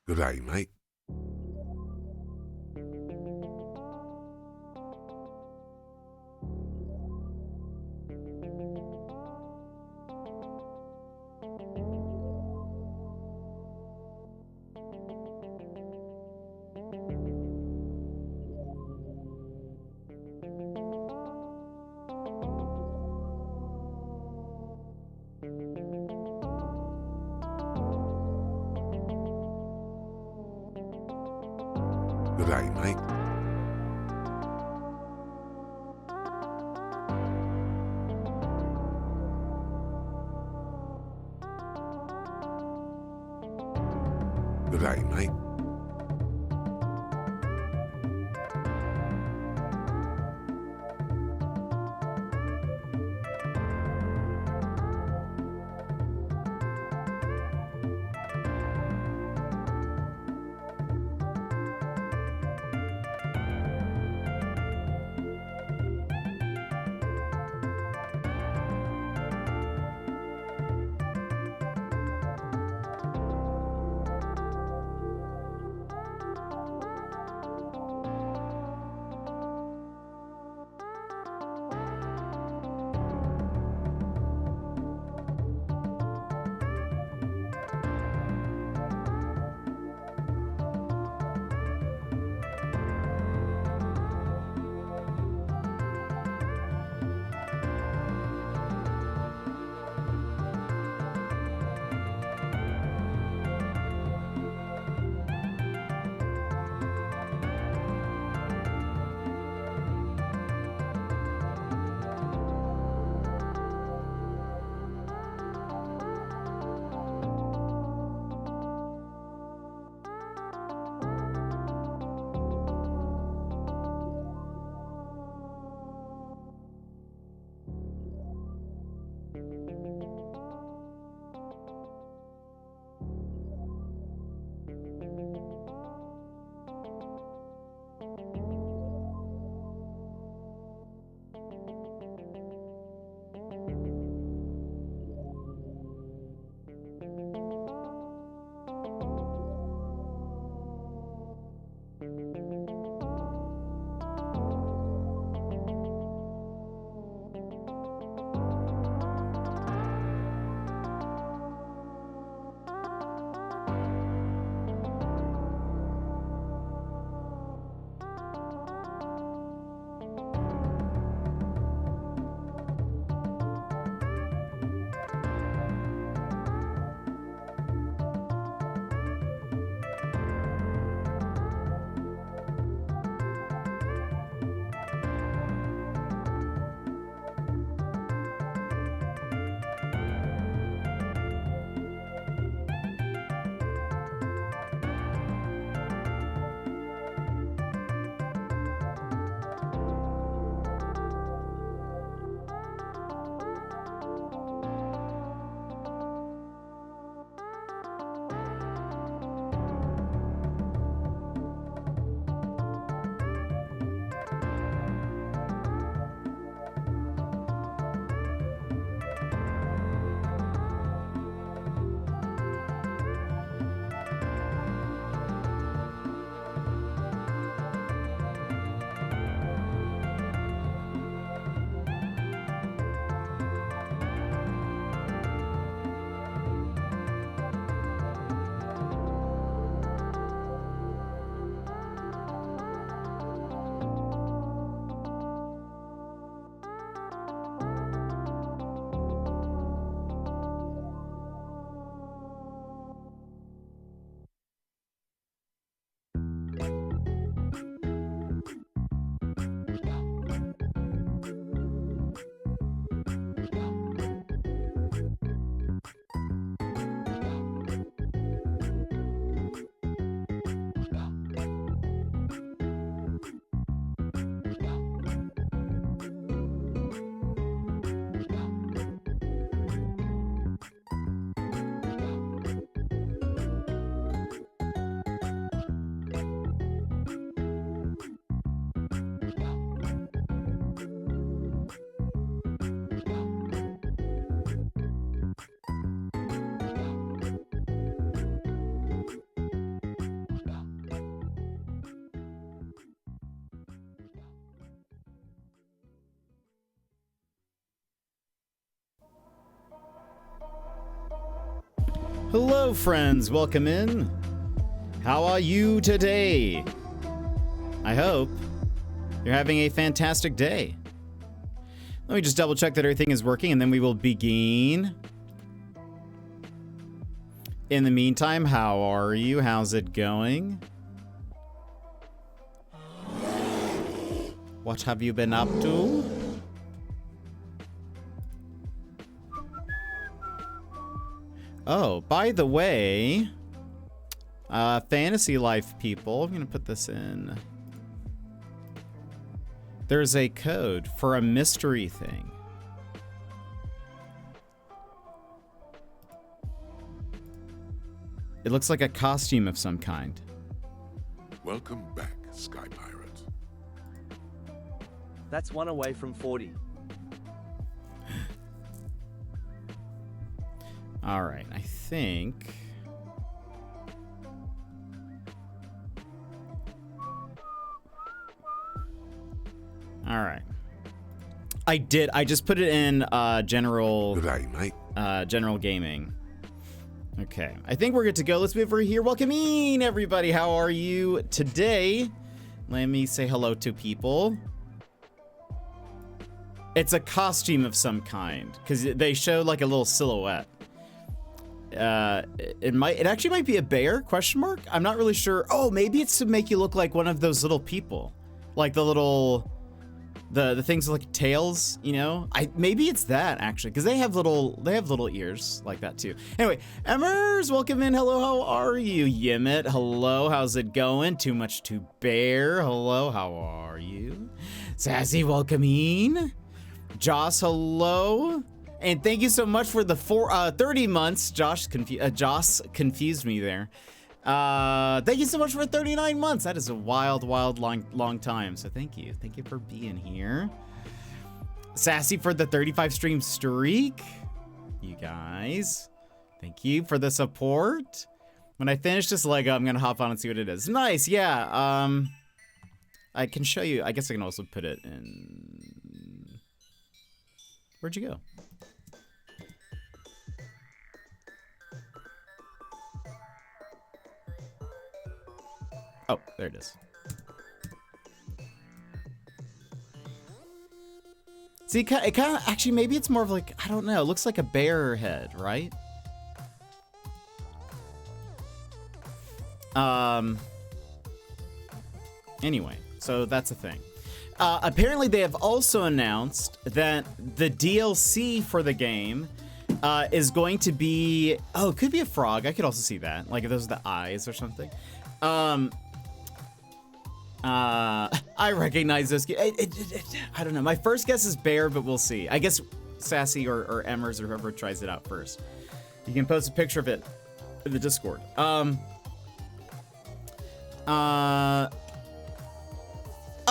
Good day, mate. Good day, mate. Good day, mate. Hello, friends. Welcome in. How are you today? I hope you're having a fantastic day. Let me just double check that everything is working and then we will begin. In the meantime, how are you? How's it going? What have you been up to? Oh, by the way, Fantasy Life people, I'm gonna put this in. There's a code for a mystery thing. It looks like a costume of some kind. Welcome back, Sky Pirate. That's one away from 40. All right, I think. All right. I just put it in general. Good day, mate. General gaming. Okay, I think we're good to go. Let's move over here. Welcome in, everybody. How are you today? Let me say hello to people. It's a costume of some kind because they show like a little silhouette. It actually might be a bear, question mark? I'm not really sure. Oh, maybe it's to make you look like one of those little people. Like the little, the things with like tails, you know? Maybe it's that actually, because they have little ears like that too. Anyway, Emmers, welcome in. Hello, how are you? Yimit, hello, how's it going? Too much to bear. Hello, how are you? Sassy, welcome in. Joss, hello. And thank you so much for the 30 months. Joss confused me there. Thank you so much for 39 months. That is a wild, long time. So thank you. Thank you for being here. Sassy for the 35 stream streak. You guys. Thank you for the support. When I finish this Lego, I'm going to hop on and see what it is. Nice. Yeah. I can show you. I guess I can also put it in. Where'd you go? Oh, there it is. See, it kind of, actually, maybe it's more of like, I don't know, it looks like a bear head, right? Anyway, so that's a thing. Apparently, they have also announced that the DLC for the game is going to be, oh, it could be a frog. I could also see that, like if those are the eyes or something. I recognize this. I don't know. My first guess is bear, but we'll see. I guess Sassy or Emmers or whoever tries it out first. You can post a picture of it in the Discord.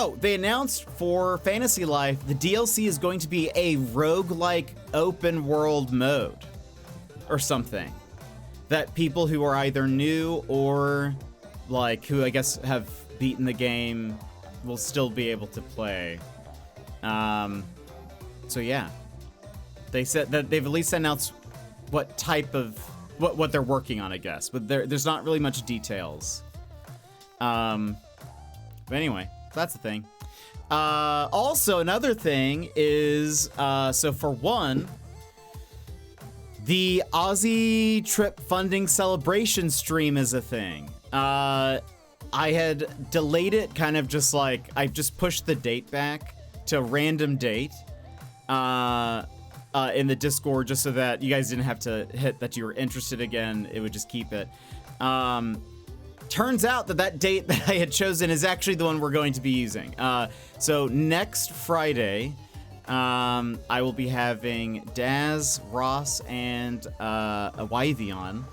Oh, they announced for Fantasy Life, the DLC is going to be a roguelike open world mode or something that people who are either new or like who I guess have beaten the game will still be able to play. So yeah, they said that they've at least announced what type of what they're working on, I guess, but there's not really much details. But anyway, so that's the thing. Also, another thing is, so for one, the Aussie trip funding celebration stream is a thing. I had delayed it, kind of just like, I just pushed the date back to a random date in the Discord just so that you guys didn't have to hit that you were interested again. It would just keep it. Turns out that date that I had chosen is actually the one we're going to be using. So next Friday, I will be having Daz, Ross, and Wivey on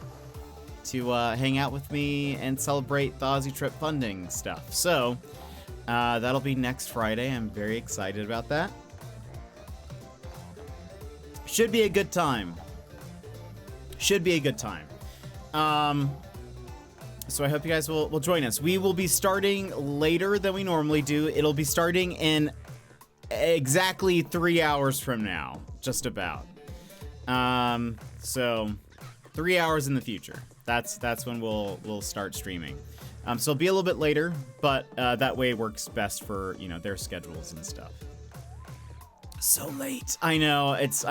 to hang out with me and celebrate the Aussie trip funding stuff. So that'll be next Friday. I'm very excited about that. Should be a good time. Should be a good time. So I hope you guys will join us. We will be starting later than we normally do. It'll be starting in exactly 3 hours from now, just about. So 3 hours in the future. That's when we'll start streaming. So it'll be a little bit later, but that way works best for, you know, their schedules and stuff. So late. I know it's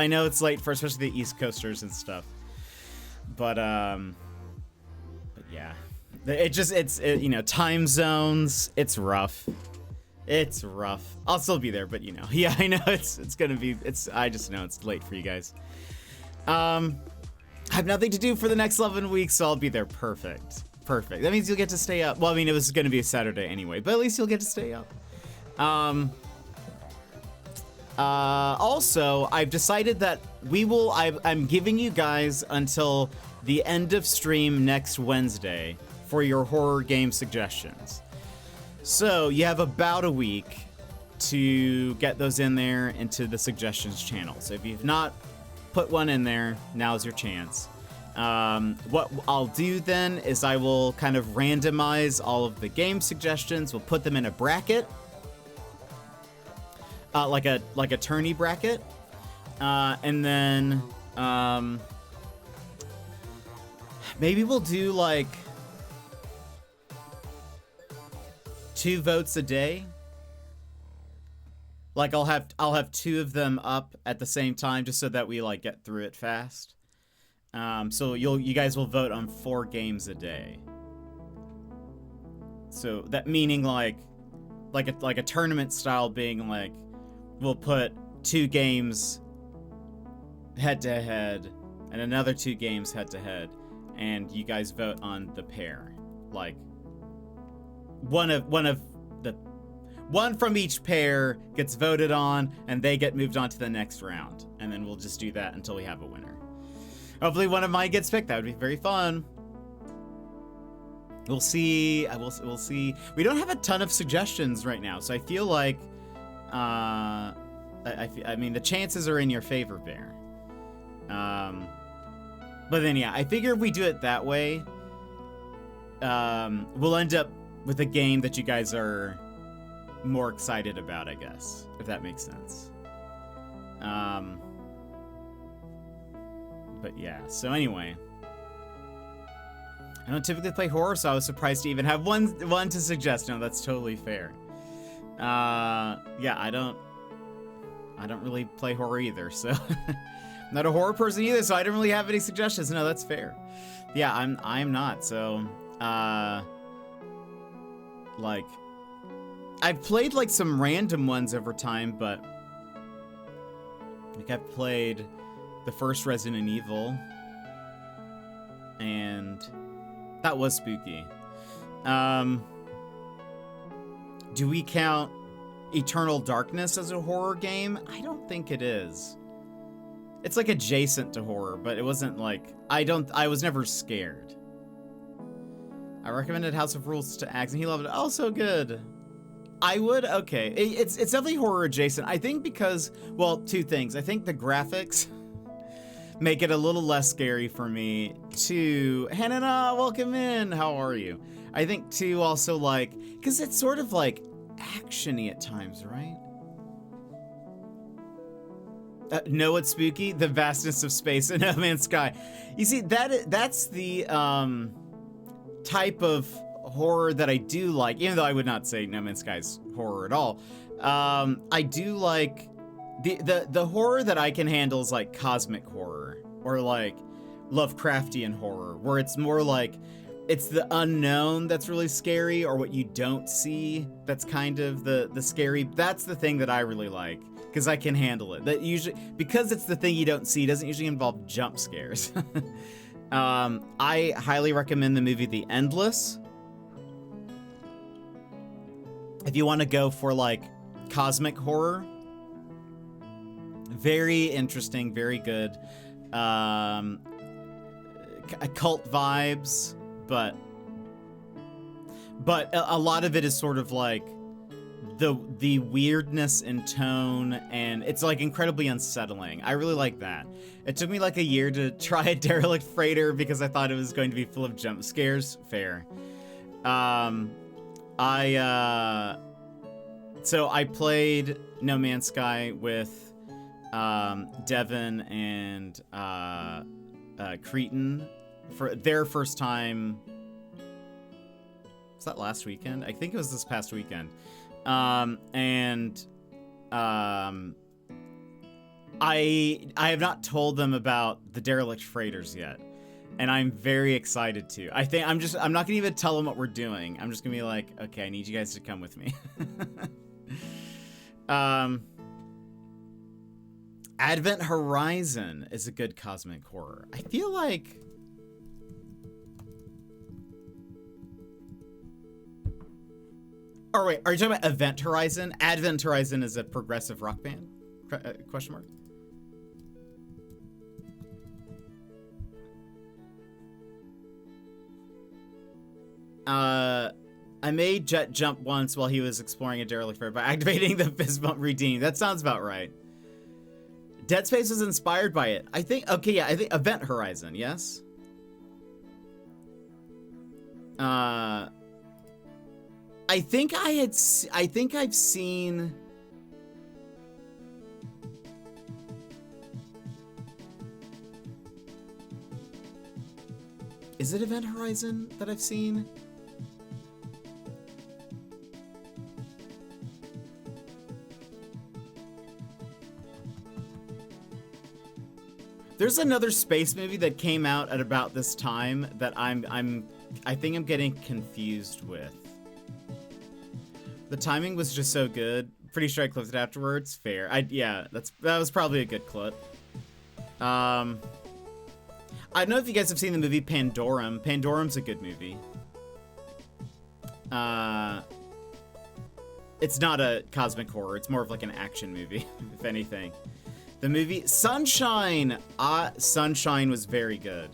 late for especially the East Coasters and stuff. But yeah. It's you know, time zones, it's rough. It's rough. I'll still be there, but you know. Yeah, I know it's gonna be I just know it's late for you guys. I have nothing to do for the next 11 weeks, so I'll be there. Perfect. That means you'll get to stay up. Well, I mean, it was gonna be a Saturday anyway, but at least you'll get to stay up. Also, I've decided that I'm giving you guys until the end of stream next Wednesday for your horror game suggestions. So you have about a week to get those in there into the suggestions channel. So if you've not put one in there, now's your chance. What I'll do then is I will kind of randomize all of the game suggestions. We'll put them in a bracket, like a tourney bracket, and then maybe we'll do like 2 votes a day. Like I'll have 2 of them up at the same time, just so that we like get through it fast. So you guys will vote on 4 games a day. So that meaning like a tournament style being like, we'll put 2 games head to head and another 2 games head to head, and you guys vote on the pair. Like one from each pair gets voted on, and they get moved on to the next round, and then we'll just do that until we have a winner. Hopefully one of mine gets picked. That would be very fun. We'll see. We'll see. We don't have a ton of suggestions right now, so I feel like I mean the chances are in your favor, Bear. But then yeah, I figure if we do it that way, we'll end up with a game that you guys are more excited about, I guess, if that makes sense. But yeah, so anyway, I don't typically play horror, so I was surprised to even have one to suggest. No, that's totally fair. Yeah, I don't really play horror either, so I'm not a horror person either, so I don't really have any suggestions. No, that's fair. Yeah, I'm not. So like I've played like some random ones over time, but like I've played the first Resident Evil, and that was spooky. Do we count Eternal Darkness as a horror game? I don't think it is. It's like adjacent to horror, but it wasn't like, I was never scared. I recommended House of Rules to Axe, and he loved it. Oh, so good. I would? Okay. It's definitely horror adjacent. I think because, well, 2 things. I think the graphics make it a little less scary for me. 2, Hannah, welcome in. How are you? I think 2, also like, because it's sort of like action-y at times, right? Know what's spooky? The vastness of space in No Man's Sky. You see, that's the type of horror that I do like, even though I would not say No Man's Sky's horror at all. I do like the horror that I can handle is like cosmic horror or like Lovecraftian horror, where it's more like it's the unknown that's really scary, or what you don't see that's kind of the scary. That's the thing that I really like, because I can handle it. That usually, because it's the thing you don't see, doesn't usually involve jump scares. I highly recommend the movie The Endless. If you want to go for like cosmic horror, very interesting, very good. Occult vibes, but a lot of it is sort of like the weirdness in tone, and it's like incredibly unsettling. I really like that. It took me like a year to try a derelict freighter because I thought it was going to be full of jump scares. Fair. So I played No Man's Sky with Devin and Cretan for their first time. Was that last weekend? I think it was this past weekend. I have not told them about the derelict freighters yet, and I'm very excited to. I'm not gonna even tell them what we're doing. I'm just gonna be like, okay, I need you guys to come with me. Advent Horizon is a good cosmic horror. I feel like wait, are you talking about Event Horizon? Advent Horizon is a progressive rock band? Question mark? I made Jet jump once while he was exploring a derelict fair by activating the fist bump redeem. That sounds about right. Dead Space was inspired by it. I think, okay, yeah, I think Event Horizon, yes? I think I've seen... Is it Event Horizon that I've seen? There's another space movie that came out at about this time that I think I'm getting confused with. The timing was just so good. Pretty sure I clipped it afterwards. Fair. Yeah, that was probably a good clip. I don't know if you guys have seen the movie Pandorum. Pandorum's a good movie. It's not a cosmic horror. It's more of like an action movie, if anything. The movie Sunshine. Sunshine was very good.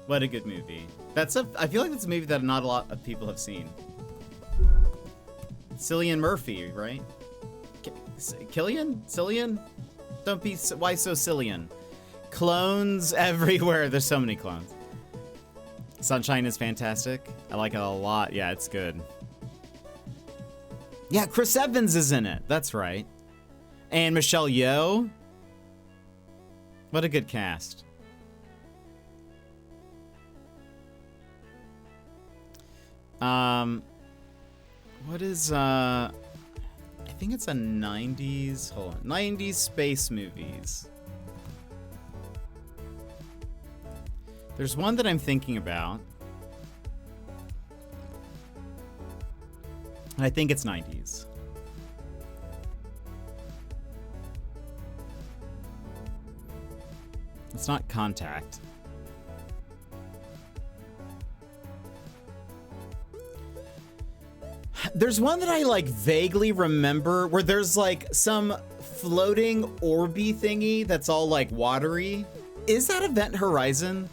What a good movie. I feel like that's a movie that not a lot of people have seen. Cillian Murphy, right? Cillian? Don't be. Why so Cillian? Clones everywhere. There's so many clones. Sunshine is fantastic. I like it a lot. Yeah, it's good. Yeah, Chris Evans is in it. That's right. And Michelle Yeoh. What a good cast. What is, I think it's a 90s, hold on, 90s space movies. There's one that I'm thinking about. And I think it's 90s. It's not Contact. There's one that I like vaguely remember where there's like some floating orby thingy that's all like watery. Is that Event Horizon?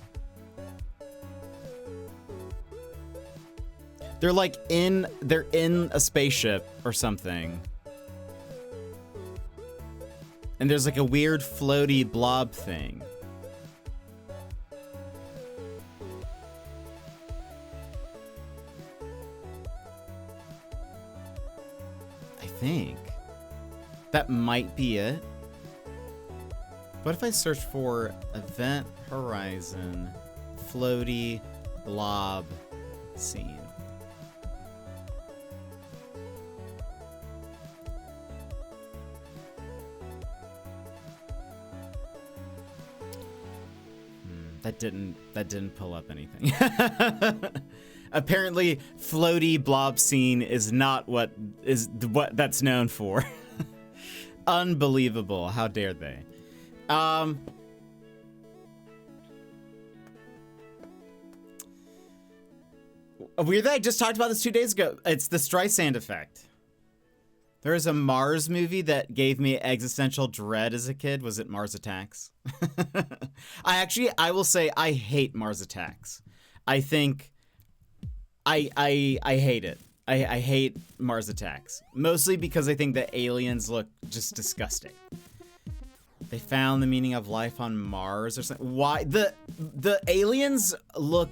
They're in a spaceship or something. And there's like a weird floaty blob thing. I think that might be it. What if I search for Event Horizon floaty blob scene? That didn't pull up anything. Apparently, floaty blob scene is not what that's known for. Unbelievable! How dare they? Weird that I just talked about this 2 days ago. It's the Streisand effect. There was a Mars movie that gave me existential dread as a kid. Was it Mars Attacks? I will say I hate Mars Attacks. I think I hate it. I hate Mars Attacks. Mostly because I think the aliens look just disgusting. They found the meaning of life on Mars or something. Why? The aliens look...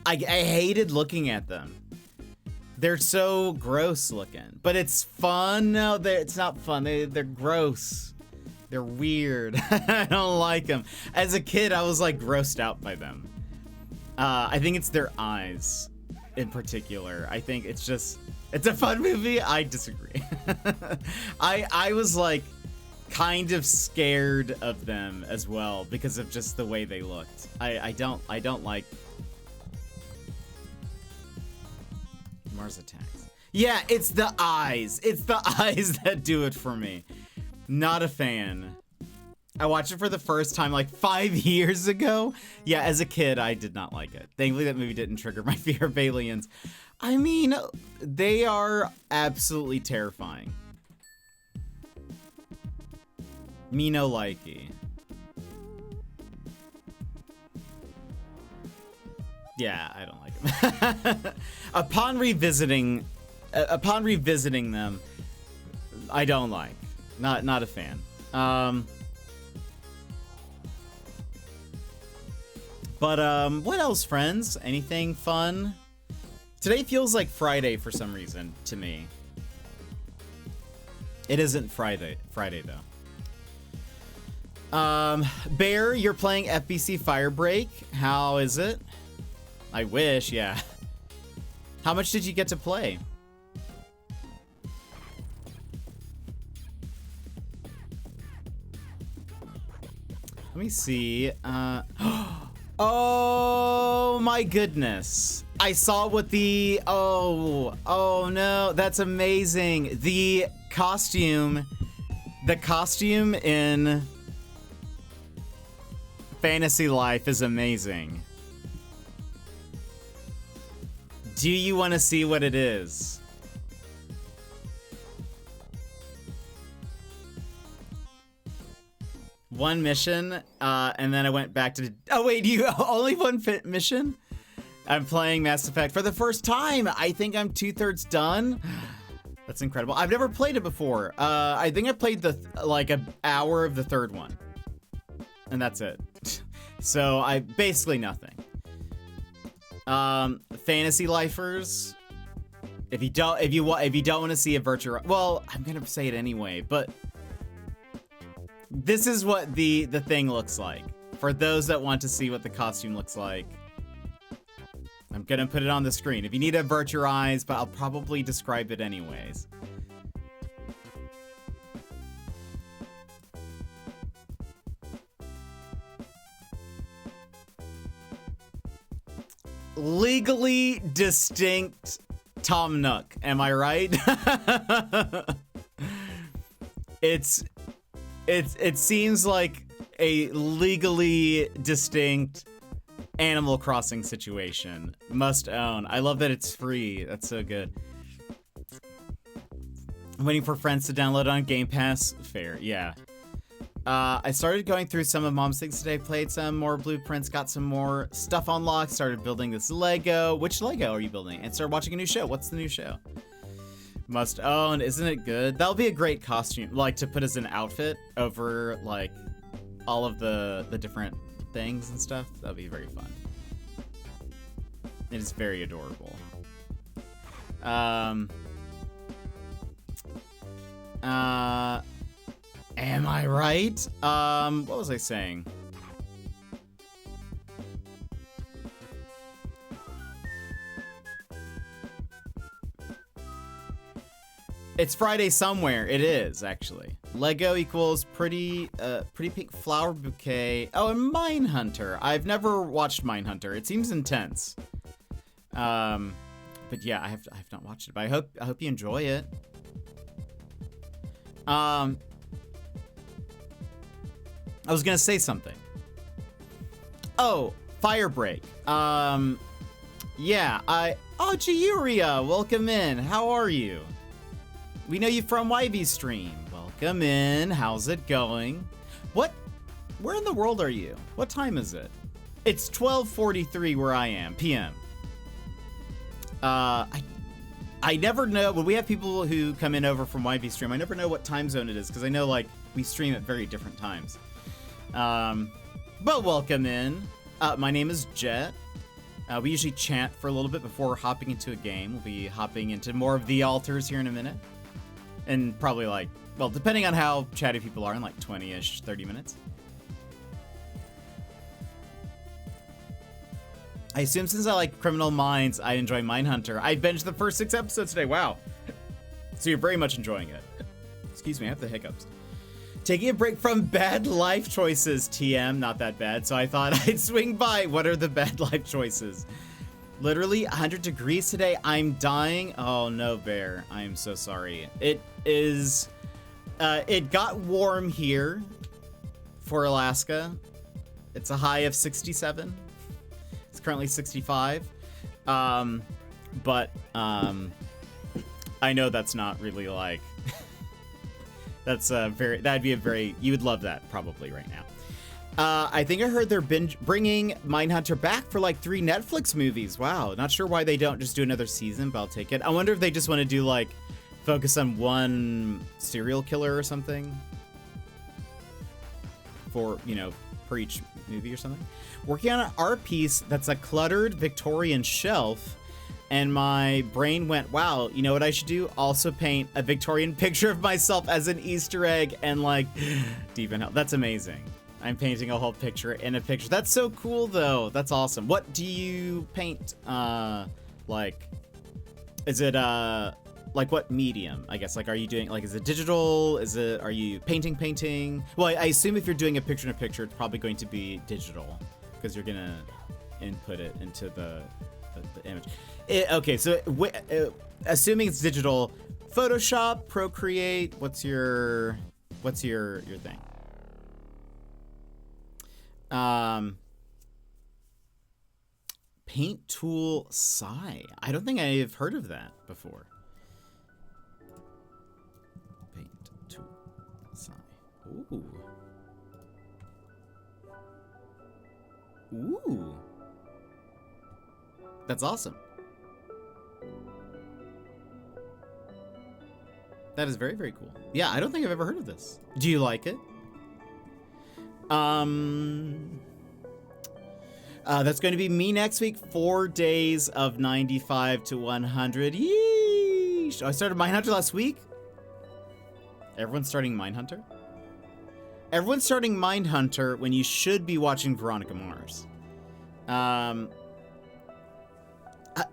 I hated looking at them. They're so gross looking, but it's fun. No, it's not fun. They're gross. They're weird. I don't like them. As a kid, I was like grossed out by them. I think it's their eyes in particular. I think it's a fun movie. I disagree. I was like kind of scared of them as well because of just the way they looked. I don't like Mars Attacks. Yeah, it's the eyes. It's the eyes that do it for me. Not a fan. I watched it for the first time like 5 years ago. Yeah, as a kid, I did not like it. Thankfully, that movie didn't trigger my fear of aliens. I mean, they are absolutely terrifying. Me no likey. Yeah, I don't like them. Upon revisiting them, I don't like. Not a fan. But what else, friends? Anything fun? Today feels like Friday for some reason to me. It isn't Friday though. Bear, you're playing FBC Firebreak. How is it? I wish, yeah. How much did you get to play? Let me see. Oh my goodness. I saw what the, oh no, that's amazing. The costume in Fantasy Life is amazing. Do you want to see what it is? One mission, and then I went back to, oh wait, you only one mission? I'm playing Mass Effect for the first time. I think I'm 2/3 done. That's incredible. I've never played it before. I think I played like an hour of the third one, and that's it. So I basically nothing. Fantasy Lifers. If you don't want to see a virtual, well, I'm gonna say it anyway, but this is what the thing looks like. For those that want to see what the costume looks like, I'm gonna put it on the screen. If you need to avert your eyes, but I'll probably describe it anyways. Legally distinct Tom Nook, am I right? It seems like a legally distinct Animal Crossing situation. Must own. I love that it's free. That's so good. I'm waiting for friends to download it on Game Pass. Fair, yeah. I started going through some of Mom's things today, played some more blueprints, got some more stuff unlocked, started building this Lego. Which Lego are you building? And started watching a new show. What's the new show? Must own. Isn't it good? That'll be a great costume, like to put as an outfit over like all of the different things and stuff. That'll be very fun. It is very adorable. Am I right? What was I saying? It's Friday somewhere. It is, actually. Lego equals pretty pink flower bouquet. Oh, and Mindhunter. I've never watched Mindhunter. It seems intense. But yeah, I have not watched it, but I hope you enjoy it. I was gonna say something. Oh, Firebreak. Yeah, oh, Chiuria, welcome in. How are you? We know you from YB Stream. Welcome in. How's it going? Where in the world are you? What time is it? It's 12:43 where I am, PM. I never know, when we have people who come in over from YB Stream, I never know what time zone it is, because I know, like, we stream at very different times. But welcome in. My name is Jet. We usually chat for a little bit before hopping into a game. We'll be hopping into more of the altars here in a minute. And probably like, well, depending on how chatty people are, in like 20-ish, 30 minutes. I assume since I like Criminal Minds, I enjoy Mindhunter. I binged the first 6 episodes today. Wow. So you're very much enjoying it. Excuse me, I have the hiccups. Taking a break from bad life choices, TM. Not that bad. So I thought I'd swing by. What are the bad life choices? Literally 100 degrees today. I'm dying. Oh no, Bear. I am so sorry. It is... it got warm here for Alaska. It's a high of 67. It's currently 65. But I know that's not really like... that's that'd be a very... You would love that probably right now. I think I heard they're bringing Mindhunter back for like 3 Netflix movies. Wow, not sure why they don't just do another season, but I'll take it. I wonder if they just want to do like, focus on one serial killer or something. For, you know, per each movie or something. Working on an art piece that's a cluttered Victorian shelf. And my brain went, wow, you know what I should do? Also paint a Victorian picture of myself as an Easter egg and like, deep in hell. That's amazing. I'm painting a whole picture in a picture. That's so cool though. That's awesome. What do you paint? Like, is it, like what medium? I guess, like, are you doing, like, is it digital? Are you painting? Well, I assume if you're doing a picture in a picture, it's probably going to be digital because you're gonna input it into the image. Okay, so assuming it's digital, Photoshop, Procreate, what's your thing? Paint tool Sai. I don't think I've heard of that before. Paint tool Sai. Ooh. Ooh. That's awesome. That is very, very cool. Yeah, I don't think I've ever heard of this. Do you like it? That's going to be me next week. 4 days of 95 to 100. Yeesh. I started Mindhunter last week. Everyone's starting Mindhunter? Everyone's starting Mindhunter when you should be watching Veronica Mars.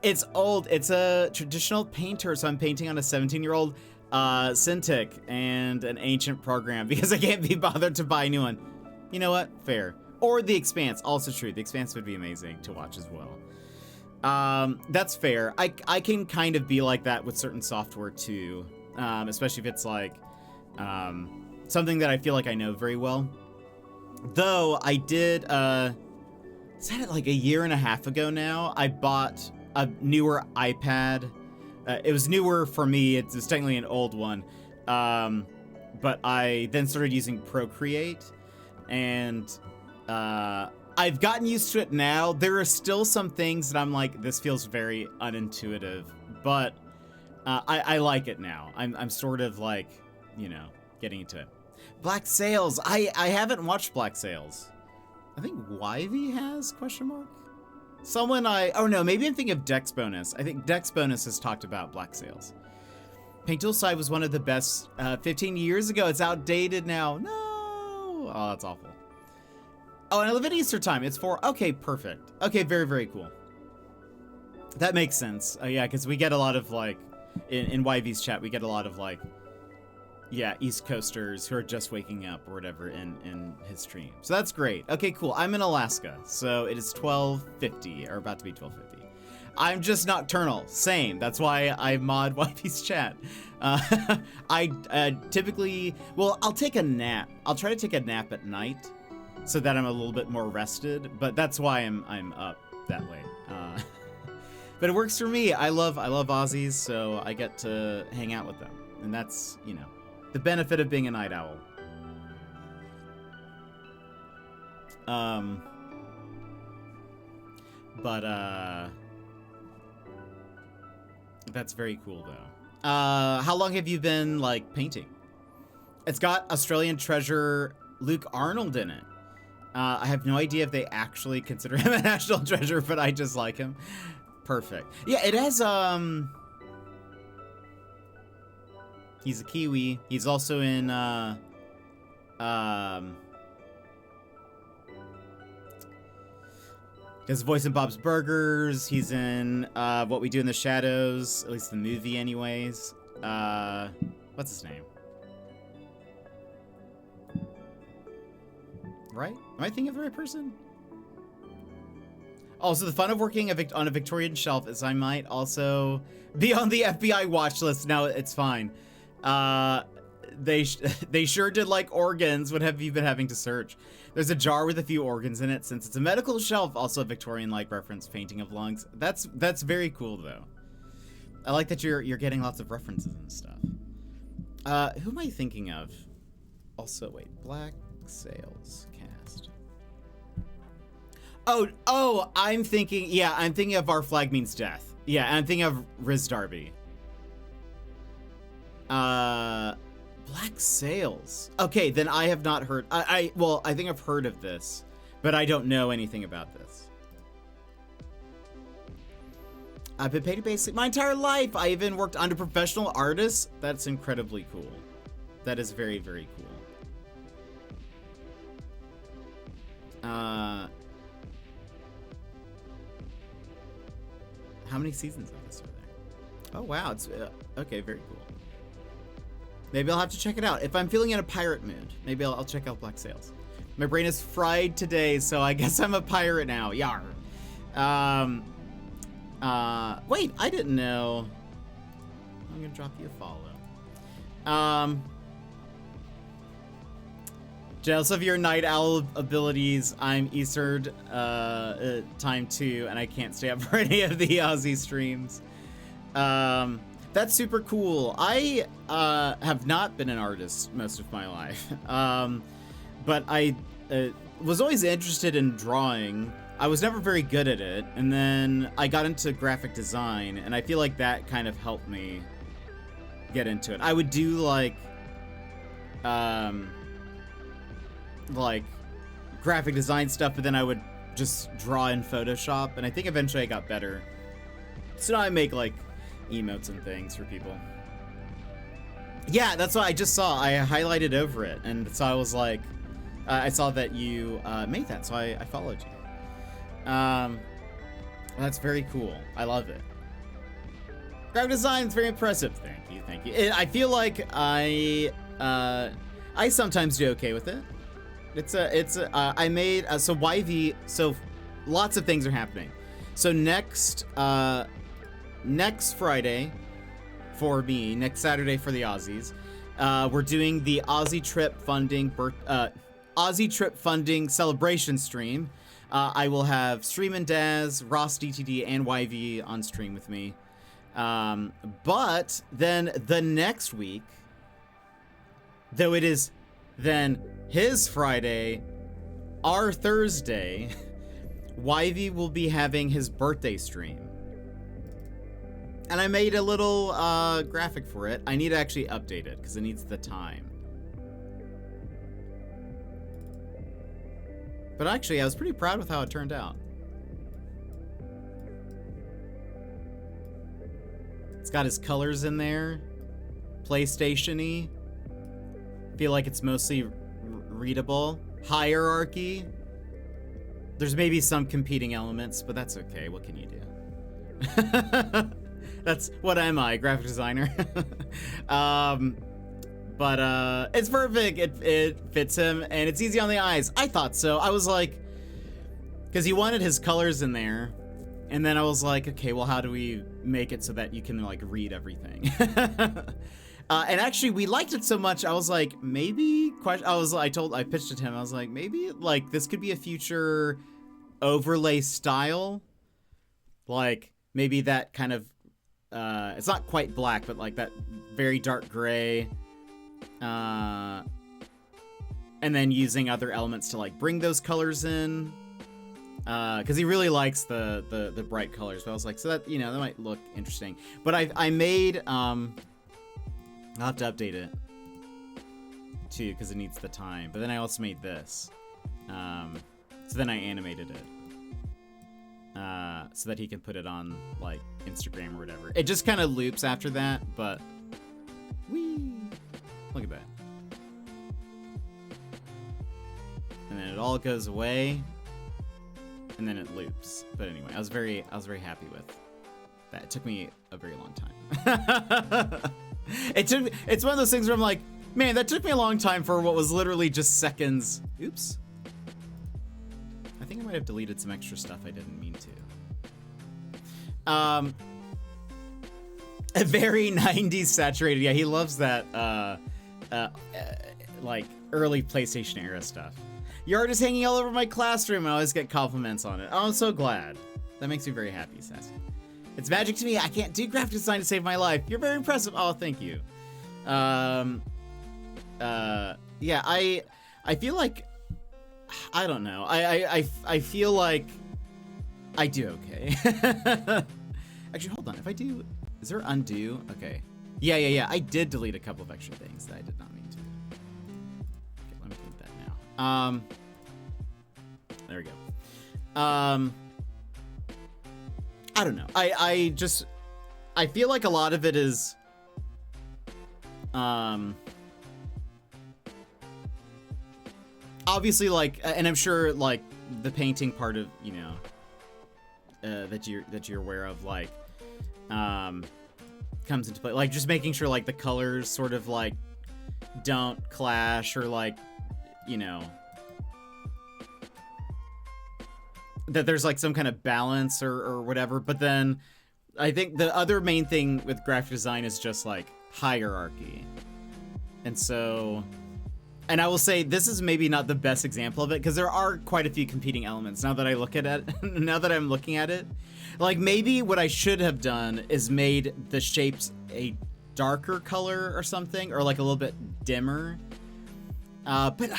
It's old. It's a traditional painter, so I'm painting on a 17-year-old Cintiq and an ancient program because I can't be bothered to buy a new one. You know what? Fair. Or The Expanse. Also true. The Expanse would be amazing to watch as well. That's fair. I can kind of be like that with certain software too, especially if it's like something that I feel like I know very well. Though I did, is that like a year and a half ago now? I bought a newer iPad. It was newer for me. It's technically an old one. But I then started using Procreate. And I've gotten used to it now. There are still some things that I'm like, this feels very unintuitive, but I like it now. I'm sort of like, you know, getting into it. Black Sails. I haven't watched Black Sails. I think Wyvie has, question mark? Someone oh no, maybe I'm thinking of Dex Bonus. I think Dex Bonus has talked about Black Sails. Paint Tool Side was one of the best 15 years ago. It's outdated now. No. Oh, that's awful. Oh, and I live in Easter time. It's 4. Okay, perfect. Okay, very, very cool. That makes sense. Yeah, because we get a lot of, like, in YV's chat, we get a lot of, like, yeah, East Coasters who are just waking up or whatever in his stream. So that's great. Okay, cool. I'm in Alaska, so it is 12:50, or about to be 12:50. I'm just nocturnal. Same. That's why I mod YV's chat. I typically... Well, I'll take a nap. I'll try to take a nap at night so that I'm a little bit more rested, but that's why I'm up that late. But it works for me. I love Aussies, so I get to hang out with them. And that's, you know, the benefit of being a night owl. That's very cool, though. How long have you been, like, painting? It's got Australian treasure Luke Arnold in it. I have no idea if they actually consider him a national treasure, but I just like him. Perfect. Yeah, it has, He's a Kiwi. He's also in his voice in Bob's Burgers. He's in What We Do in the Shadows, at least the movie anyways. What's his name? Right? Am I thinking of the right person? Also, the fun of working on a Victorian shelf is I might also be on the FBI watch list. Now it's fine. They sure did like organs. What have you been having to search? There's a jar with a few organs in it. Since it's a medical shelf, also a Victorian-like reference painting of lungs. That's very cool though. I like that you're getting lots of references and stuff. Who am I thinking of? Also, wait, Black Sails cast. Oh, I'm thinking of Our Flag Means Death. Yeah, I'm thinking of Riz Darby. Black Sails. Okay, then I have not heard. Well, I think I've heard of this, but I don't know anything about this. I've been painting basically my entire life. I even worked under professional artists. That's incredibly cool. That is very, very cool. How many seasons of this are there? Oh wow, it's okay, very cool. Maybe I'll have to check it out. If I'm feeling in a pirate mood, maybe I'll check out Black Sails. My brain is fried today, so I guess I'm a pirate now. Yar. Wait, I didn't know. I'm gonna drop you a follow. Jealous of your night owl abilities. I'm Eastern time 2, and I can't stay up for any of the Aussie streams. That's super cool. I have not been an artist most of my life, but I was always interested in drawing. I was never very good at it, and then I got into graphic design, and I feel like that kind of helped me get into it. I would do like graphic design stuff, but then I would just draw in Photoshop, and I think eventually I got better. So now I make like emotes and things for people. Yeah, that's what I just saw. I highlighted over it, and so I was like, I saw that you made that, so I followed you. That's very cool. I love it. Graphic design is very impressive. Thank you. I feel like I sometimes do okay with it. I made so YV. So lots of things are happening. So next Friday for me, next Saturday for the Aussies, we're doing the Aussie Trip funding celebration stream. I will have Stream and Daz, Ross DTD, and YV on stream with me. But then the next week, though it is then his Friday, our Thursday, YV will be having his birthday stream. And I made a little graphic for it. I need to actually update it because it needs the time. But actually, I was pretty proud with how it turned out. It's got his colors in there. PlayStation-y. Feel like it's mostly readable. Hierarchy. There's maybe some competing elements, but that's okay. What can you do? That's what am I, graphic designer? But it's perfect. It fits him, and it's easy on the eyes. I thought so. I was like, because he wanted his colors in there, and then I was like, okay, well, how do we make it so that you can like read everything? And actually, we liked it so much. I was like, maybe. I pitched it to him. I was like, maybe like this could be a future overlay style, like maybe that kind of. It's not quite black, but like that very dark gray. And then using other elements to like bring those colors in. Because he really likes the bright colors. But I was like, so that, you know, that might look interesting. But I made, I'll have to update it too, because it needs the time. But then I also made this. So then I animated it. So that he can put it on like Instagram or whatever. It just kind of loops after that, but whee! all goes away, and then it loops. But anyway, I was very happy with that. It took me a very long time. It's one of those things where I'm like, man, that took me a long time for what was literally just seconds. Oops. I think I might have deleted some extra stuff I didn't mean to. A very 90s saturated. Yeah, he loves that like early PlayStation era stuff. Your art is hanging all over my classroom and I always get compliments on it. Oh, I'm so glad. That makes me very happy, Sassy. It's magic to me. I can't do graphic design to save my life. You're very impressive. Oh, thank you. Yeah, I feel like, I don't know. I feel like I do okay. Actually, hold on. If I do, is there undo? Okay. Yeah. I did delete a couple of extra things that I did not mean to. Okay, let me delete that now. There we go. I don't know. I feel like a lot of it is, obviously, like, and I'm sure, like, the painting part of, you know, that you're aware of, like, comes into play. Like, just making sure, like, the colors sort of, like, don't clash, or, like, you know, that there's, like, some kind of balance or whatever. But then I think the other main thing with graphic design is just, like, hierarchy. And so, and I will say this is maybe not the best example of it, because there are quite a few competing elements now that I look at it. Now that I'm looking at it, like, maybe what I should have done is made the shapes a darker color or something, or like a little bit dimmer. But but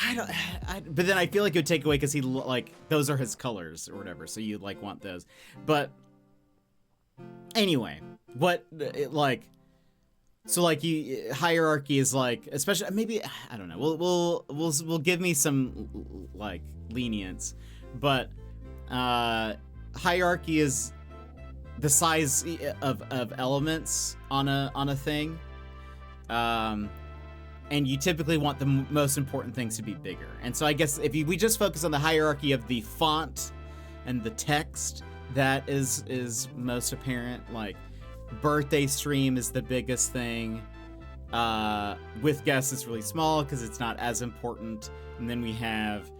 then I feel like it would take away, because he, like, those are his colors or whatever, so you, like, want those. But anyway, so, like, hierarchy is, like, especially, maybe, I don't know, we'll give me some, like, lenience, but hierarchy is the size of elements on a thing, and you typically want the most important things to be bigger. And so I guess if we just focus on the hierarchy of the font and the text, that is most apparent. Like, birthday stream is the biggest thing. With guests, it's really small because it's not as important. And then we have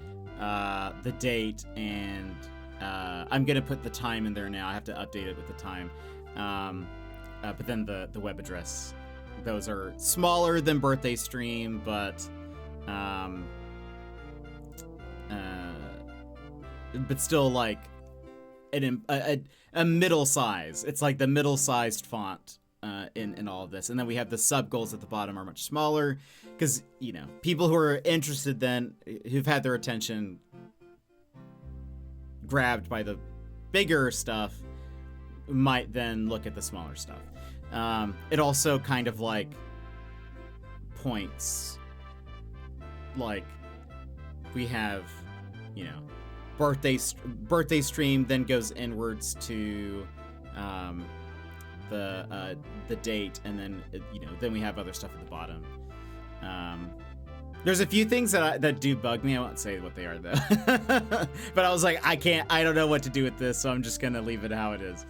the date, and I'm gonna put the time in there now. I have to update it with the time. But then the web address, those are smaller than birthday stream, but still, like, a middle size. It's like the middle-sized font in all of this. And then we have the sub goals at the bottom are much smaller, because, you know, people who are interested then, who've had their attention grabbed by the bigger stuff, might then look at the smaller stuff. It also kind of, like, points, like, we have, you know, birthday stream, then goes inwards to the date, and then, you know, then we have other stuff at the bottom. There's a few things that do bug me. I won't say what they are, though. But I was like, I don't know what to do with this, so I'm just gonna leave it how it is.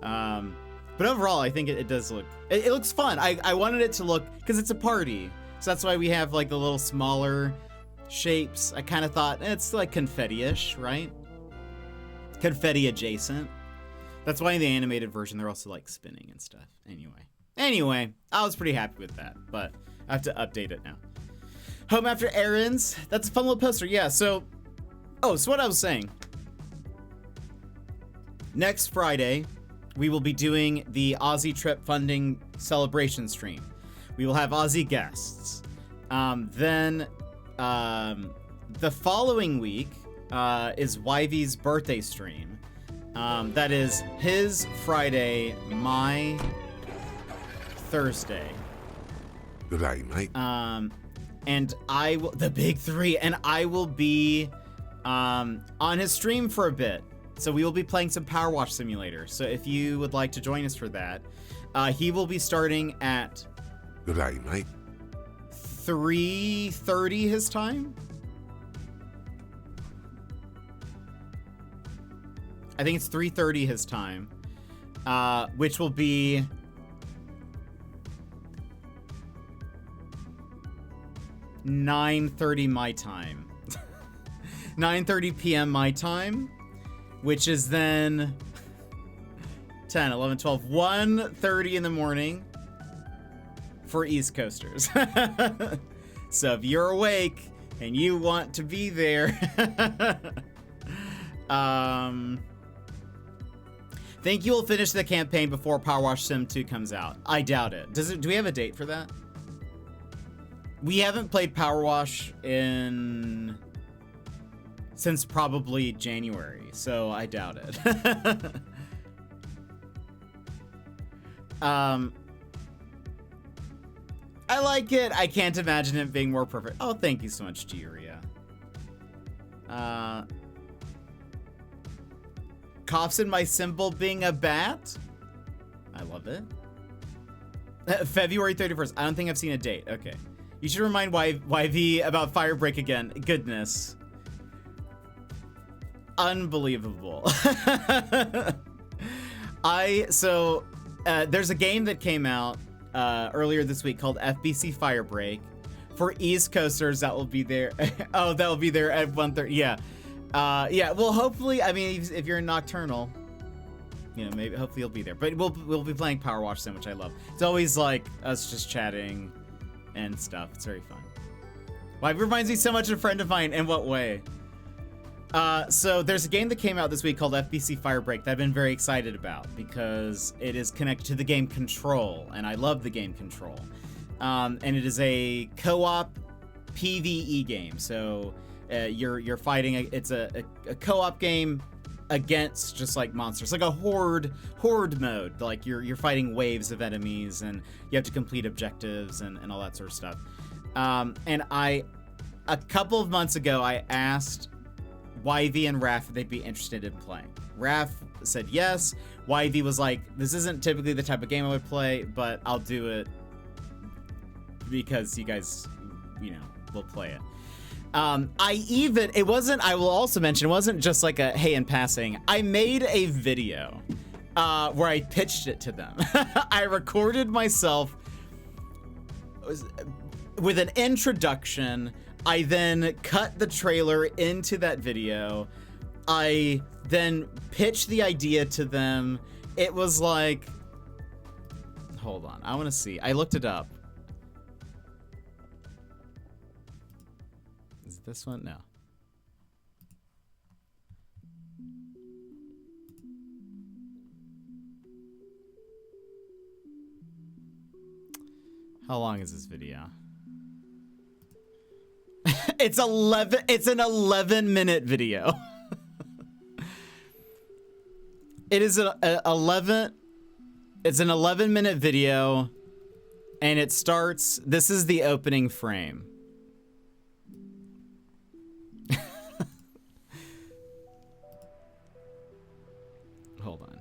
But overall, I think it does look, it looks fun. I wanted it to look, because it's a party, so that's why we have, like, the little smaller shapes. I kind of thought it's like confetti-ish, right? Confetti adjacent. That's why in the animated version they're also, like, spinning and stuff. Anyway, I was pretty happy with that, but I have to update it now. Home after errands. That's a fun little poster. Yeah. So what I was saying. Next Friday, we will be doing the Aussie trip funding celebration stream. We will have Aussie guests. Then the following week is Yvy's birthday stream. That is his Friday, my Thursday. Good day, mate. And I will, the big three, and I will be on his stream for a bit. So we will be playing some Power Wash Simulator. So if you would like to join us for that, he will be starting at Good day, mate. 3:30 his time. I think it's 3:30 his time, which will be 9:30 my time. 9:30 p.m. my time, which is then 10, 11, 12, 1:30 in the morning for East Coasters. So if you're awake and you want to be there, think you will finish the campaign before Power Wash Sim 2 comes out. I doubt it. Do we have a date for that? We haven't played Power Wash since probably January, so I doubt it. I like it. I can't imagine it being more perfect. Oh, thank you so much, Giuria. Coughs in my symbol being a bat? I love it. February 31st. I don't think I've seen a date. Okay. You should remind YV about Firebreak again. Goodness. Unbelievable. There's a game that came out earlier this week called FBC Firebreak. For East Coasters, that will be there. Oh, that will be there at 1:30. Yeah. Yeah, well, hopefully, I mean, if you're in Nocturnal, you know, maybe, hopefully you'll be there. But we'll be playing Power Wash Sim, which I love. It's always like us just chatting and stuff. It's very fun. Well, it reminds me so much of a friend of mine. In what way? So there's a game that came out this week called FBC Firebreak that I've been very excited about because it is connected to the game Control, and I love the game Control. And it is a co-op PvE game. So you're fighting. It's a co-op game against just like monsters, like a horde mode. Like you're fighting waves of enemies, and you have to complete objectives and all that sort of stuff. And a couple of months ago, I asked YV and Raph if they'd be interested in playing. Raph said yes. YV was like, this isn't typically the type of game I would play, but I'll do it because you guys, you know, will play it. I will also mention, it wasn't just like a, hey, in passing. I made a video where I pitched it to them. I recorded myself with an introduction. I then cut the trailer into that video. I then pitched the idea to them. It was like, hold on, I want to see. I looked it up. Is it this one? No. How long is this video? It's an 11-minute video. It is it's an 11-minute video, and it starts, this is the opening frame. Hold on.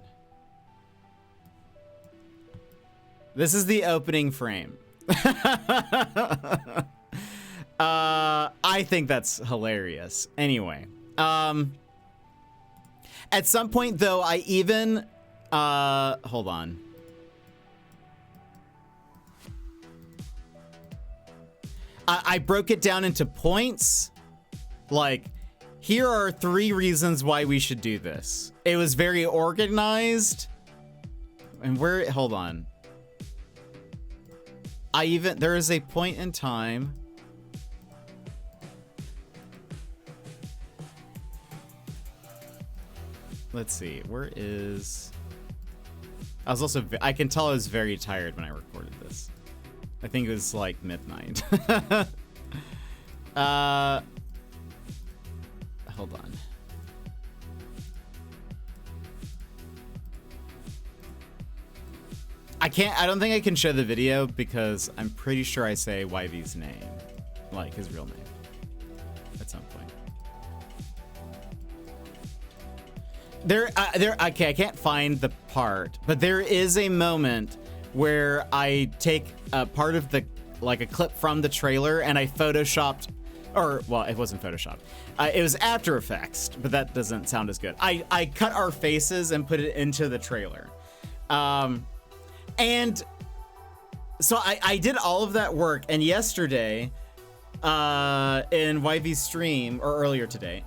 This is the opening frame. I think that's hilarious. Anyway, at some point though, I even, hold on. I broke it down into points. Like, here are 3 reasons why we should do this. It was very organized. And hold on. There is a point in time. Let's see, where is... I can tell I was very tired when I recorded this. I think it was like midnight. Hold on. I don't think I can show the video because I'm pretty sure I say YV's name, like his real name, at some point. Okay, I can't find the part, but there is a moment where I take a part of like a clip from the trailer and I photoshopped Or, well, it wasn't Photoshop. It was After Effects, but that doesn't sound as good. I cut our faces and put it into the trailer. And so I did all of that work, and yesterday, in YV's stream, or earlier today,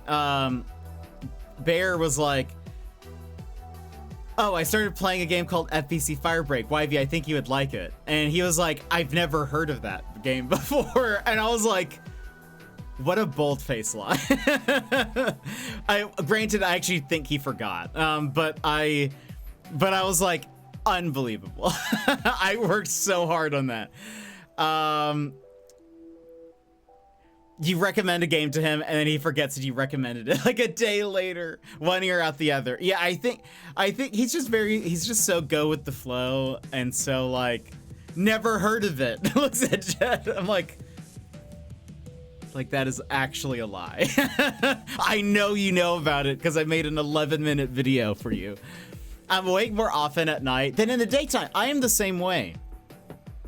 Bear was like, oh, I started playing a game called FBC Firebreak. YV, I think you would like it. And he was like, I've never heard of that game before. And I was like, what a bold-faced lie. Granted, I actually think he forgot. But I was like, unbelievable. I worked so hard on that. You recommend a game to him, and then he forgets that you recommended it like a day later, one ear out the other. Yeah, I think he's just so go with the flow, and so like, never heard of it. Looks at Jet. I'm like that is actually a lie. I know you know about it because I made an 11-minute video for you. I'm awake more often at night than in the daytime. I am the same way.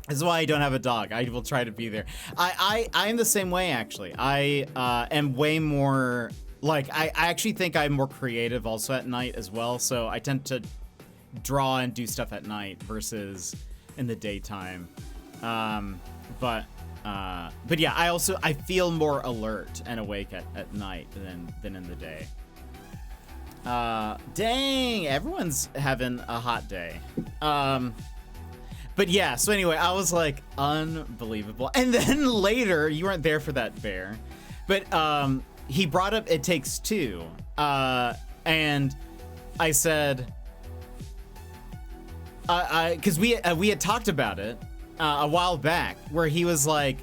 This is why I don't have a dog. I will try to be there. I am the same way, actually. I am way more, like, I actually think I'm more creative also at night as well. So I tend to draw and do stuff at night versus in the daytime. But yeah, I feel more alert and awake at night than in the day. Dang, everyone's having a hot day. But yeah, so anyway, I was like, unbelievable. And then later, you weren't there for that, Bear, but he brought up It Takes Two, and I said, because we had talked about it a while back, where he was like,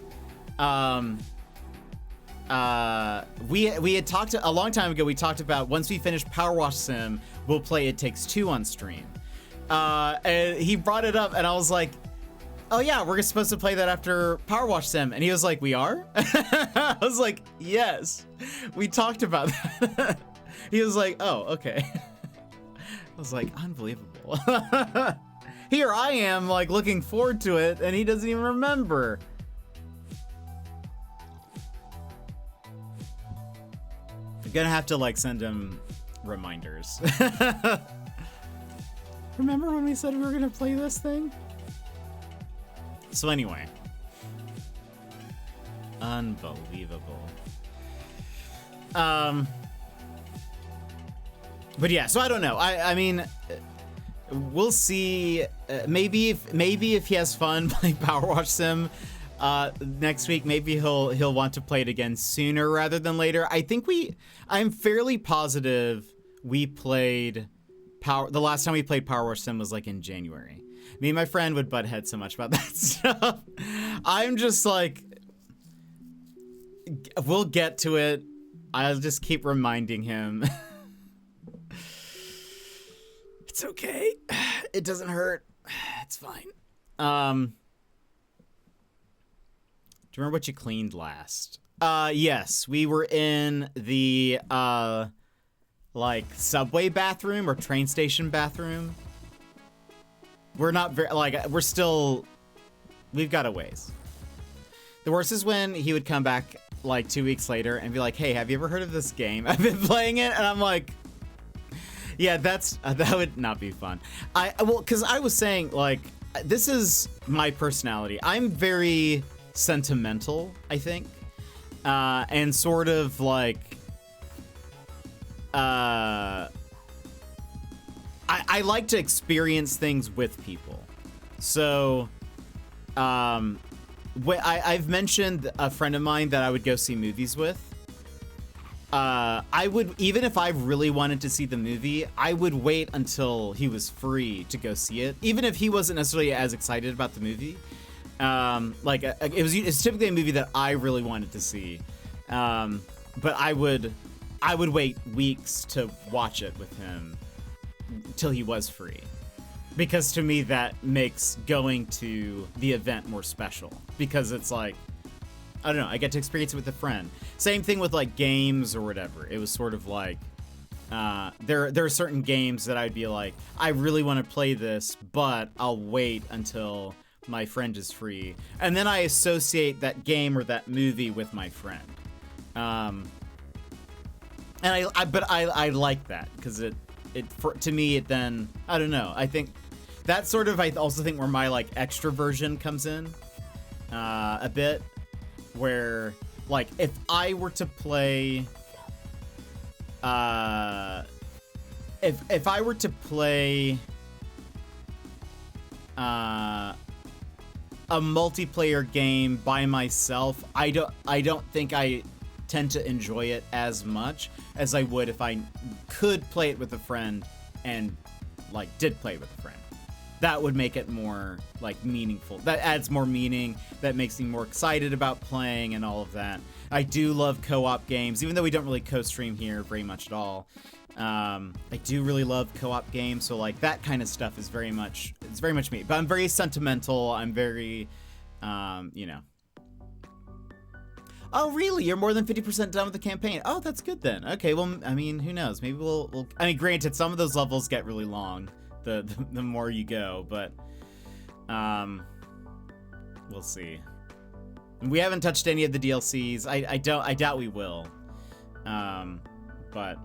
we had talked a long time ago. We talked about once we finish Power Wash Sim, we'll play It Takes Two on stream. And he brought it up, and I was like, oh yeah, we're supposed to play that after Power Wash Sim. And he was like, we are? I was like, yes, we talked about that. He was like, oh, okay. I was like, unbelievable. Here I am, like, looking forward to it, and he doesn't even remember. I'm gonna have to, like, send him reminders. Remember when we said we were gonna play this thing? So anyway. Unbelievable. But yeah, so I don't know. I mean, we'll see. Maybe if he has fun playing Power Wash Sim next week, maybe he'll want to play it again sooner rather than later. I'm fairly positive we played the last time we played Power Wash Sim was like in January. Me and my friend would butt heads so much about that stuff. I'm just like, we'll get to it. I'll just keep reminding him. It's okay. It doesn't hurt. It's fine. Do you remember what you cleaned last? Yes, we were in the like subway bathroom or train station bathroom. We're not very, like, we've got a ways. The worst is when he would come back like 2 weeks later and be like, hey, have you ever heard of this game? I've been playing it. And I'm like, yeah, that would not be fun. Because I was saying, like, this is my personality. I'm very sentimental, I think. And sort of like, I like to experience things with people. So, I've mentioned a friend of mine that I would go see movies with. I would, even if I really wanted to see the movie, I would wait until he was free to go see it, even if he wasn't necessarily as excited about the movie. It's typically a movie that I really wanted to see, but I would wait weeks to watch it with him till he was free, because to me that makes going to the event more special, because it's like, I don't know, I get to experience it with a friend. Same thing with like games or whatever. It was sort of like, there are certain games that I'd be like, I really want to play this, but I'll wait until my friend is free. And then I associate that game or that movie with my friend. And I like that because to me it then, I don't know, I think that's sort of, I also think where my like extroversion comes in a bit, where like if I were to play if I were to play a multiplayer game by myself, I don't think I tend to enjoy it as much as I would if I could play it with a friend and like did play it with a friend. That would make it more like meaningful. That adds more meaning. That makes me more excited about playing and all of that. I do love co-op games, even though we don't really co-stream here very much at all. I do really love co-op games, so like that kind of stuff is very much me. But I'm very sentimental. I'm very, you know. Oh, really? You're more than 50% done with the campaign. Oh, that's good then. Okay, well, I mean, who knows? Maybe we'll. I mean, granted, some of those levels get really long the more you go, but we'll see. We haven't touched any of the DLCs. I doubt we will. But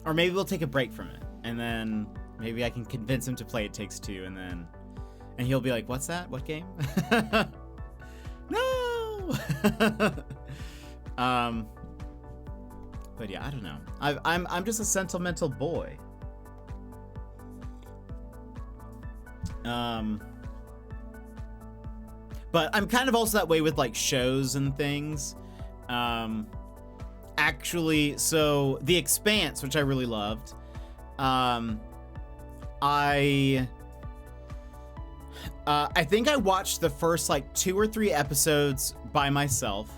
or maybe we'll take a break from it, and then maybe I can convince him to play It Takes Two, and he'll be like, "What's that? What game?" No. But yeah, I don't know. I'm just a sentimental boy. But I'm kind of also that way with like shows and things. Actually, so The Expanse, which I really loved, I think I watched the first like 2 or 3 episodes by myself.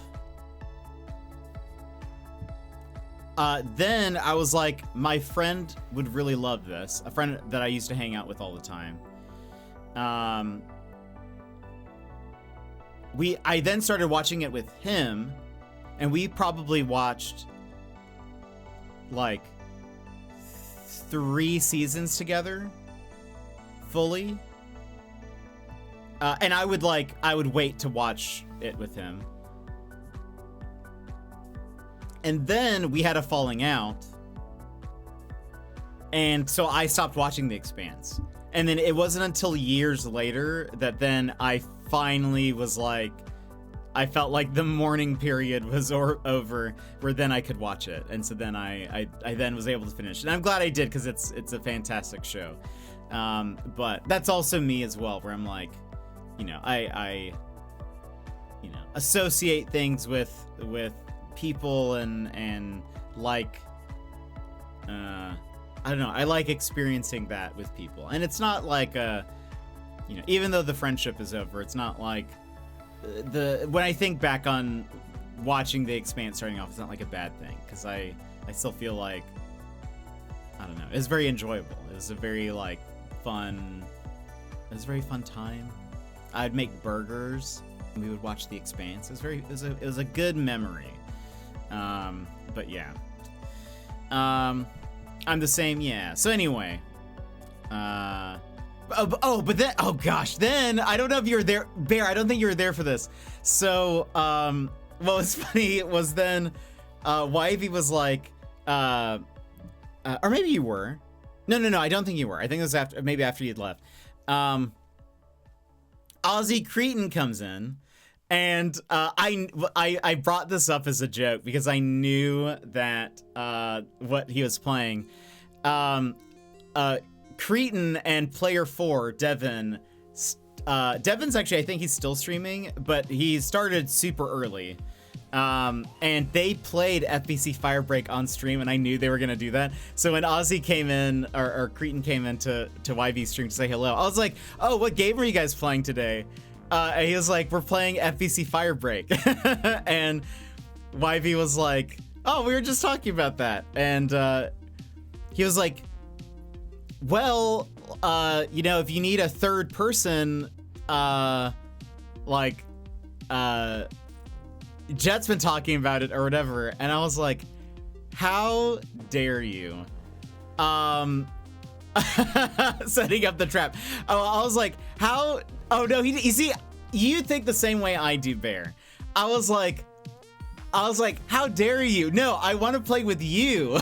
Then I was like, my friend would really love this. A friend that I used to hang out with all the time. I then started watching it with him, and we probably watched like 3 seasons together fully. And I would wait to watch it with him. And then we had a falling out. And so I stopped watching The Expanse. And then it wasn't until years later that then I finally was like, I felt like the mourning period was over, where then I could watch it. And so then I then was able to finish. And I'm glad I did, because it's a fantastic show. But that's also me as well, where I'm like, you know, I you know, associate things with people and like, I don't know, I like experiencing that with people. And it's not like you know, even though the friendship is over, it's not like when I think back on watching The Expanse starting off, it's not like a bad thing, because I still feel like, I don't know, it was very enjoyable. It was a very like fun time. I'd make burgers and we would watch The Expanse. It was a good memory. But yeah. I'm the same, yeah. So anyway, but then, oh gosh, then I don't know if you were there, Bear. I don't think you were there for this. So, what was funny was then, Wivey was like, or maybe you were. No, I don't think you were. I think it was maybe after you'd left. Ozzy Cretan comes in, and I brought this up as a joke because I knew that what he was playing. Cretan and player 4, Devin. Devin's actually, I think he's still streaming, but he started super early. And they played FBC Firebreak on stream, and I knew they were gonna do that. So when Ozzy came in, or Cretan came in to YV's stream to say hello, I was like, "Oh, what game are you guys playing today?" And he was like, "We're playing FBC Firebreak." And YV was like, "Oh, we were just talking about that." And he was like, "Well, you know, if you need a third person, like, Jet's been talking about it or whatever." And I was like, "How dare you?" Setting up the trap. I was like, "How?" Oh no, you see, you think the same way I do, Bear. I was like, I was like, how dare you? No, I want to play with you.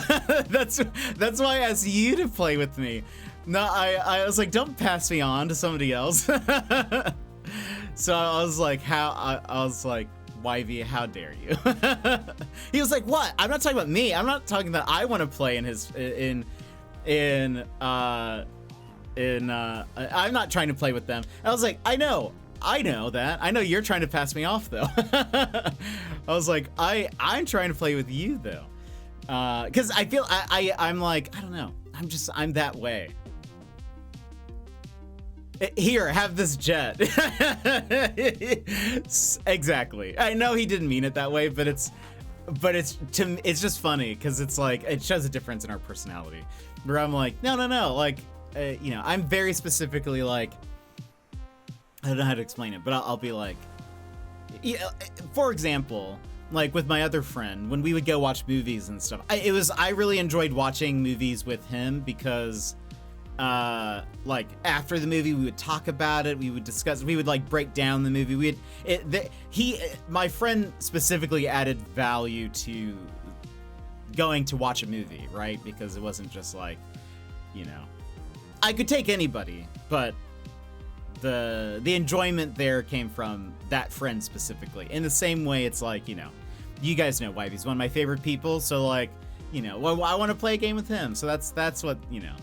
That's why I asked you to play with me. No, I was like, don't pass me on to somebody else. So I was like, YV, how dare you? He was like, what? I'm not talking about me. I'm not talking that I want to play I'm not trying to play with them. I was like, I know that. I know you're trying to pass me off though. I was like, I'm trying to play with you though. Cause I feel I'm like, I don't know. I'm that way. Here, have this jet. Exactly. I know he didn't mean it that way, but it's just funny because it's like, it shows a difference in our personality where I'm like, no. Like, you know, I'm very specifically like, I don't know how to explain it, but I'll be like, you know, for example, like with my other friend, when we would go watch movies and stuff, I really enjoyed watching movies with him because like after the movie we would talk about it, we would discuss, we would like break down the movie. My friend specifically added value to going to watch a movie, right? Because it wasn't just like, you know, I could take anybody, but the enjoyment there came from that friend specifically. In the same way, it's like, you know, you guys know Wivey's one of my favorite people, so like, you know, well, I want to play a game with him, so that's what, you know,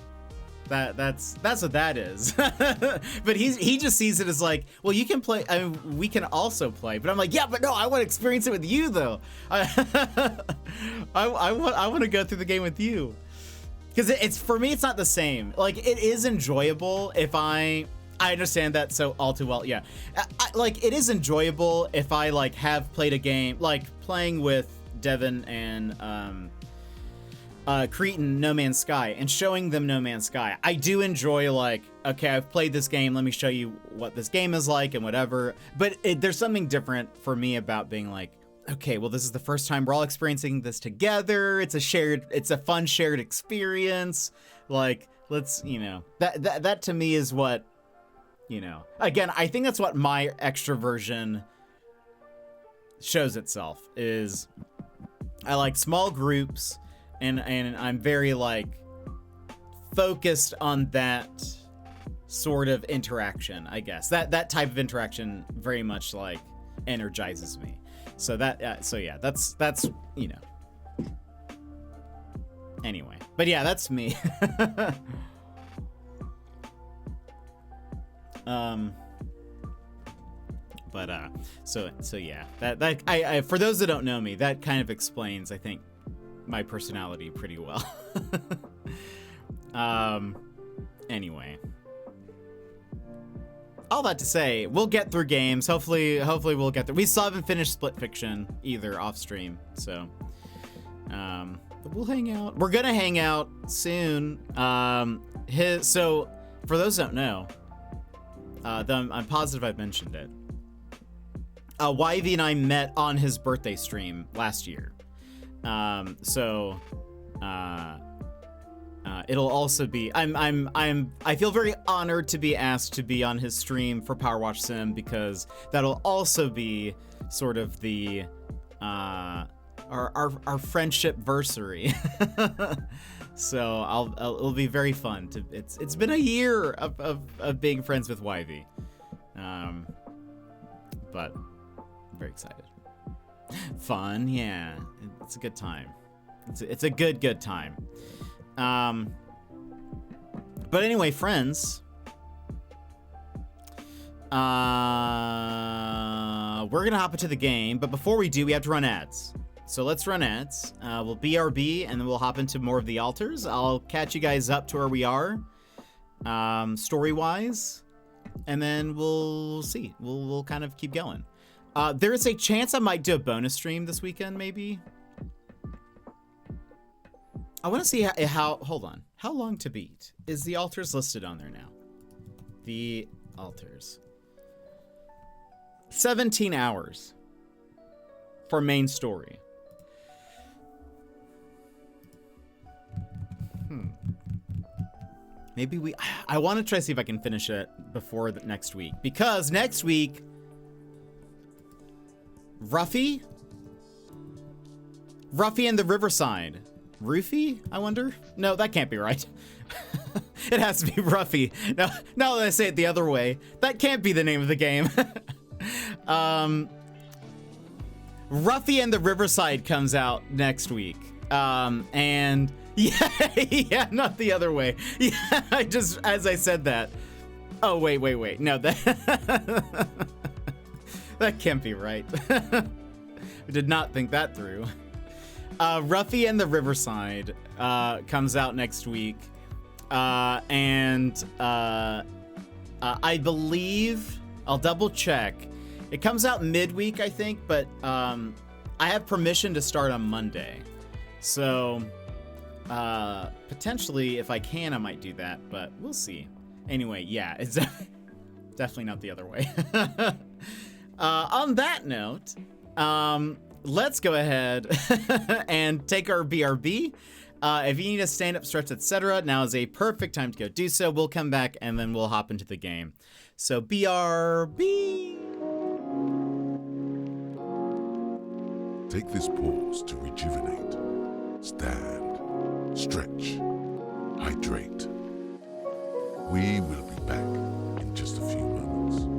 that's what that is. But he just sees it as like, well, you can play, I mean, we can also play, but I'm like, yeah, but no, I want to experience it with you though. I want to go through the game with you, because it's, for me, it's not the same. Like, it is enjoyable if I understand that so all too well. Yeah, like it is enjoyable if I like have played a game, like playing with Devin and Cretan No Man's Sky and showing them No Man's Sky. I do enjoy like, okay, I've played this game, let me show you what this game is like and whatever. But there's something different for me about being like, okay, well, this is the first time we're all experiencing this together. It's a fun shared experience. Like, let's, you know, that to me is what, you know, again, I think that's what my extroversion shows itself, is I like small groups, and I'm very like focused on that sort of interaction, I guess. That type of interaction very much like energizes me. So so yeah, that's, you know. Anyway, but yeah, that's me. So yeah, that I for those that don't know me, that kind of explains, I think, my personality pretty well. Anyway, all that to say, we'll get through games. Hopefully we'll get there. We still haven't finished Split Fiction either off stream, so but we'll hang out. We're gonna hang out soon. So for those that don't know, I'm positive I've mentioned it. Yv and I met on his birthday stream last year. So it'll also be, I feel very honored to be asked to be on his stream for Power Wash Sim, because that'll also be sort of the our friendship versary. So it'll be very fun to, it's been a year of being friends with Yv. But I'm very excited. Fun, yeah. It's a good time. It's a good time. But anyway, friends, we're gonna hop into the game, but before we do, we have to run ads. So let's run ads. We'll BRB, and then we'll hop into more of the altars. I'll catch you guys up to where we are, story-wise, and then we'll see. We'll kind of keep going. There is a chance I might do a bonus stream this weekend, maybe. I want to see how, hold on. How long to beat? Is the altars listed on there now? The altars. 17 hours for main story. Maybe I want to try to see if I can finish it before next week, because next week, Ruffy Ruffy and the Riverside. Roofy, I wonder? No, that can't be right. It has to be Ruffy. Now that I say it the other way, that can't be the name of the game. Ruffy and the Riverside comes out next week. And yeah, not the other way. Yeah, I just, as I said that. Oh, wait. No, that, that can't be right. I did not think that through. Ruffy and the Riverside comes out next week. And I believe, I'll double check. It comes out midweek, I think, but I have permission to start on Monday. So potentially, if I can, I might do that, but we'll see. Anyway, yeah, it's definitely not the other way. On that note, let's go ahead and take our BRB. If you need to stand up, stretch, etc., now is a perfect time to go do so. We'll come back and then we'll hop into the game. So BRB. Take this pause to rejuvenate. Stand, stretch, hydrate. We will be back in just a few moments.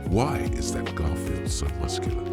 Why is that Garfield so muscular?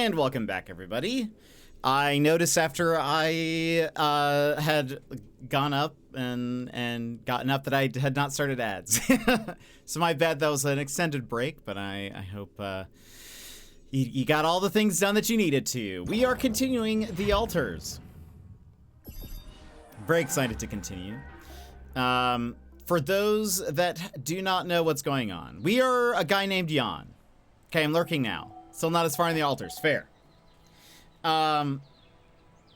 And welcome back, everybody. I noticed after I had gone up and gotten up that I had not started ads. So my bad, that was an extended break, but I hope you got all the things done that you needed to. We are continuing the altars. Very excited to continue. For those that do not know what's going on, we are a guy named Jan. Okay, I'm lurking now. Still not as far in the altars. Fair.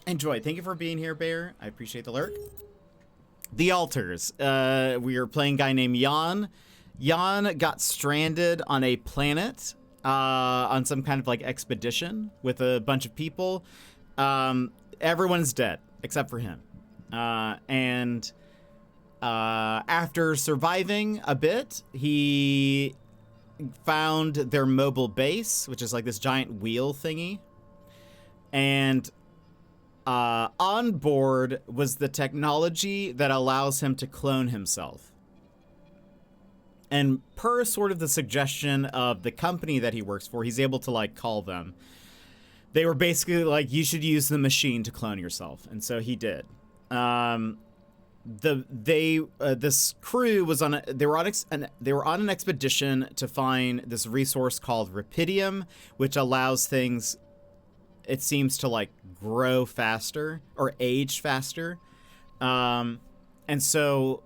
Enjoy. Thank you for being here, Bear. I appreciate the lurk. The altars. We are playing a guy named Jan. Jan got stranded on a planet on some kind of like expedition with a bunch of people. Everyone's dead except for him. And after surviving a bit, he found their mobile base, which is like this giant wheel thingy. And on board was the technology that allows him to clone himself. And per sort of the suggestion of the company that he works for, he's able to like call them. They were basically like, you should use the machine to clone yourself. And so he did. This crew was on they were on an expedition to find this resource called Rapidium, which allows things, it seems, to like grow faster or age faster. And so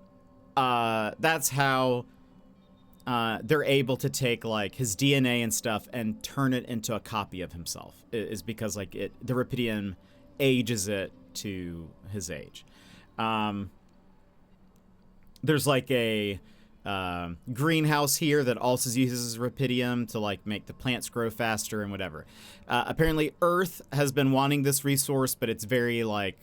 that's how they're able to take like his DNA and stuff and turn it into a copy of himself, is because like the Rapidium ages it to his age. There's like a greenhouse here that also uses Rapidium to like make the plants grow faster and whatever. Apparently Earth has been wanting this resource, but it's very like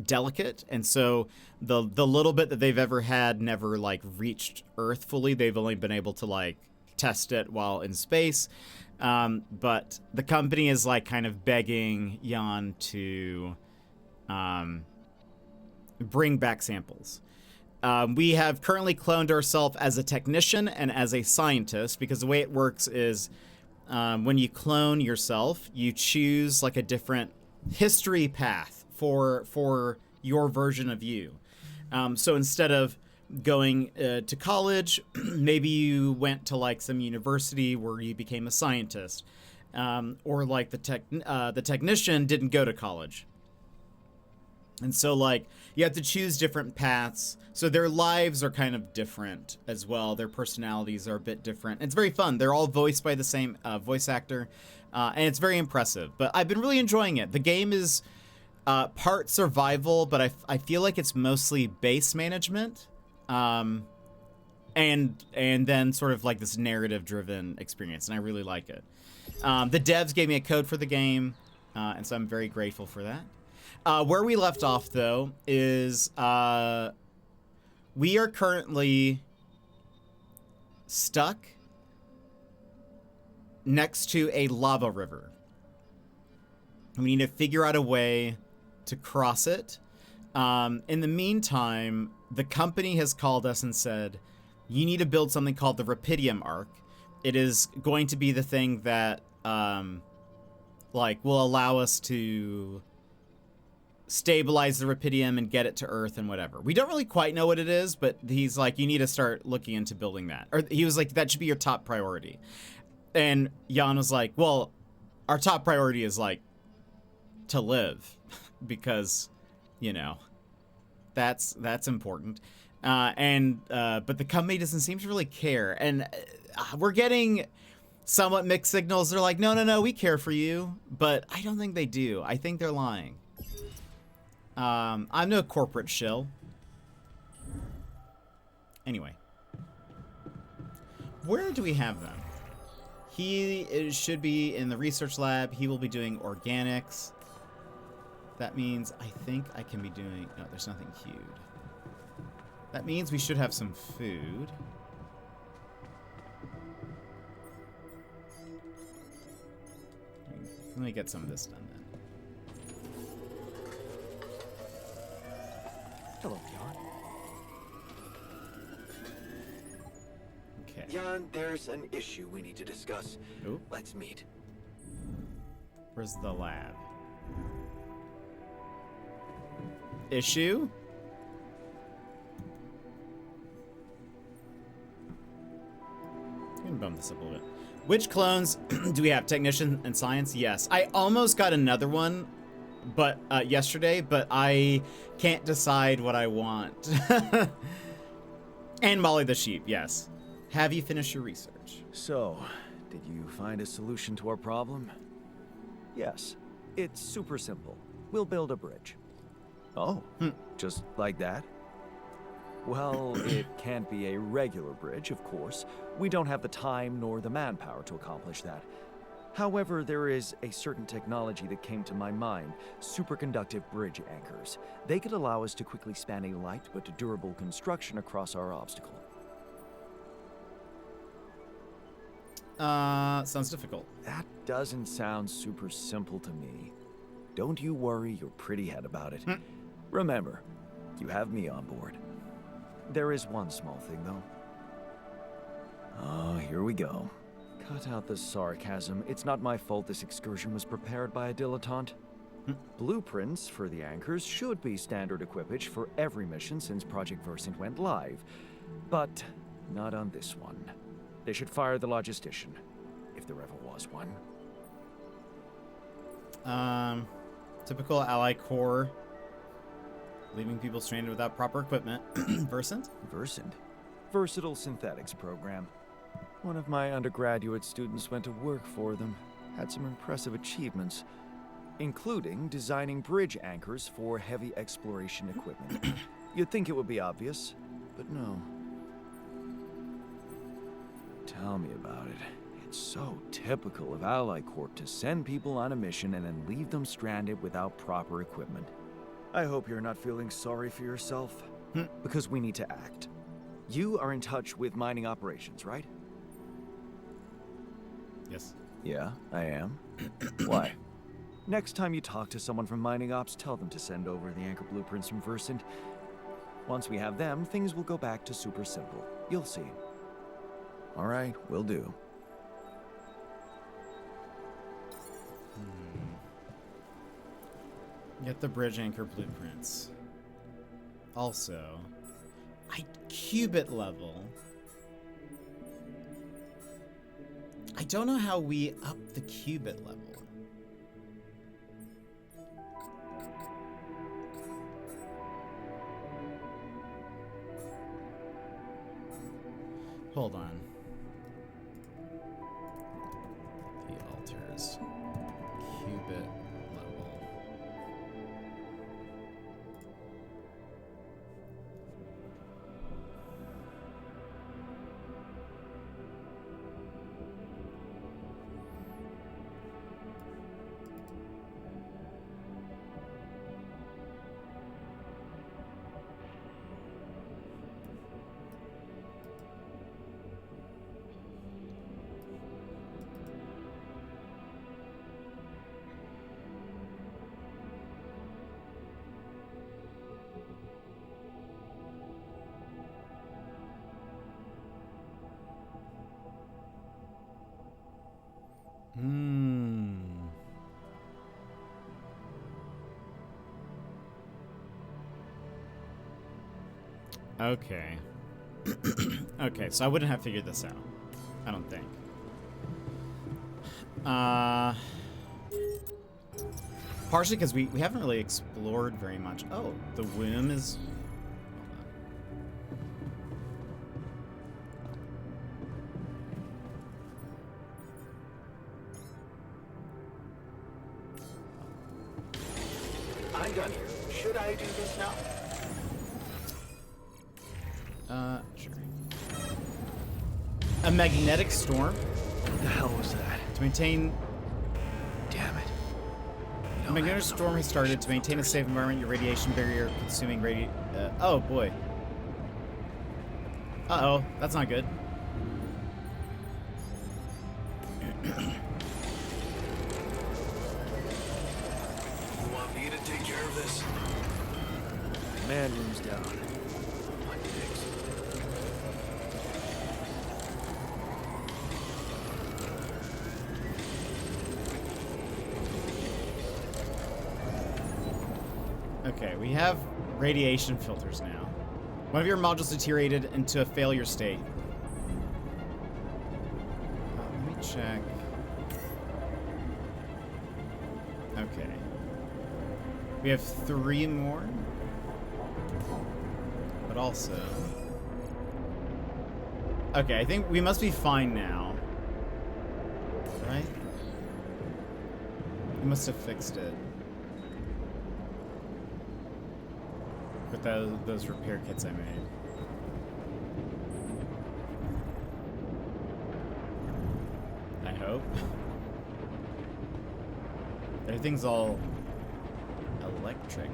delicate, and so the little bit that they've ever had never like reached Earth fully. They've only been able to like test it while in space. But the company is like kind of begging Jan to bring back samples. We have currently cloned ourselves as a technician and as a scientist, because the way it works is when you clone yourself, you choose like a different history path for your version of you. So instead of going to college, maybe you went to like some university where you became a scientist, or like the technician didn't go to college. And so, like, you have to choose different paths. So their lives are kind of different as well. Their personalities are a bit different. It's very fun. They're all voiced by the same voice actor, and it's very impressive. But I've been really enjoying it. The game is part survival, but I feel like it's mostly base management, and then sort of like this narrative-driven experience, and I really like it. The devs gave me a code for the game, and so I'm very grateful for that. Where we left off, though, is we are currently stuck next to a lava river. We need to figure out a way to cross it. In the meantime, the company has called us and said, you need to build something called the Rapidium Arc. It is going to be the thing that like will allow us to stabilize the Rapidium and get it to Earth and whatever. We don't really quite know what it is, but he's like, you need to start looking into building that. Or he was like, that should be your top priority. And Jan was like, well, our top priority is like to live, because, you know, that's important. But the company doesn't seem to really care. And we're getting somewhat mixed signals. They're like, no, we care for you. But I don't think they do. I think they're lying. I'm no corporate shill. Anyway. Where do we have them? He should be in the research lab. He will be doing organics. That means I think I can be doing... No, there's nothing queued. That means we should have some food. Let me get some of this done then. Hello, Jan. Okay. Jan, there's an issue we need to discuss. Ooh. Let's meet. Where's the lab? Issue? I'm gonna bump this up a little bit. Which clones do we have? Technician and science? Yes. I almost got another one, but yesterday, but I can't decide what I want. And Molly the sheep, yes. Have you finished your research? So, did you find a solution to our problem? Yes. It's super simple. We'll build a bridge. Oh, just like that? Well, it can't be a regular bridge, of course. We don't have the time nor the manpower to accomplish that. However, there is a certain technology that came to my mind, superconductive bridge anchors. They could allow us to quickly span a light but durable construction across our obstacle. Sounds difficult. That doesn't sound super simple to me. Don't you worry your pretty head about it. Remember, you have me on board. There is one small thing, though. Oh, here we go. Cut out the sarcasm. It's not my fault this excursion was prepared by a dilettante. Blueprints for the anchors should be standard equipage for every mission since Project Versant went live. But not on this one. They should fire the logistician, if there ever was one. Typical ally core. Leaving people stranded without proper equipment. Versant? Versant? Versatile Synthetics program. One of my undergraduate students went to work for them. Had some impressive achievements, including designing bridge anchors for heavy exploration equipment. You'd think it would be obvious, but no. Tell me about it. It's so typical of Ally Corp to send people on a mission and then leave them stranded without proper equipment. I hope you're not feeling sorry for yourself, because we need to act. You are in touch with mining operations, right? Yes. Yeah, I am. Why? Next time you talk to someone from mining ops, tell them to send over the anchor blueprints from Versant. Once we have them, things will go back to super simple. You'll see. All right, will do. Get the bridge anchor blueprints. Also, qubit level. I don't know how we up the qubit level. Hold on. The altars. Qubit level. Okay. Okay, so I wouldn't have figured this out. I don't think. Partially because we haven't really explored very much. Oh, the womb is... I'm done here. Should I do this now? Sure. A magnetic storm? What the hell was that? To maintain... Damn it. A magnetic storm has started. To maintain a safe environment, your radiation barrier consuming oh boy. Uh-oh, that's not good. You want me to take care of this? Man room's down. Okay, we have radiation filters now. One of your modules deteriorated into a failure state. Let me check. Okay. We have 3 more. But also... Okay, I think we must be fine now. Right? We must have fixed it. With those repair kits I made. I hope. Everything's all electric.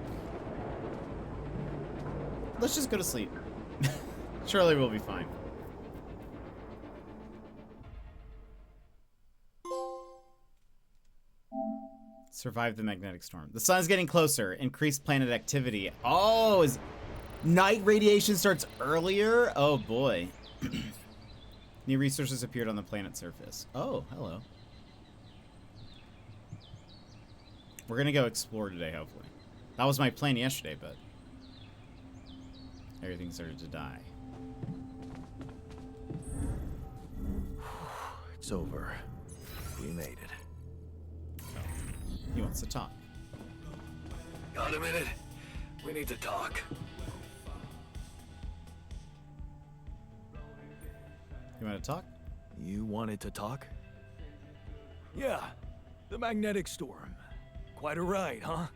Let's just go to sleep. Surely we'll be fine. Survive the magnetic storm. The sun's getting closer. Increased planet activity. Oh, is night radiation starts earlier? Oh boy. New resources appeared on the planet's surface. Oh, hello. We're gonna go explore today, hopefully. That was my plan yesterday, but everything started to die. It's over. We made it. He wants to talk. Got a minute? We need to talk. You want to talk? You wanted to talk? Yeah, the magnetic storm. Quite a ride, huh?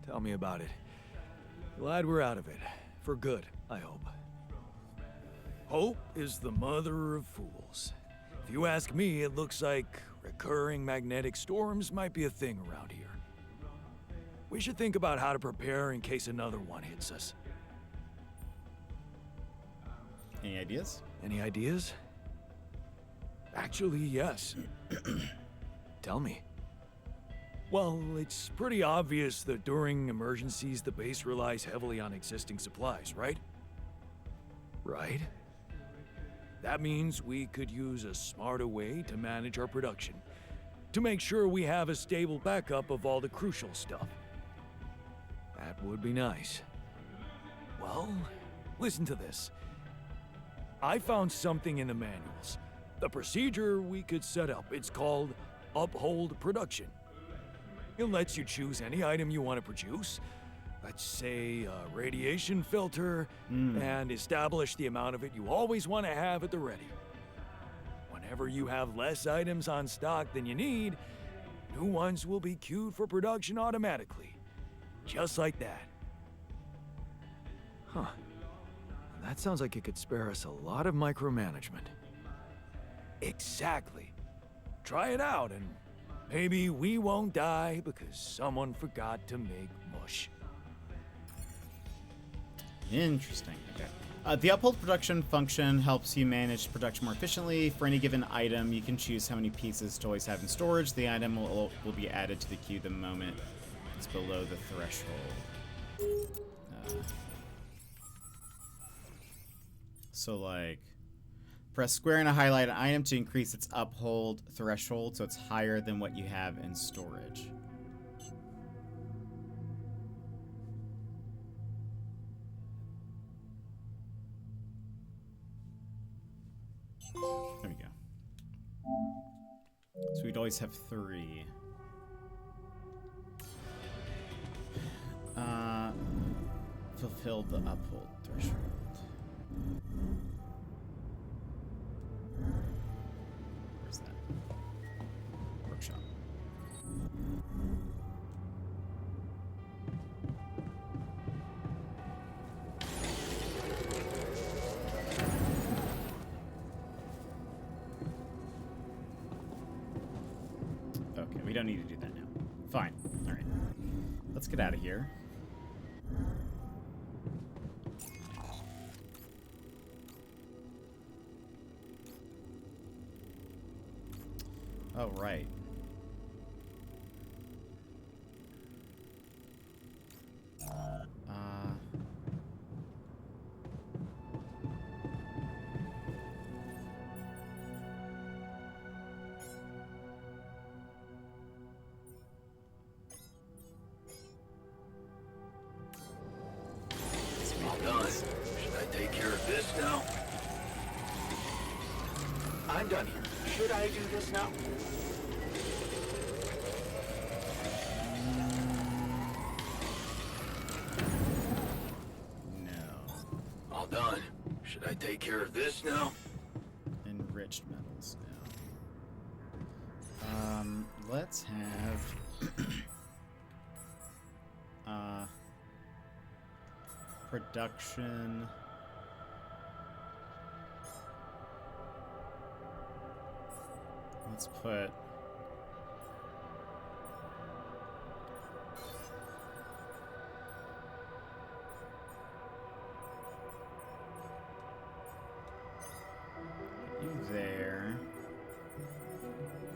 Tell me about it. Glad we're out of it. For good, I hope. Hope is the mother of fools. If you ask me, it looks like recurring magnetic storms might be a thing around here. We should think about how to prepare in case another one hits us. Any ideas? Any ideas? Actually, yes. Tell me. Well, it's pretty obvious that during emergencies, the base relies heavily on existing supplies, right? Right? That means we could use a smarter way to manage our production, to make sure we have a stable backup of all the crucial stuff. That would be nice. Well, listen to this. I found something in the manuals. The procedure we could set up. It's called Uphold Production. It lets you choose any item you want to produce. Let's say a radiation filter, and establish the amount of it you always want to have at the ready. Whenever you have less items on stock than you need, new ones will be queued for production automatically. Just like that. Huh. That sounds like it could spare us a lot of micromanagement. Exactly. Try it out, and maybe we won't die because someone forgot to make mush. Interesting. Okay. The uphold production function helps you manage production more efficiently. For any given item, you can choose how many pieces to always have in storage. The item will be added to the queue the moment it's below the threshold. So, like, press square and highlight an item to increase its uphold threshold so it's higher than what you have in storage. There we go. So we'd always have 3. Fulfilled the uphold threshold. Where's that? Workshop. Okay, we don't need to do that now. Fine. All right. Let's get out of here. Oh, right. Should I take care of this now? I'm done here. Should I do this now? No. All done. Should I take care of this now? Enriched metals now. Let's have production. Let's put you there,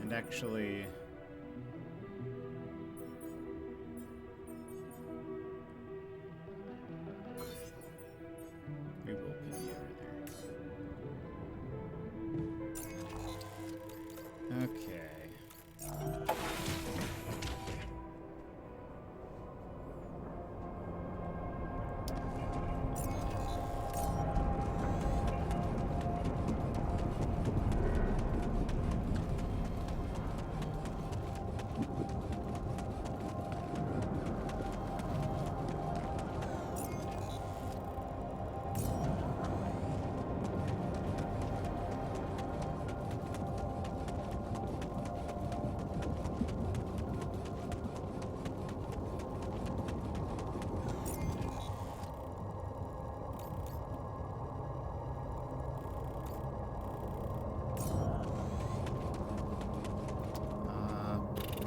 and actually we will put you over there. Okay.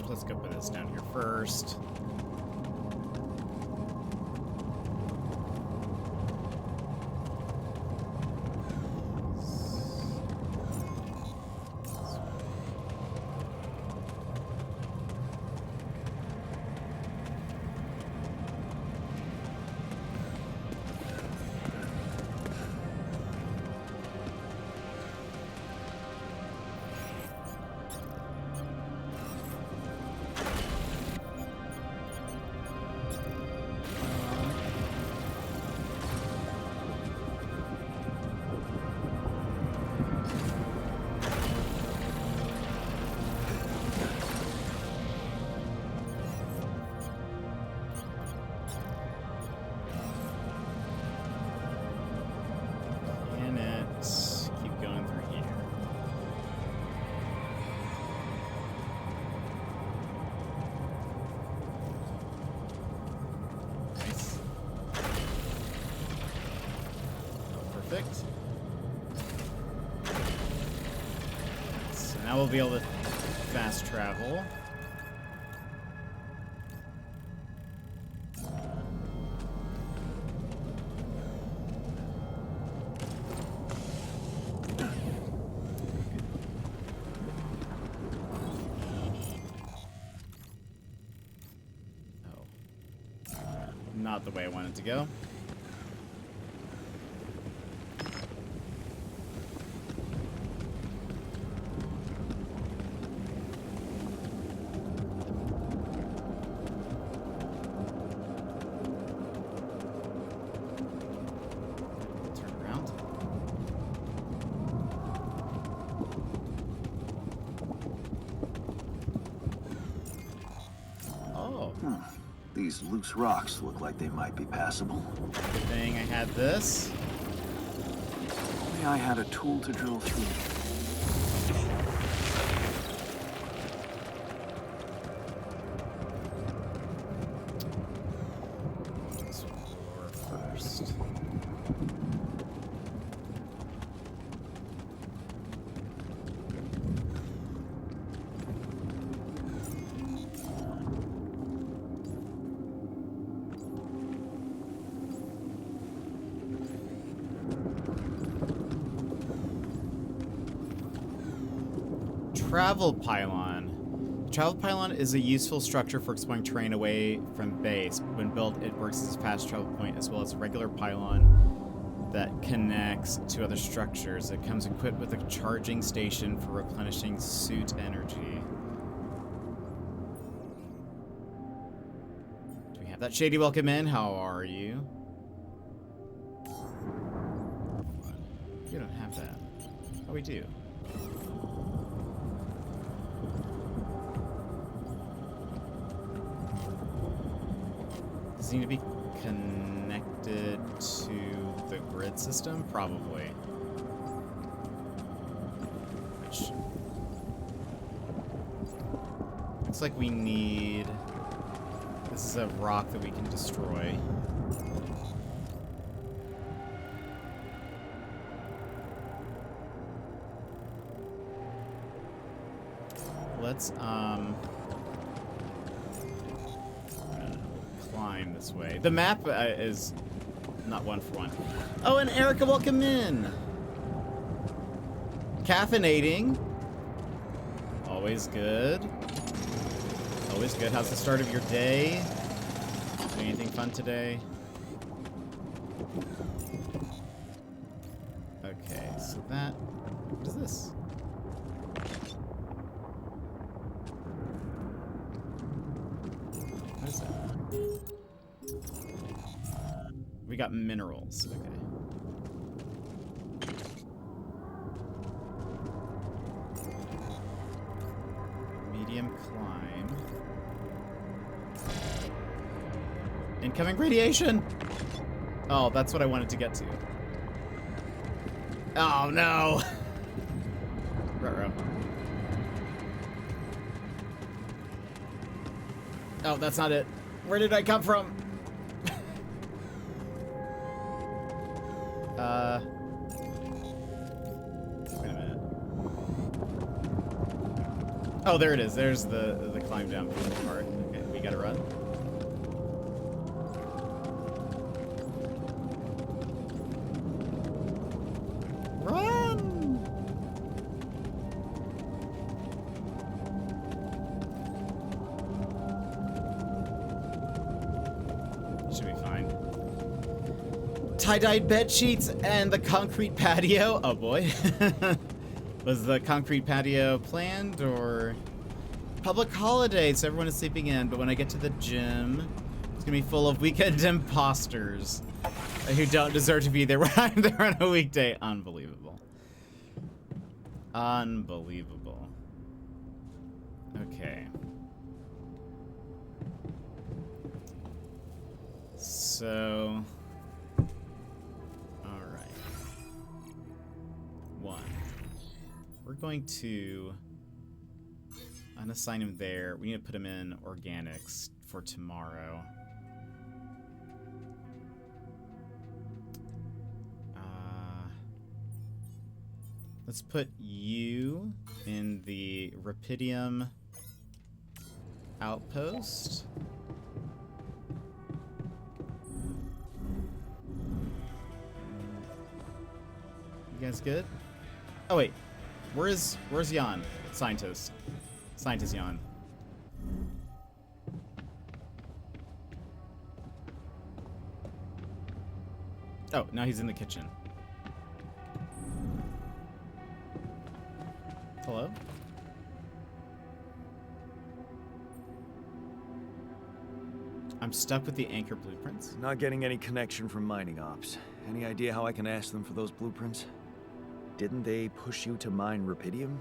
Let's go put this down here first. Keep going through here. Nice. Perfect. So now we'll be able to fast travel. Not the way I wanted to go. Turn around. Oh. These loose rocks look like they might be passable. Good thing I had this. Only I had a tool to drill through. Explore first. Travel pylon. The travel pylon is a useful structure for exploring terrain away from base. When built, it works as a fast travel point as well as a regular pylon that connects to other structures. It comes equipped with a charging station for replenishing suit energy. Do we have that? Shady, welcome in. How are you? we don't have that. Oh, we do. Does it need to be connected to the grid system? Probably. Which looks like we need... This is a rock that we can destroy. Let's, climb this way. The map is not one for one. Oh, and Erica, welcome in. Caffeinating. Always good. Always good. How's the start of your day? Doing anything fun today? Okay, so that... What is this? What is that? We got minerals. Okay. Medium climb. Incoming radiation! Oh, that's what I wanted to get to. Oh, no! Ruh-roh. Oh, that's not it. Where did I come from? Wait a minute. Oh, there it is. There's the climb down part. Okay, we gotta run. Run! Should be fine. Tie-dyed bed sheets and the concrete patio. Oh boy. Was the concrete patio planned or public holiday, so everyone is sleeping in, but when I get to the gym, it's gonna be full of weekend imposters who don't deserve to be there when I'm there on a weekday. Unbelievable. Unbelievable. Okay. So... Alright. 1. We're going to unassign him there. We need to put him in organics for tomorrow. Let's put you in the Rapidium outpost. You guys good? Oh wait, where's Jan? Scientist Jan. Oh, now he's in the kitchen. Hello? I'm stuck with the anchor blueprints. Not getting any connection from mining ops. Any idea how I can ask them for those blueprints? Didn't they push you to mine Rapidium?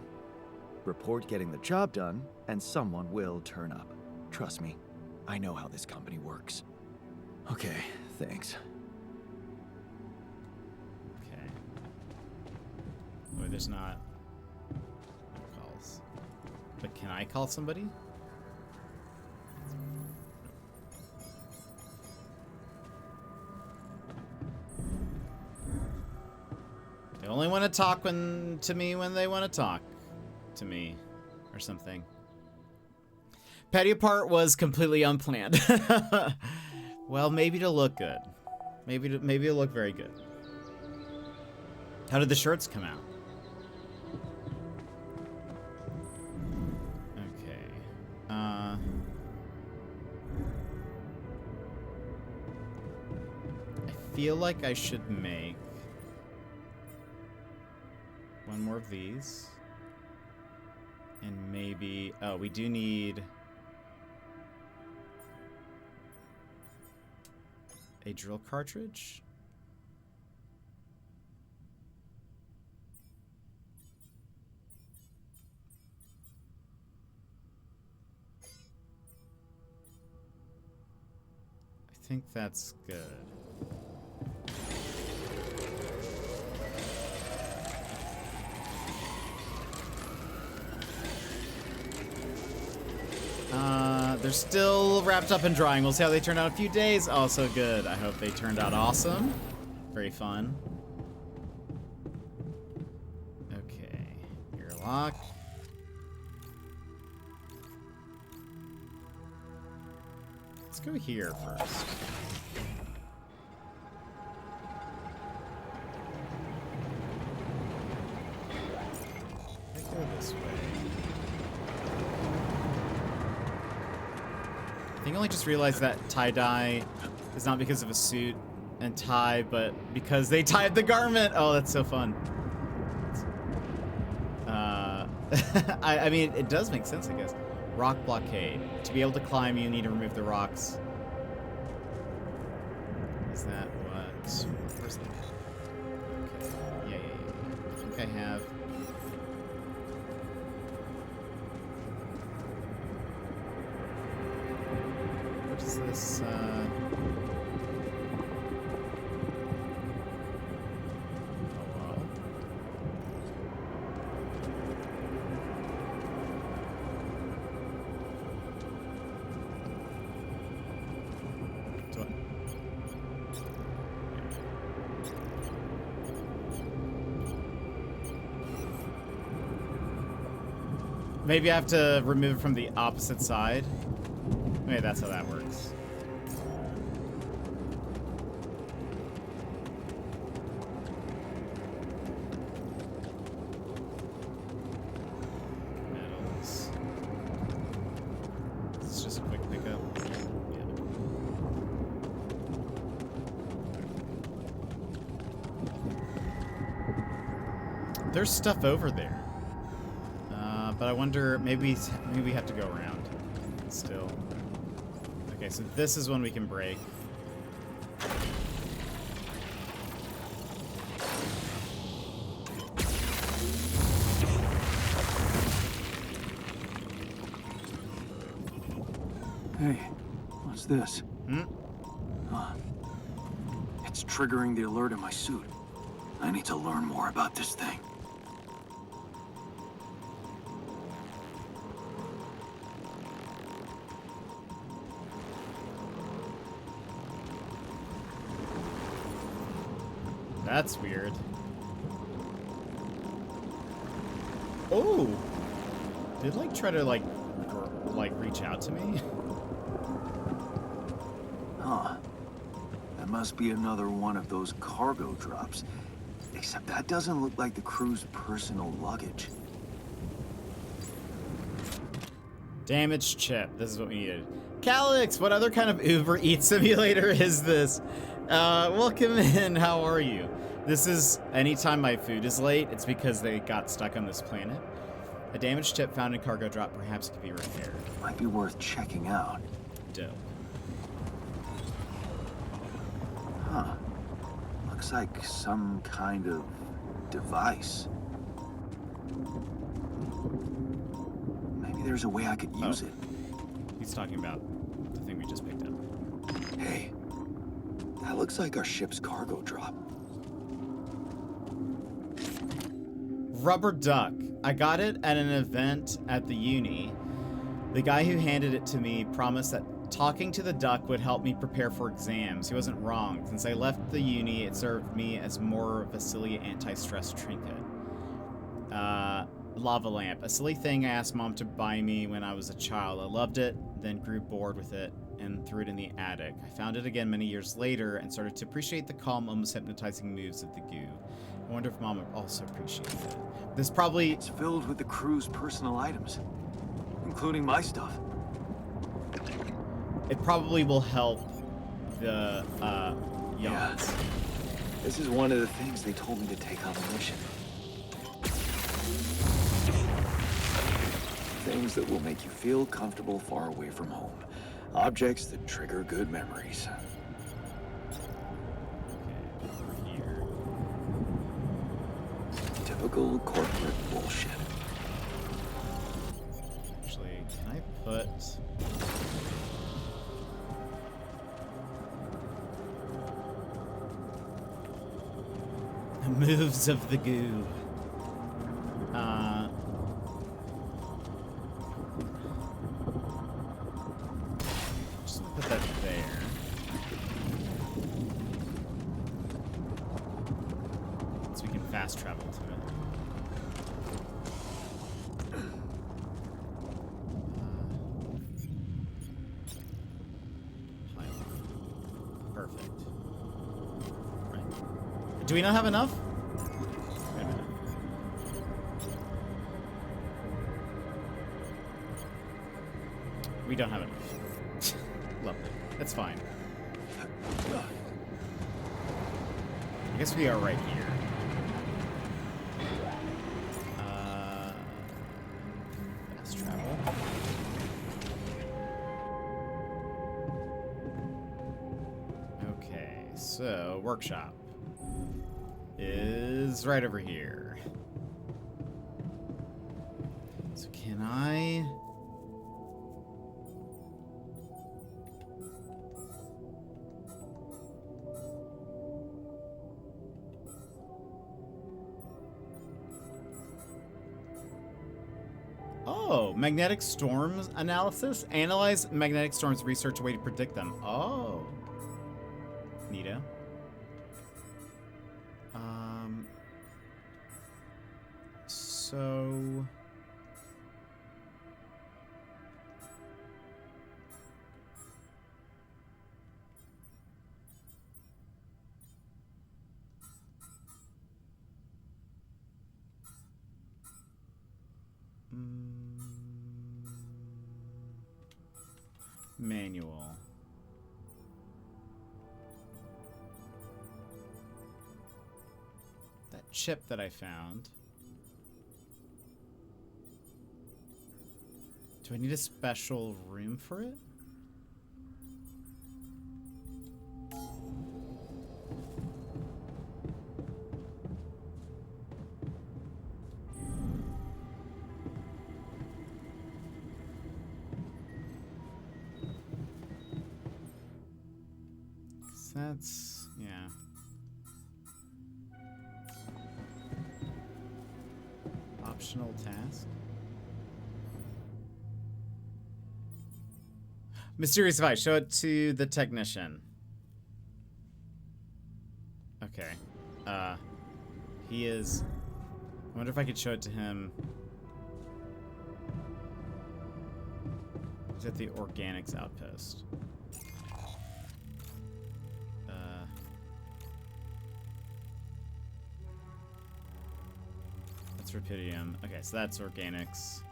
Report getting the job done, and someone will turn up. Trust me, I know how this company works. Okay, thanks. Okay. Wait, there's not... no calls. But can I call somebody? They only want to talk to me when they want to talk to me, or something. Patio part was completely unplanned. Well, maybe to look good. Maybe it'll look very good. How did the shirts come out? Okay. I feel like I should make one more of these. And maybe... oh, we do need... a drill cartridge? think that's good. They're still wrapped up and drying. We'll see how they turn out in a few days. Also good. I hope they turned out awesome. Very fun. Okay. Airlock. Let's go here first. Let's go this way. I think I only just realized that tie-dye is not because of a suit and tie, but because they tied the garment. Oh, that's so fun. I mean, it does make sense, I guess. Rock blockade. To be able to climb, you need to remove the rocks. Is that what? Where's the... Okay. Yeah. I think I have... What is this? Oh, well. Maybe I have to remove it from the opposite side. Maybe that's how that works. Metals. It's just a quick pickup. Yeah. There's stuff over there. But I wonder, maybe we have to go around still. Okay, so this is one we can break. Hey, what's this? Hmm? It's triggering the alert in my suit. I need to learn more about this thing. That's weird. Oh! Did like try to like reach out to me? Huh. That must be another one of those cargo drops. Except that doesn't look like the crew's personal luggage. Damaged chip. This is what we needed. Calix, what other kind of Uber Eats simulator is this? Welcome in. How are you? This is anytime my food is late, it's because they got stuck on this planet. A damaged chip found in cargo drop. Perhaps it could be repaired. Might be worth checking out. Dope. Huh. Looks like some kind of device. Maybe there's a way I could use it. He's talking about the thing we just picked up. Hey, that looks like our ship's cargo drop. Rubber duck. I got it at an event at the uni. The guy who handed it to me promised that talking to the duck would help me prepare for exams. He wasn't wrong. Since I left the uni, it served me as more of a silly anti-stress trinket. Lava lamp. A silly thing I asked Mom to buy me when I was a child. I loved it, then grew bored with it, and threw it in the attic. I found it again many years later and started to appreciate the calm, almost hypnotizing moves of the goo. I wonder if Mom would also appreciate it. This probably... It's filled with the crew's personal items, including my stuff. It probably will help the, yachts. This is one of the things they told me to take on the mission. Things that will make you feel comfortable far away from home. Objects that trigger good memories. Okay, over here. Typical corporate bullshit. Actually, can I put... Moves of the goo. Just put that there. So we can fast travel to it. Perfect. Right. Do we not have enough? Wait a minute. We don't have enough. Lovely. That's fine. I guess we are right here. Fast travel. Okay, so workshop is right over here. So can I... Oh, magnetic storms analysis? Analyze magnetic storms, research a way to predict them. Oh. Neato. So... Manual. That chip that I found. Do I need a special room for it? That's, yeah. Optional task. Mysterious device. Show it to the technician. Okay. He is... I wonder if I could show it to him. He's at the organics outpost. That's rubidium. Okay, so that's organics.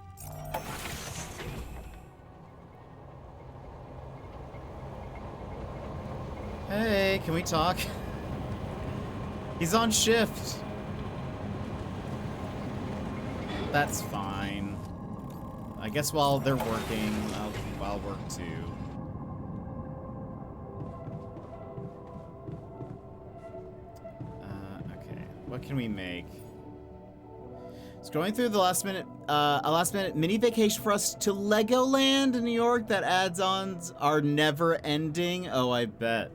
Hey, can we talk? He's on shift. That's fine. I guess while they're working, I'll work too. Okay, what can we make? It's going through the a last minute mini vacation for us to Legoland in New York. That add-ons are never ending. Oh, I bet.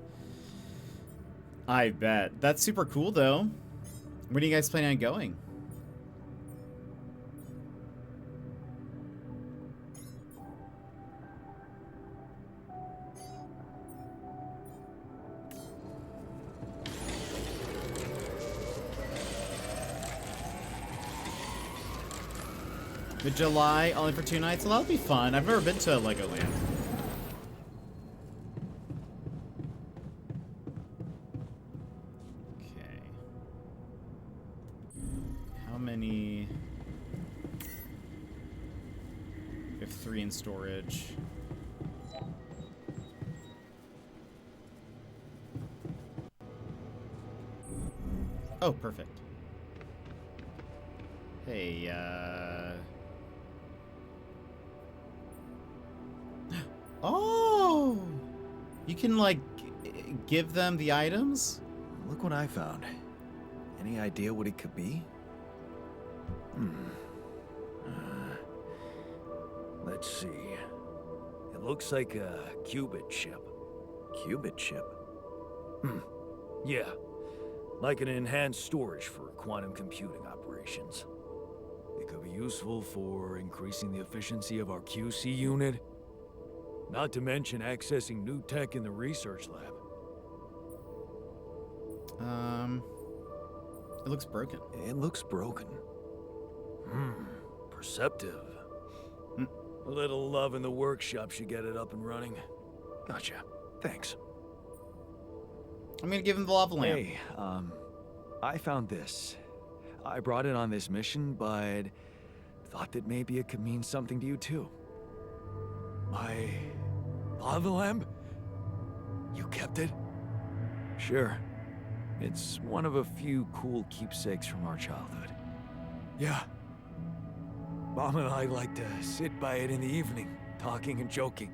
I bet. That's super cool though. When are you guys planning on going? Mid-July, only for 2 nights? Well, that'll be fun. I've never been to Legoland. Okay. How many? We have 3 in storage. Oh, perfect. Hey, Oh! You can, like, give them the items? Look what I found. Any idea what it could be? Let's see. It looks like a qubit chip. Qubit chip? Yeah. like an enhanced storage for quantum computing operations. It could be useful for increasing the efficiency of our QC unit, not to mention accessing new tech in the research lab. It looks broken. It looks broken. Perceptive. A little love in the workshop should get it up and running. Gotcha. Thanks. I'm gonna give him the lava lamp. Hey, I found this. I brought it on this mission, but thought that maybe it could mean something to you too. My lava lamp? You kept it? Sure. It's one of a few cool keepsakes from our childhood. Yeah. Mom and I like to sit by it in the evening, talking and joking.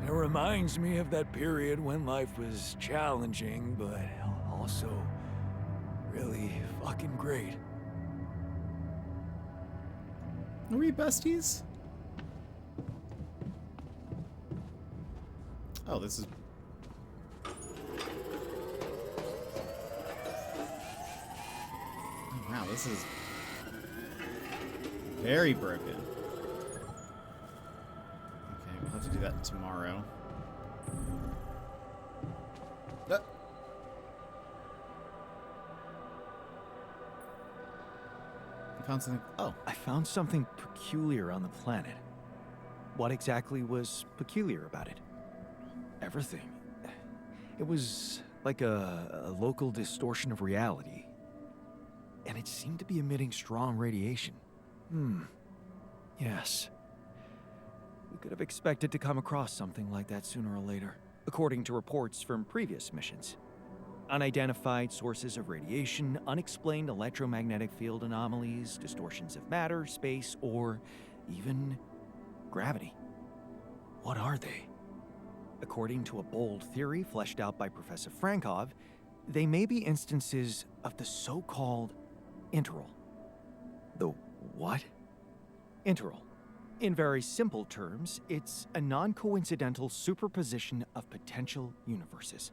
It reminds me of that period when life was challenging, but also really fucking great. Are we besties? Oh, this is... Oh, wow, this is... very broken. Okay, we'll have to do that tomorrow. I found something. Oh. I found something peculiar on the planet. What exactly was peculiar about it? Everything. It was like a local distortion of reality. And it seemed to be emitting strong radiation. Yes. We could have expected to come across something like that sooner or later, according to reports from previous missions. Unidentified sources of radiation, unexplained electromagnetic field anomalies, distortions of matter, space, or even gravity. What are they? According to a bold theory fleshed out by Professor Frankov, they may be instances of the so-called interval. The what? Interval. In very simple terms, it's a non-coincidental superposition of potential universes.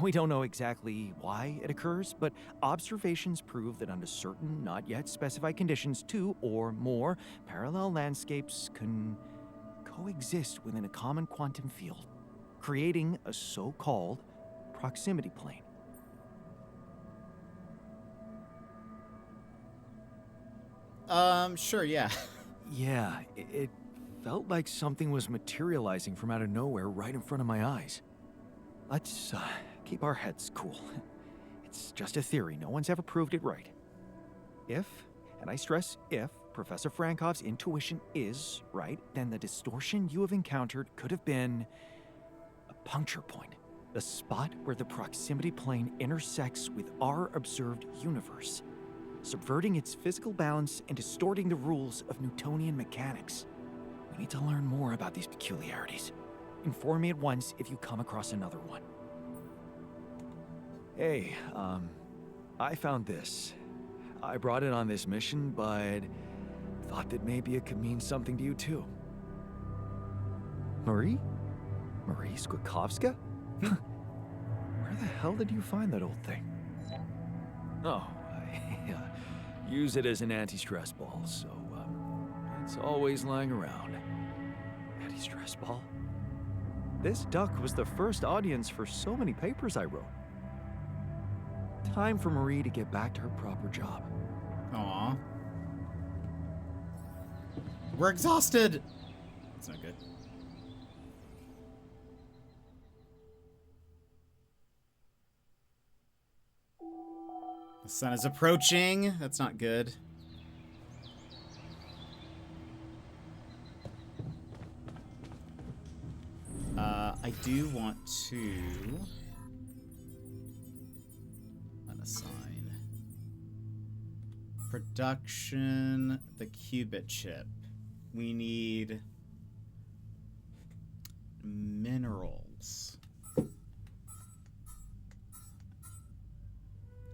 We don't know exactly why it occurs, but observations prove that under certain, not yet specified conditions, two or more parallel landscapes can coexist within a common quantum field, creating a so-called proximity plane. Sure, yeah. Yeah, it felt like something was materializing from out of nowhere right in front of my eyes. Let's keep our heads cool. It's just a theory. No one's ever proved it right. If, and I stress if, Professor Frankov's intuition is right, then the distortion you have encountered could have been a puncture point, the spot where the proximity plane intersects with our observed universe, subverting its physical balance and distorting the rules of Newtonian mechanics. We need to learn more about these peculiarities. Inform me at once if you come across another one. Hey, I found this. I brought it on this mission, but thought that maybe it could mean something to you too. Marie? Marie Skwitkowska? Where the hell did you find that old thing? Oh, I use it as an anti-stress ball, so it's always lying around. Anti-stress ball? This duck was the first audience for so many papers I wrote. Time for Marie to get back to her proper job. Aww. We're exhausted! That's not good. The sun is approaching. That's not good. I do want to unassign production the qubit chip. We need minerals.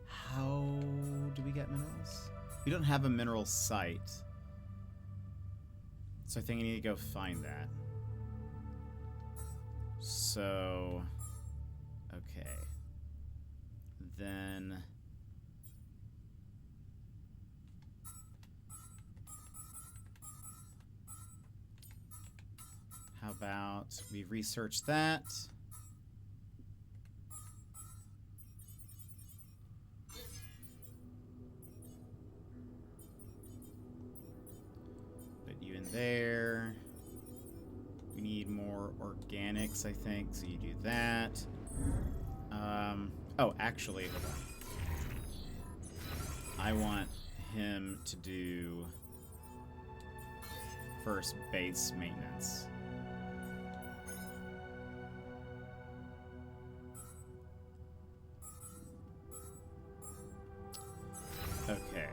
How do we get minerals? We don't have a mineral site. So I think I need to go find that. So, okay. then how about we research that? Put you in there. We need more organics, I think, so you do that. Oh, actually, hold on. I want him to do first base maintenance. Okay.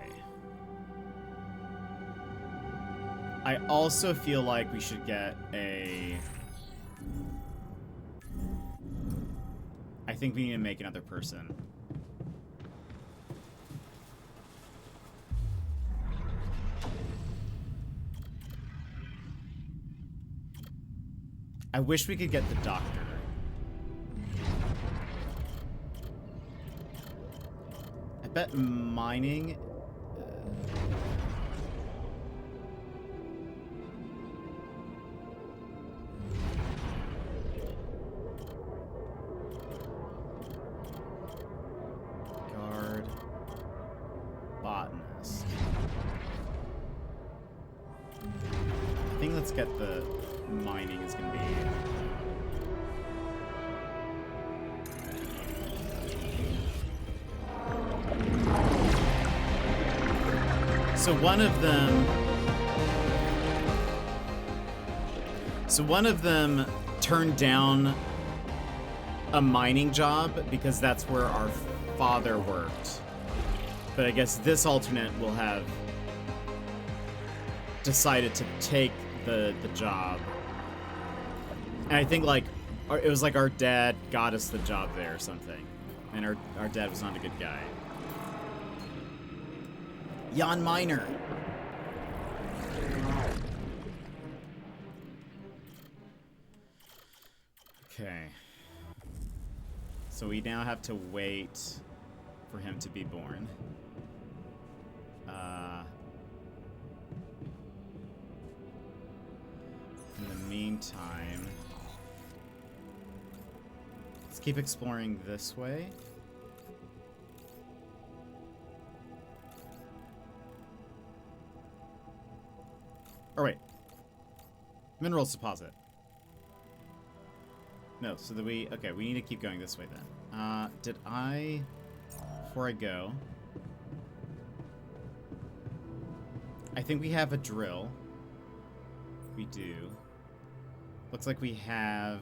I also feel like we should get a... I think we need to make another person. I wish we could get the doctor. I bet mining... guard. Botanist. I think let's get the mining is going to be... So one of them turned down a mining job because that's where our father worked. But I guess this alternate will have decided to take the job. And I think like it was like our dad got us the job there or something. And our dad was not a good guy. Jan Miner. Okay. So we now have to wait for him to be born. In the meantime, let's keep exploring this way. Oh, wait. Minerals deposit. No, so that we... Okay, we need to keep going this way then. Did I... Before I go... I think we have a drill. We do. Looks like we have...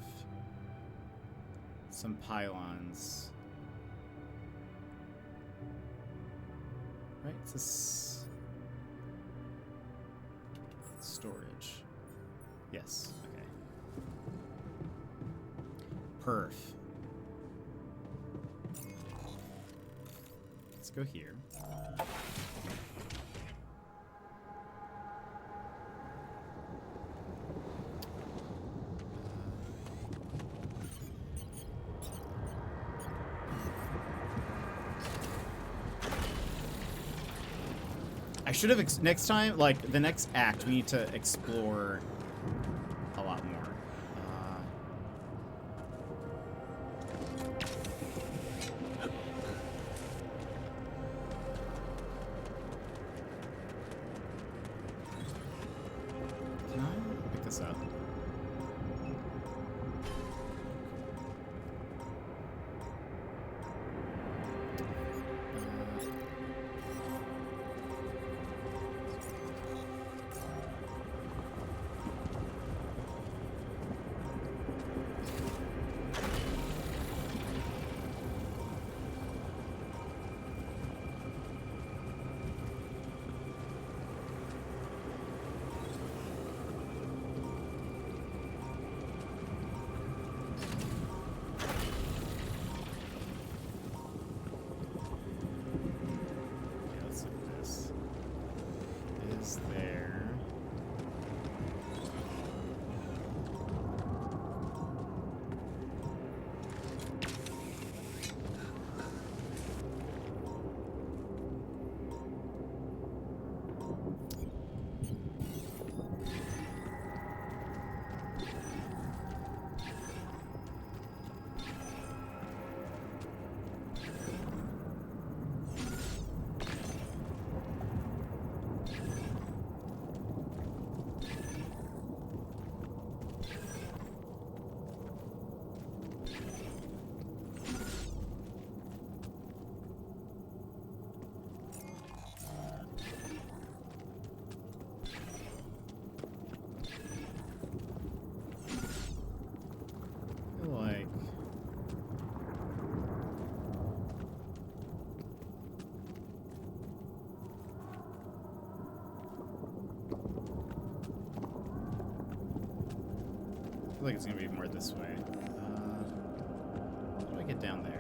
some pylons. Right? It's this... storage. Yes, okay. Perf. Let's go here. I should have, next time, like, the next act, we need to explore a lot more. Can I pick this up? feel like it's gonna be more this way. How do I get down there?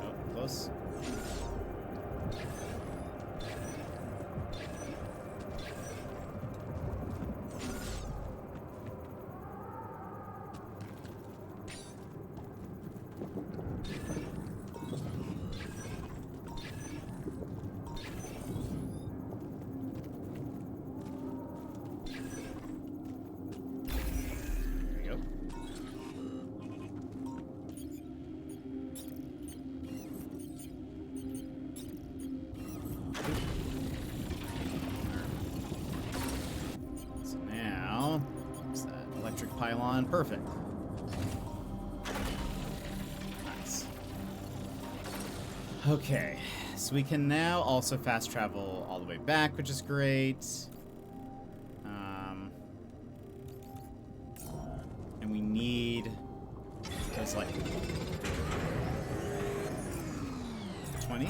Oh, close. There we go. So now, what's that? Electric pylon. Perfect. Nice. Okay, so we can now also fast travel all the way back, which is great. And we need those like 20.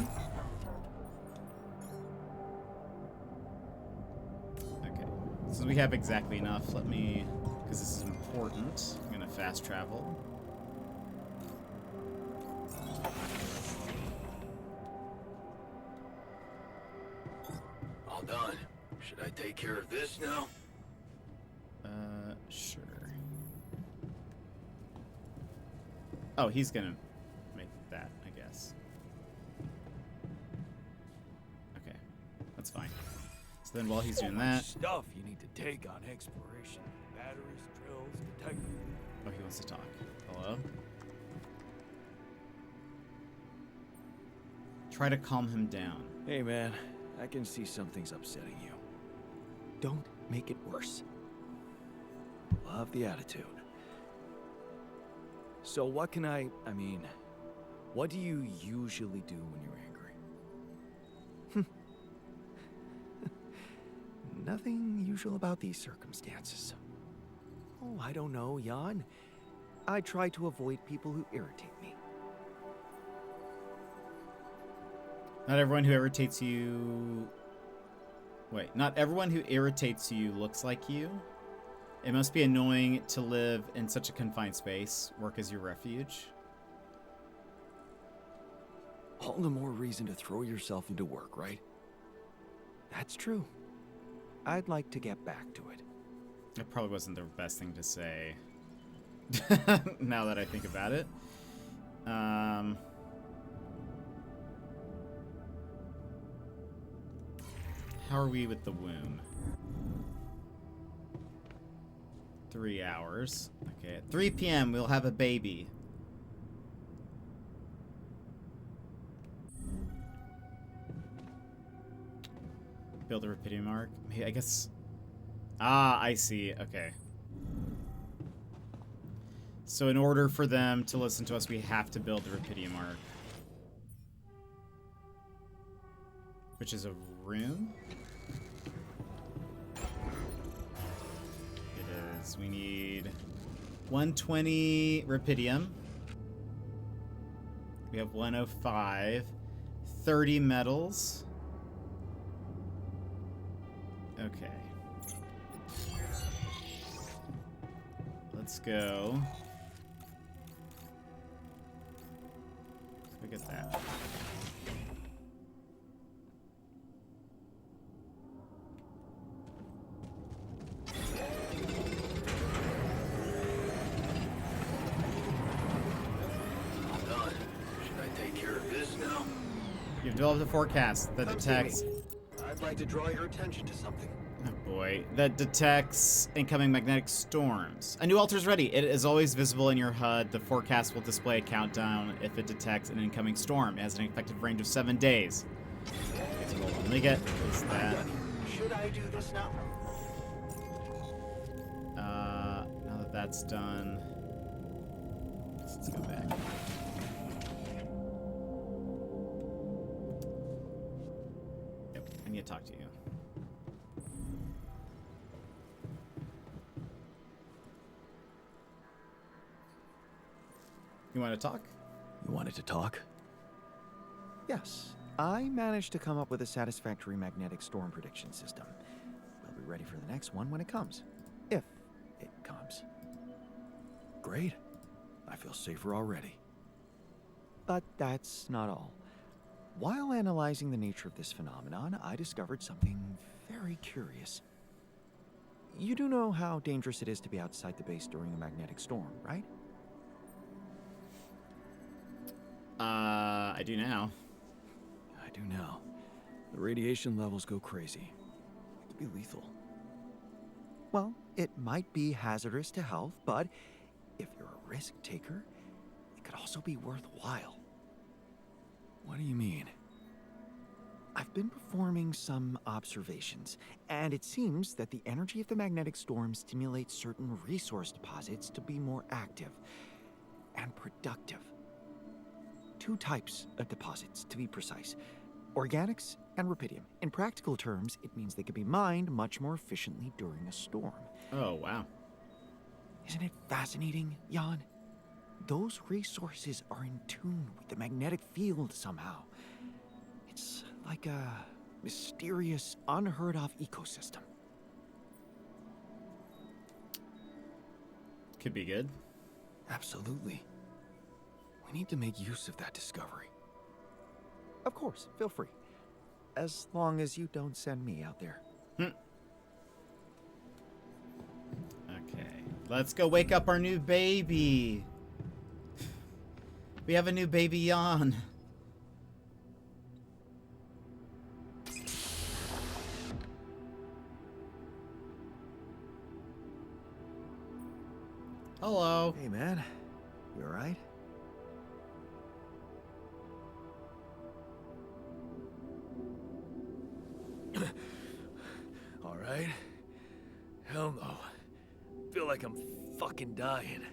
Okay, so we have exactly enough. Let me, because this is important, I'm gonna fast travel. All done. Should I take care of this now? Sure. Oh, he's gonna make that, I guess. Okay, that's fine. So then while he's doing that, Stuff you need to take on exploration. Batteries, drills, detectors. oh, he wants to talk. Hello? Try to calm him down. Hey man, I can see something's upsetting you. Don't make it worse. Love the attitude. So what can I mean, what do you usually do when you're angry? Nothing usual about these circumstances. Oh, I don't know, Jan. I try to avoid people who irritate me. Not everyone who irritates you... Wait, not everyone who irritates you looks like you. It must be annoying to live in such a confined space. Work as your refuge. All the more reason to throw yourself into work, right? That's true. I'd like to get back to it. That probably wasn't the best thing to say. Now that I think about it. How are we with the womb? 3 hours. Okay, at 3 p.m. we'll have a baby. Build a Rapidium arc. I guess... Ah, I see. Okay. So in order for them to listen to us, we have to build the Rapidium arc. Which is a room? It is. We need 120 Rapidium. We have 105. 30 metals. Okay. Let's go. Look at that. You've developed a forecast that detects... I'd like to draw your attention to something. Oh boy. That detects incoming magnetic storms. A new altar is ready. It is always visible in your HUD. The forecast will display a countdown if it detects an incoming storm. It has an effective range of 7 days. Okay, so we'll only get is that. Should I do this now? Now that that's done, let's go back. I need to talk to you. You want to talk? You wanted to talk? Yes. I managed to come up with a satisfactory magnetic storm prediction system. We'll be ready for the next one when it comes. If it comes. Great. I feel safer already. But that's not all. While analyzing the nature of this phenomenon, I discovered something very curious. You do know how dangerous it is to be outside the base during a magnetic storm, right? I do now. I do now. The radiation levels go crazy. It could be lethal. Well, it might be hazardous to health, but if you're a risk taker, it could also be worthwhile. What do you mean? I've been performing some observations, and it seems that the energy of the magnetic storm stimulates certain resource deposits to be more active and productive. 2 types of deposits, to be precise. Organics and rupidium. In practical terms, it means they can be mined much more efficiently during a storm. Oh, wow. Isn't it fascinating, Jan? Those resources are in tune with the magnetic field somehow. It's like a mysterious, unheard-of ecosystem. Could be good. Absolutely. We need to make use of that discovery. Of course, feel free. As long as you don't send me out there. Okay. Let's go wake up our new baby. We have a new baby Jan. Hello. Hey, man. You alright? Alright? Hell no. Feel like I'm fucking dying.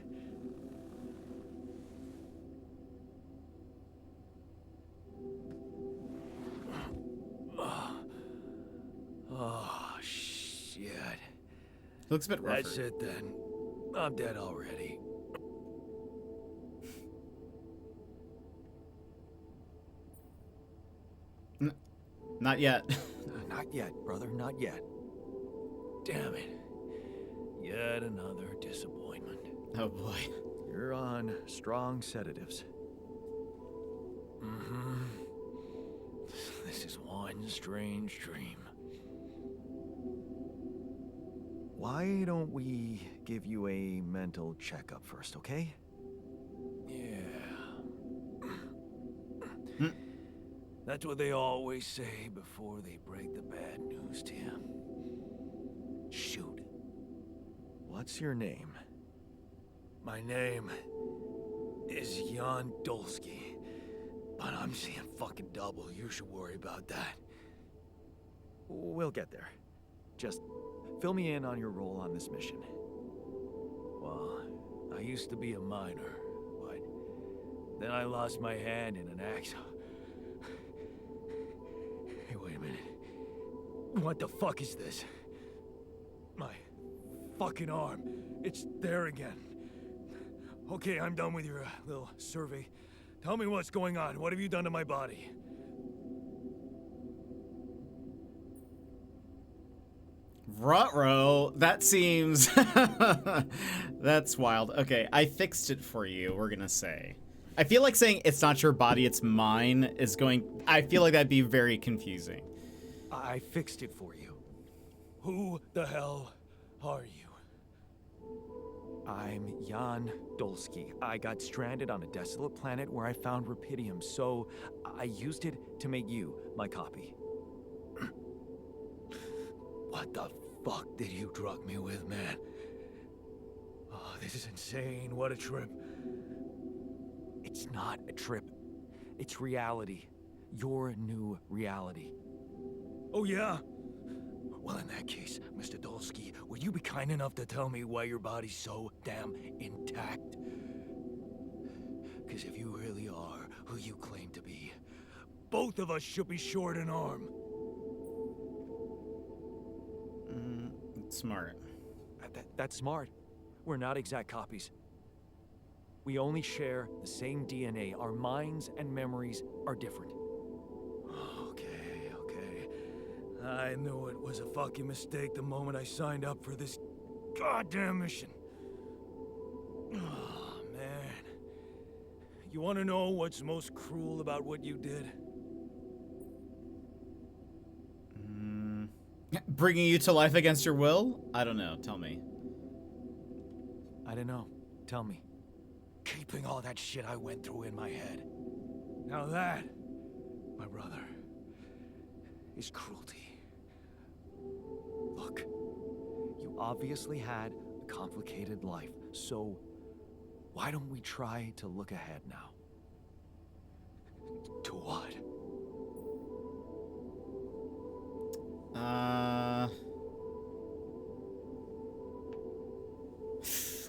Oh, shit. Looks a bit rougher. That's it then. I'm dead already. Not yet. Not yet, brother, not yet. Damn it. Yet another disappointment. Oh boy. You're on strong sedatives. Mm-hmm. This is one strange dream. Why don't we give you a mental checkup first, okay? Yeah. That's what they always say before they break the bad news to you. Shoot. What's your name? My name is Jan Dolsky, but I'm seeing fucking double. You should worry about that. We'll get there. Just fill me in on your role on this mission. Well, I used to be a miner, but then I lost my hand in an accident. Hey, wait a minute. What the fuck is this? My fucking arm. It's there again. Okay, I'm done with your little survey. Tell me what's going on. What have you done to my body? Ruh-roh, that seems... That's wild. Okay, I fixed it for you, we're gonna say. I feel like saying it's not your body, it's mine is going... I feel like that'd be very confusing. I fixed it for you. Who the hell are you? I'm Jan Dolsky. I got stranded on a desolate planet where I found rupidium, so I used it to make you my copy. What the fuck did you drug me with, man? Oh, this is insane. What a trip. It's not a trip. It's reality. Your new reality. Oh, yeah? Well, in that case, Mr. Dolsky, would you be kind enough to tell me why your body's so damn intact? Because if you really are who you claim to be, both of us should be short an arm. Smart. That's smart. We're not exact copies. We only share the same DNA. Our minds and memories are different. Okay, okay. I knew it was a fucking mistake the moment I signed up for this goddamn mission. Oh, man. You want to know what's most cruel about what you did? Bringing you to life against your will? I don't know. Tell me. I don't know. Tell me. Keeping all that shit I went through in my head. Now that, my brother, is cruelty. Look, you obviously had a complicated life, so why don't we try to look ahead now? To what?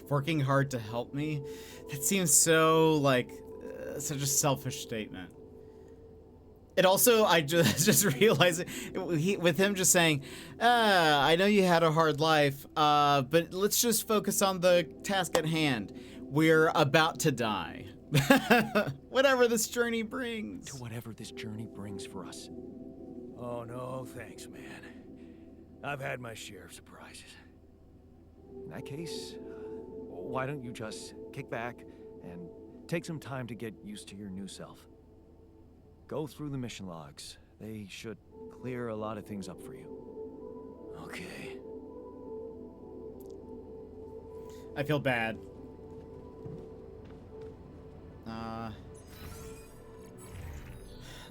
Working hard to help me? That seems so, like, such a selfish statement. It also, I just realized, with him just saying, I know you had a hard life, but let's just focus on the task at hand. We're about to die. Whatever this journey brings. To whatever this journey brings for us. Oh, no, thanks, man. I've had my share of surprises. In that case, why don't you just kick back and take some time to get used to your new self? Go through the mission logs. They should clear a lot of things up for you. Okay. I feel bad.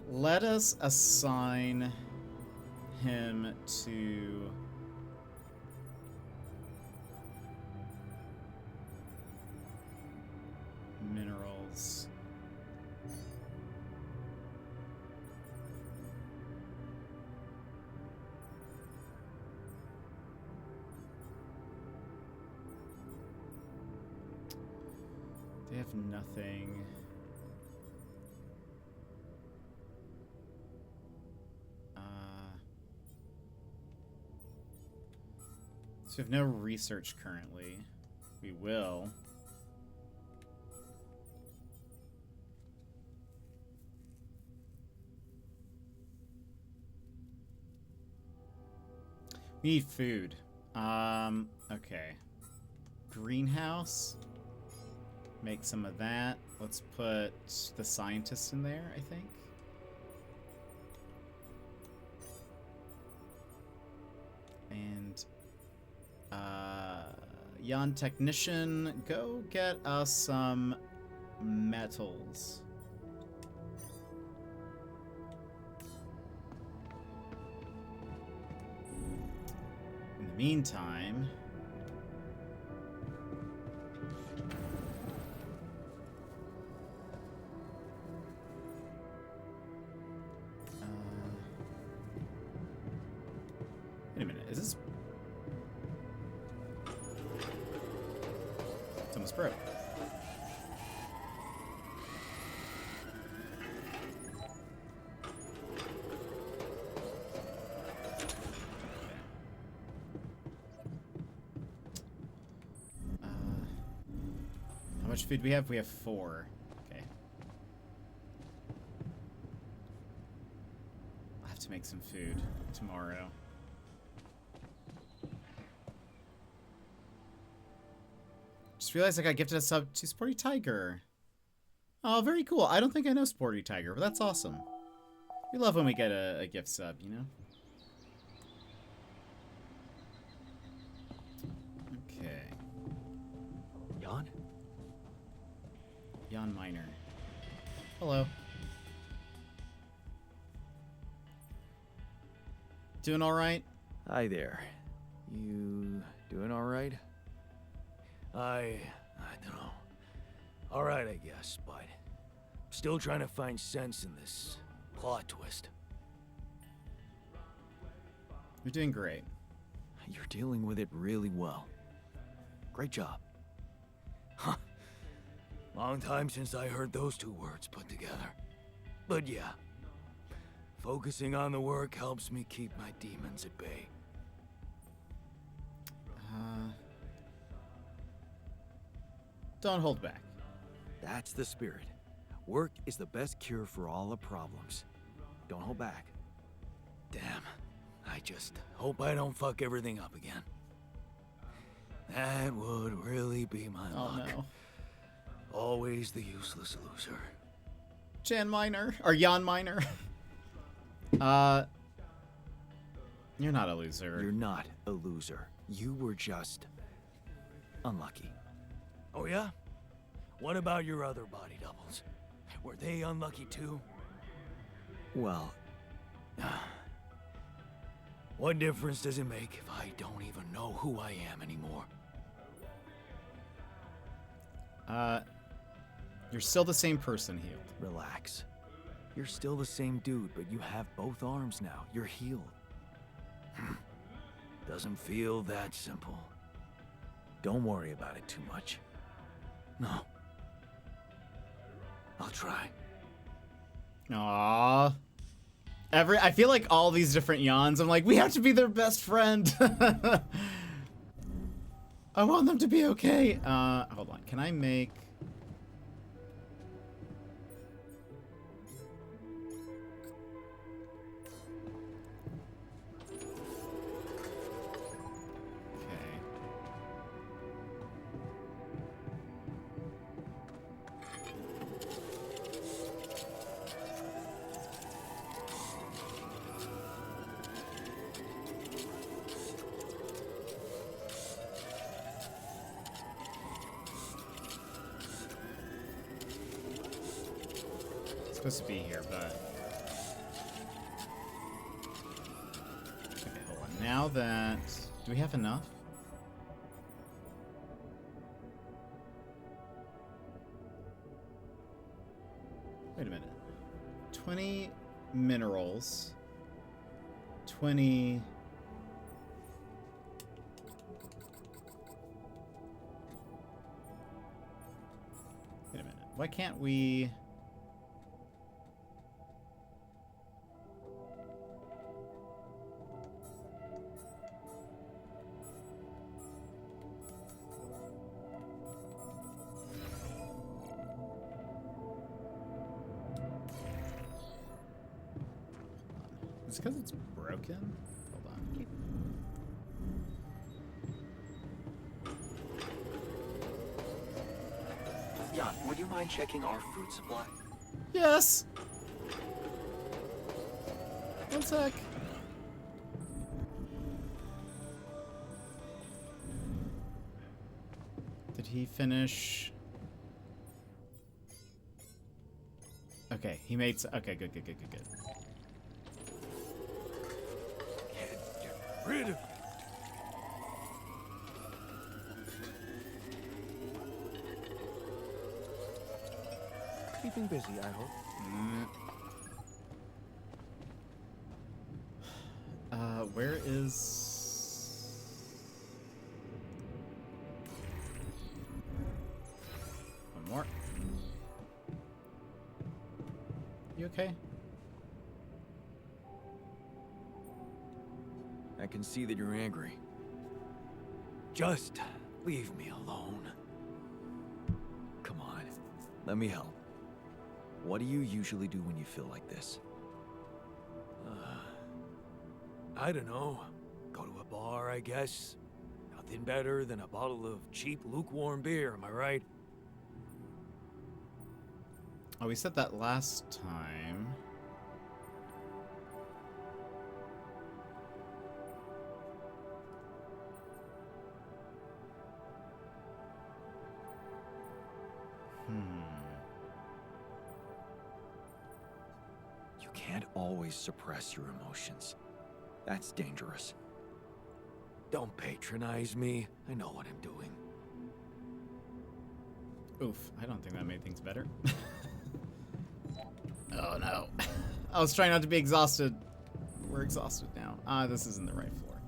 Let us assign him to minerals. They have nothing. So we have no research currently. We will. We need food. Okay. Greenhouse. Make some of that. Let's put the scientist in there, I think. And Jan Technician, go get us some metals. In the meantime, wait a minute, is this? It's almost broke. How much food do we have? We have 4. Okay. I'll have to make some food tomorrow. Just realized I got gifted a sub to Sporty Tiger. Oh, very cool. I don't think I know Sporty Tiger, but that's awesome. We love when we get a gift sub, you know? Okay. Jan? Jan Miner. Hello. Doing all right? Hi there. You doing all right? I don't know. All right, I guess, but still trying to find sense in this plot twist. You're doing great. You're dealing with it really well. Great job. Huh. Long time since I heard those two words put together. But yeah, focusing on the work helps me keep my demons at bay. Don't hold back. That's the spirit. Work is the best cure for all the problems. Don't hold back. Damn. I just hope I don't fuck everything up again. That would really be my Oh luck. no. Always the useless loser. Jan Minor or Jan Minor. You're not a loser. You're not a loser. You were just unlucky. Oh yeah? What about your other body doubles? Were they unlucky too? Well, What difference does it make if I don't even know who I am anymore? You're still the same person, healed. relax. You're still the same dude, but you have both arms now. You're healed. Doesn't feel that simple. Don't worry about it too much. No. I'll try. Aww. I feel like all these different Jans, I'm like, we have to be their best friend. I want them to be okay. Hold on. Can I make... Okay. It's supposed to be here, but... Okay, hold on. Now that... Do we have enough? Wait a minute. 20 minerals. 20... Wait a minute. Why can't we... It's because it's broken? Hold on. Jan, would you mind checking our food supply? Yes! One sec. Did he finish? Okay, he made... Okay, good. Get rid of it. Keeping busy, I hope. Where is... One more. You okay? I can see that you're angry. Just leave me alone. Come on, let me help. What do you usually do when you feel like this? I don't know. Go to a bar, I guess. Nothing better than a bottle of cheap, lukewarm beer, am I right? Oh, we said that last time. You can't always suppress your emotions. That's dangerous. Don't patronize me. I know what I'm doing. Oof, I don't think that made things better. Oh no. I was trying not to be exhausted. We're exhausted now. This isn't the right floor.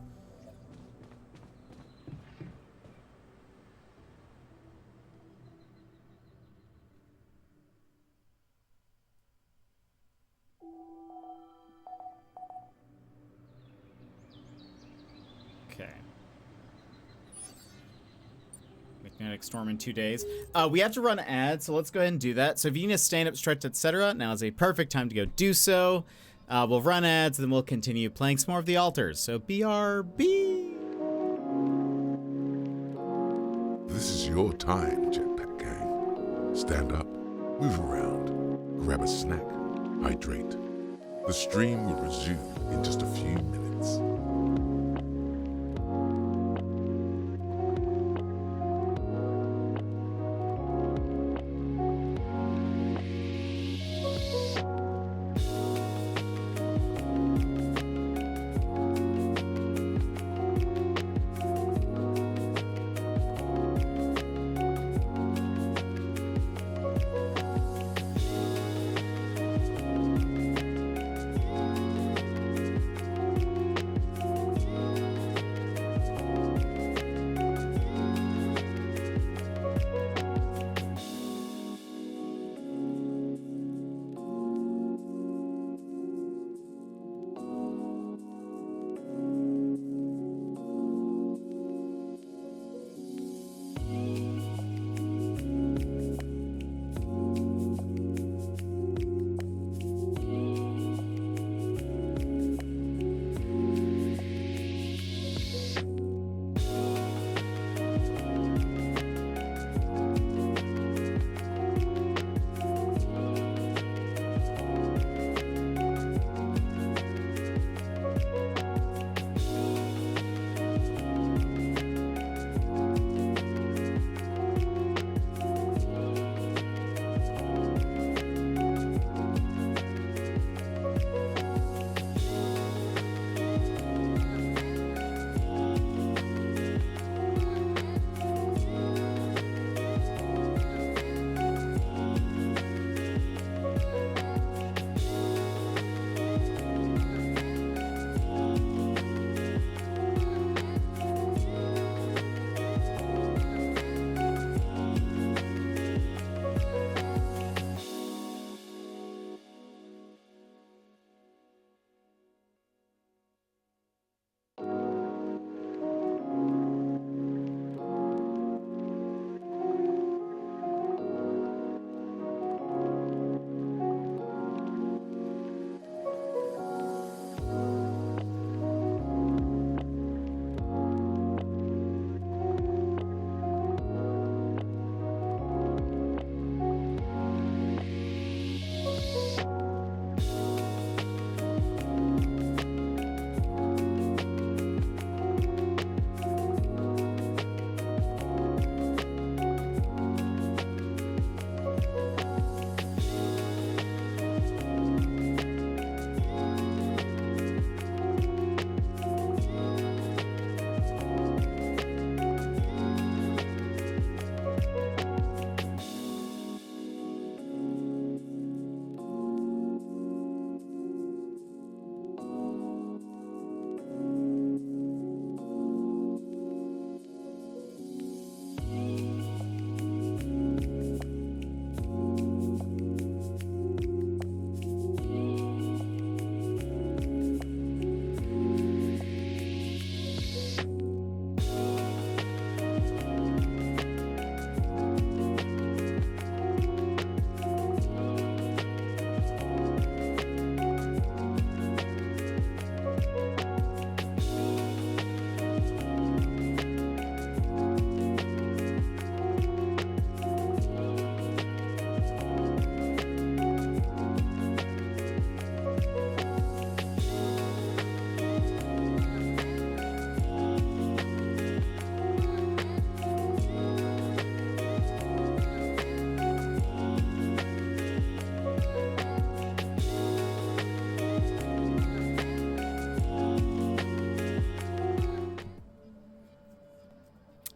Okay. magnetic storm in 2 days. We have to run ads, so let's go ahead and do that. So if you need to stand up, stretch, etc., now is a perfect time to go do so. We'll run ads, and then we'll continue playing some more of the altars. So BRB. This is your time, Jetpack Gang. Stand up, move around, grab a snack, hydrate. The stream will resume in just a few minutes.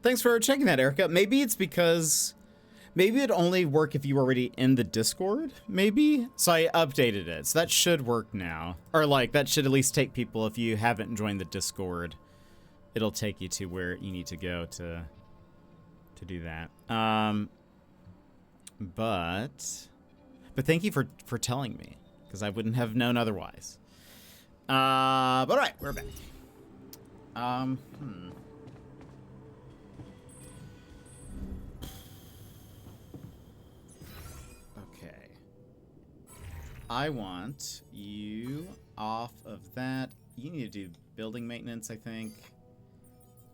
Thanks for checking that, Erica. Maybe it's because... Maybe it'd only work if you were already in the Discord, maybe? So I updated it, so that should work now. Or, like, that should at least take people, if you haven't joined the Discord, it'll take you to where you need to go to do that. But thank you for telling me, because I wouldn't have known otherwise. But all right, we're back. I want you off of that. You need to do building maintenance, I think.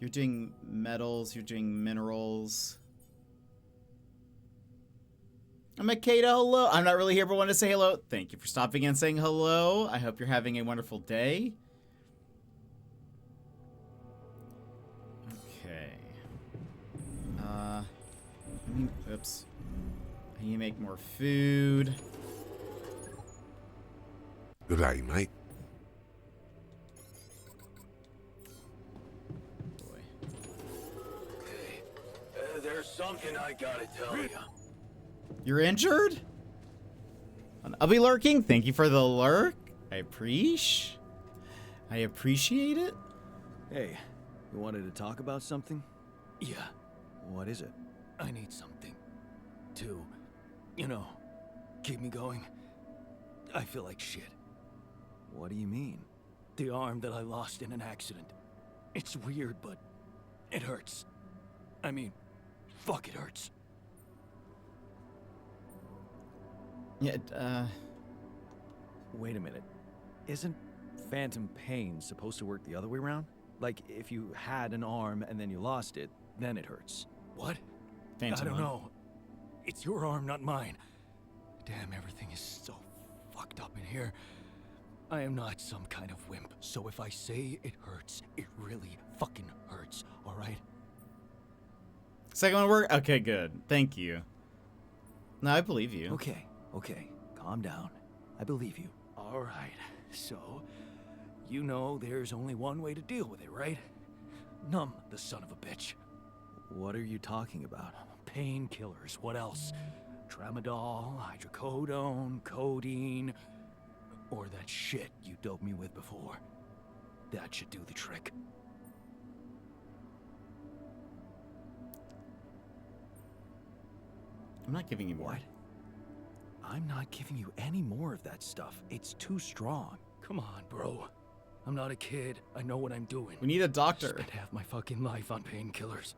You're doing metals, you're doing minerals. Makeda, hello. I'm not really here, but want to say hello. Thank you for stopping and saying hello. I hope you're having a wonderful day. Okay. Oops. I need to make more food. Good day, mate. Boy. There's something I gotta tell you. You're injured? I'll be lurking. Thank you for the lurk. I appreciate it. Hey, you wanted to talk about something? Yeah, What is it? I need something to, you know, keep me going. I feel like shit. What do you mean? The arm that I lost in an accident. It's weird, but it hurts. I mean, fuck, it hurts. Yeah, Wait a minute. Isn't phantom pain supposed to work the other way around? Like, if you had an arm and then you lost it, then it hurts. What? Phantom I don't one. know. It's your arm, not mine. Damn, everything is so fucked up in here. I am not some kind of wimp, so if I say it hurts, it really fucking hurts, alright? Second one work? Okay, good. Thank you. No, I believe you. Okay, calm down. I believe you. Alright, so, you know there's only one way to deal with it, right? Numb the son of a bitch. What are you talking about? Painkillers, what else? Tramadol, hydrocodone, codeine, or that shit you doped me with before. That should do the trick. I'm not giving you more. What? I'm not giving you any more of that stuff. It's too strong. Come on, bro. I'm not a kid. I know what I'm doing. We need a doctor. Spent half my fucking life on painkillers.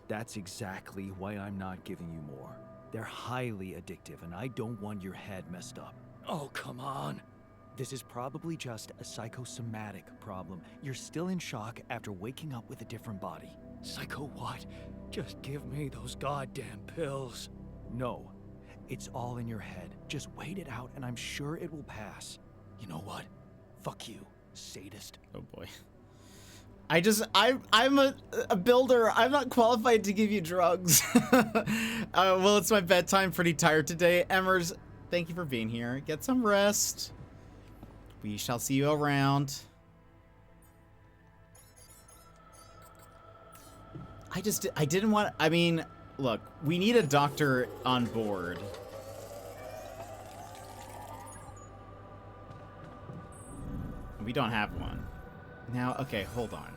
That's exactly why I'm not giving you more. They're highly addictive, and I don't want your head messed up. Oh, come on. This is probably just a psychosomatic problem. You're still in shock after waking up with a different body. Psycho what? Just give me those goddamn pills. No, it's all in your head. Just wait it out, and I'm sure it will pass. You know what? Fuck you, sadist. Oh boy. I'm a builder. I'm not qualified to give you drugs. Well, it's my bedtime. Pretty tired today. Emmers, thank you for being here. Get some rest. We shall see you around. I didn't want, I mean, look, we need a doctor on board. We don't have one. Now, okay, hold on.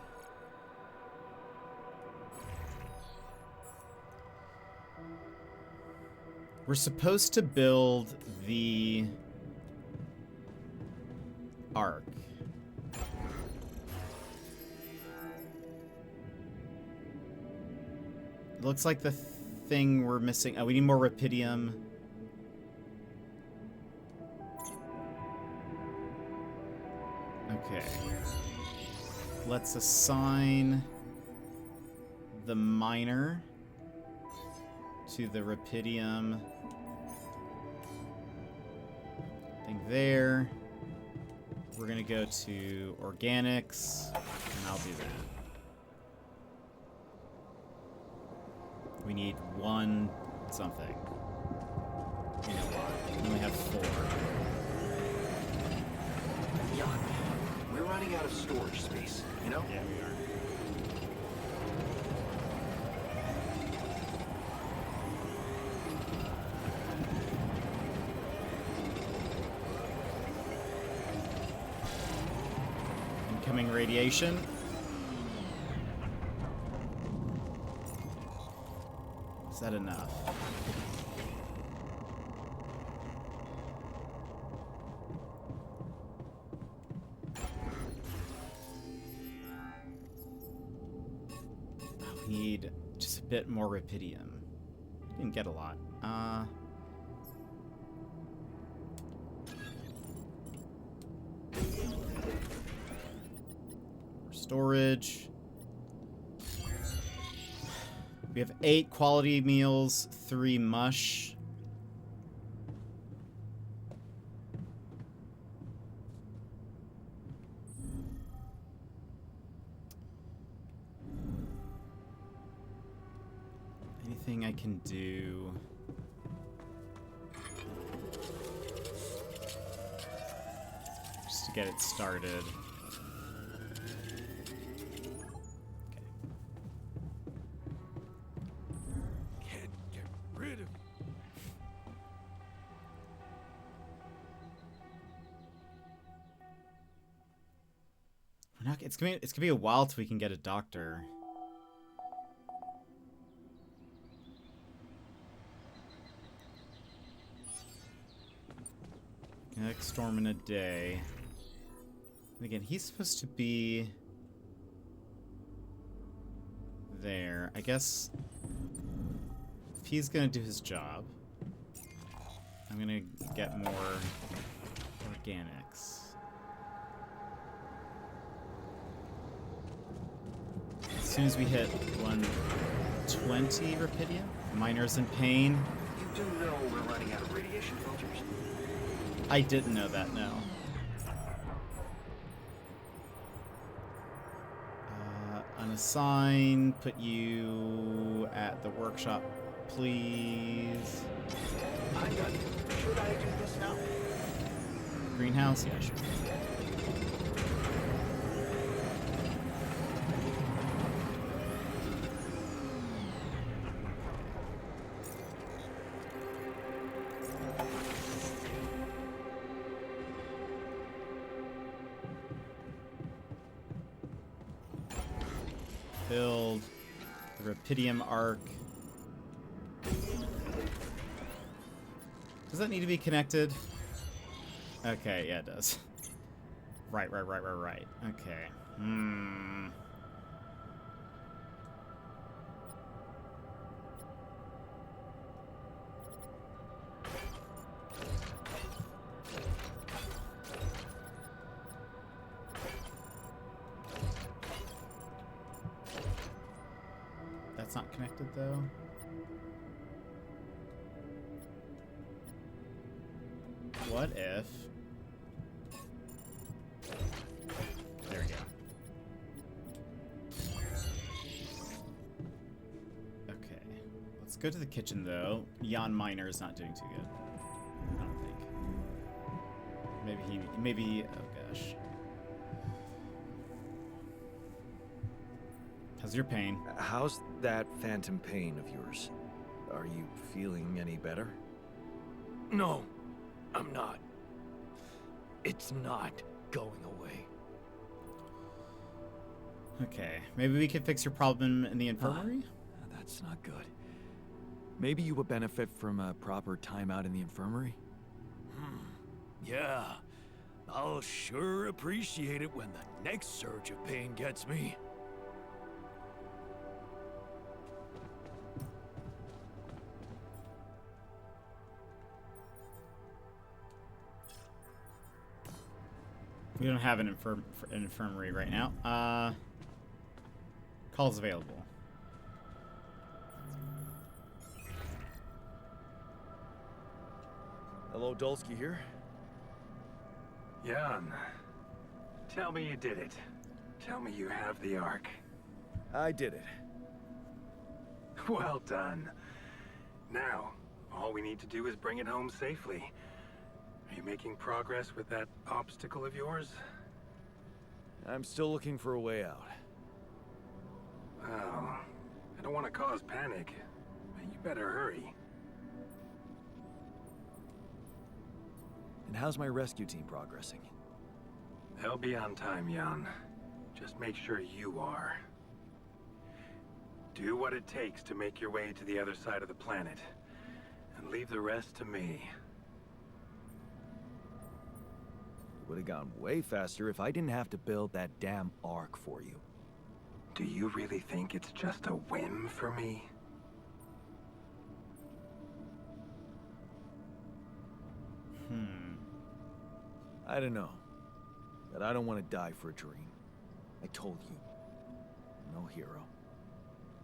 We're supposed to build the arc. Looks like the thing we're missing. Oh, we need more rapidium. Okay. Let's assign the miner to the rapidium thing there. We're gonna go to organics, and I'll do that. We need one something. You know why? We only have 4. Jan, we're running out of storage space, you know? Yeah, we are. Incoming radiation. Is that enough? We need just a bit more rapidium. Didn't get a lot. Storage. We have 8 quality meals, 3 mush. Anything I can do? Just to get it started. Can't get rid of. It's gonna be a while till we can get a doctor. Next storm in a day. And again, he's supposed to be there. I guess if he's gonna do his job, I'm gonna get more organics. As soon as we hit 120 Rapidia, miners in pain. You do know we're running out of radiation filters? I didn't know that, no. Unassign, put you at the workshop, please. I'm done. Should I do this now? Greenhouse? Yeah, sure. Build the Rapidium arc. Does that need to be connected? Okay, yeah, it does. Right. Okay. That's not connected though. What if... There we go. Okay. Let's go to the kitchen though. Jan Miner is not doing too good. I don't think. Maybe, oh gosh. How's your pain? How's that phantom pain of yours? Are you feeling any better? No, I'm not. It's not going away. Okay, maybe we could fix your problem in the infirmary? That's not good. Maybe you would benefit from a proper timeout in the infirmary? Yeah, I'll sure appreciate it when the next surge of pain gets me. We don't have an infirmary right now. Calls available. Hello, Dulski here. Jan, tell me you did it. Tell me you have the Ark. I did it. Well done. Now, all we need to do is bring it home safely. Are you making progress with that obstacle of yours? I'm still looking for a way out. Oh, I don't want to cause panic, but you better hurry. And how's my rescue team progressing? They'll be on time, Jan. Just make sure you are. Do what it takes to make your way to the other side of the planet, and leave the rest to me. Would have gone way faster if I didn't have to build that damn Ark for you. Do you really think it's just a whim for me? I don't know. but I don't want to die for a dream. I told you, no hero.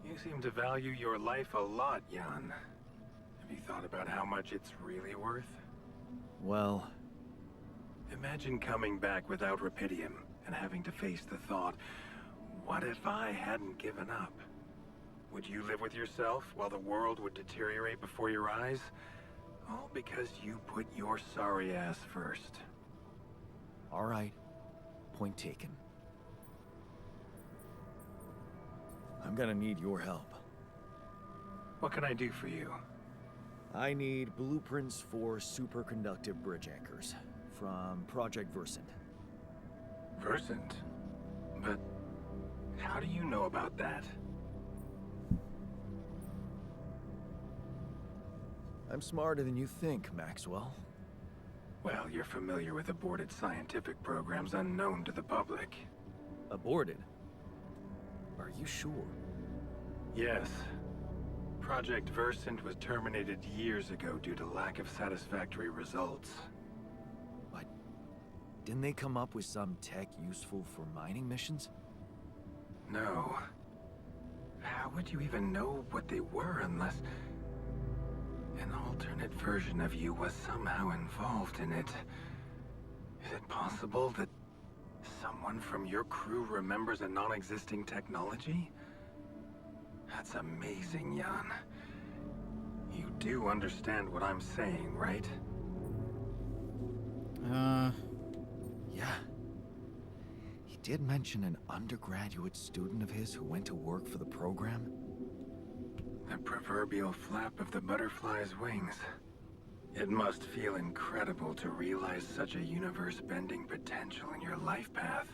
You seem to value your life a lot, Jan. Have you thought about how much it's really worth? Well, Imagine coming back without Rapidium and having to face the thought, what if I hadn't given up? Would you live with yourself while the world would deteriorate before your eyes? All because you put your sorry ass first. all right. Point taken. I'm gonna need your help. What can I do for you? I need blueprints for superconductive bridge anchors from Project Versant. Versant? But how do you know about that? I'm smarter than you think, Maxwell. Well, you're familiar with aborted scientific programs unknown to the public. Aborted? Are you sure? Yes. Project Versant was terminated years ago due to lack of satisfactory results. But didn't they come up with some tech useful for mining missions? No. How would you even know what they were unless an alternate version of you was somehow involved in it? Is it possible that someone from your crew remembers a non-existing technology? That's amazing, Jan. You do understand what I'm saying, right? Yeah. He did mention an undergraduate student of his who went to work for the program. The proverbial flap of the butterfly's wings. It must feel incredible to realize such a universe-bending potential in your life path.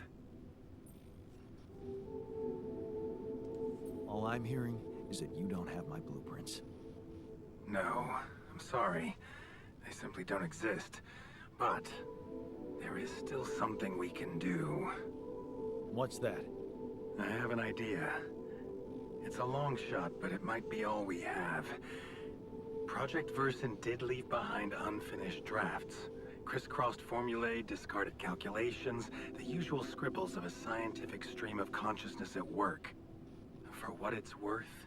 All I'm hearing is that you don't have my blueprints. No, I'm sorry. They simply don't exist. But there is still something we can do. What's that? I have an idea. It's a long shot, but it might be all we have. Project Versant did leave behind unfinished drafts. Crisscrossed formulae, discarded calculations, the usual scribbles of a scientific stream of consciousness at work. For what it's worth,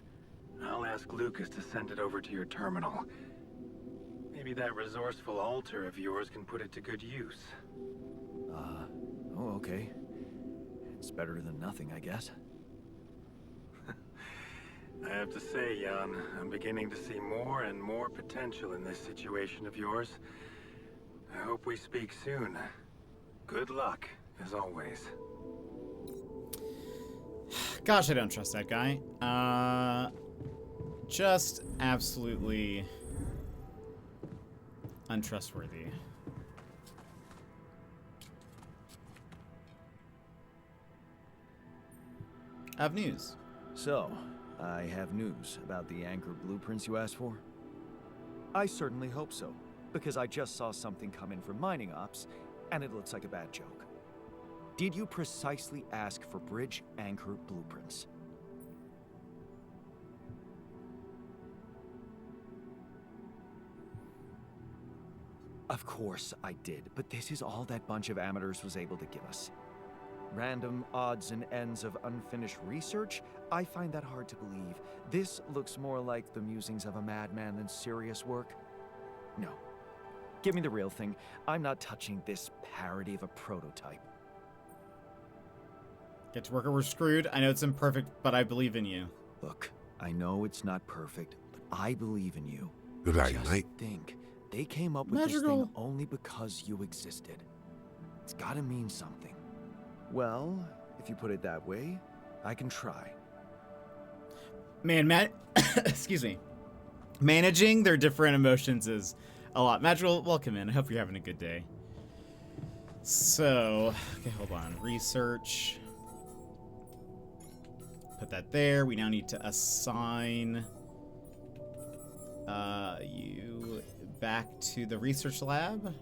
I'll ask Lucas to send it over to your terminal. Maybe that resourceful alter of yours can put it to good use. Oh, okay. It's better than nothing, I guess. I have to say, Jan, I'm beginning to see more and more potential in this situation of yours. I hope we speak soon. Good luck, as always. Gosh, I don't trust that guy. Just absolutely untrustworthy. I have news. So, I have news about the anchor blueprints you asked for? I certainly hope so, because I just saw something come in from mining ops, and it looks like a bad joke. Did you precisely ask for bridge anchor blueprints? Of course I did, but this is all that bunch of amateurs was able to give us. Random odds and ends of unfinished research? I find that hard to believe. This looks more like the musings of a madman than serious work. No. Give me the real thing. I'm not touching this parody of a prototype. Get to work or we're screwed. I know it's imperfect, but I believe in you. Look, I know it's not perfect, but I believe in you. Good night, Just mate. think, they came up with this thing only because you existed. It's gotta mean something. Well, if you put it that way, I can try. Man, excuse me. Managing their different emotions is a lot. Magical, welcome in. I hope you're having a good day. So, okay, hold on. Research. Put that there. We now need to assign you back to the research lab.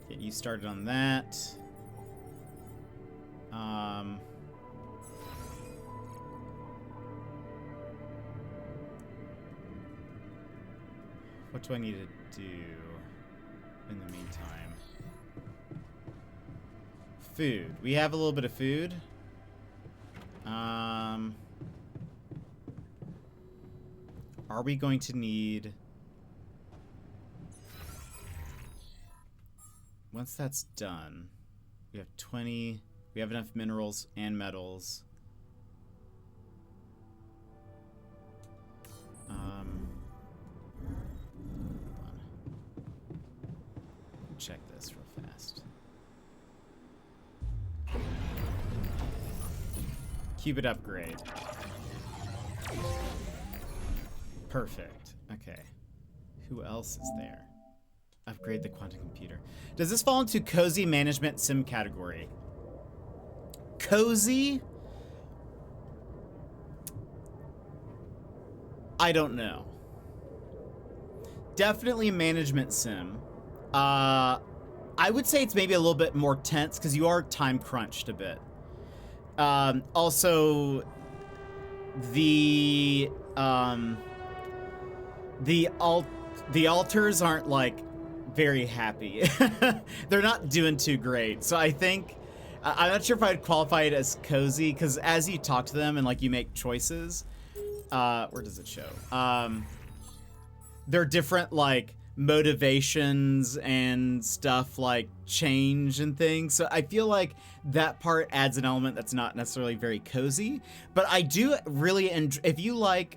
Get you started on that. What do I need to do in the meantime? food. We have a little bit of food. Are we going to need... Once that's done, we have 20... We have enough minerals and metals. Check this real fast. Qubit upgrade. Perfect. Okay. Who else is there? Upgrade the quantum computer. Does this fall into cozy management sim category? Cozy? I don't know. Definitely management sim. I would say it's maybe a little bit more tense because you are time crunched a bit. Also, the alters aren't like very happy. They're not doing too great. So I think I'm not sure if I'd qualify it as cozy because as you talk to them and like you make choices, where does it show? There are different like motivations and stuff like change and things. So I feel like that part adds an element that's not necessarily very cozy, but I do really enjoy, if you like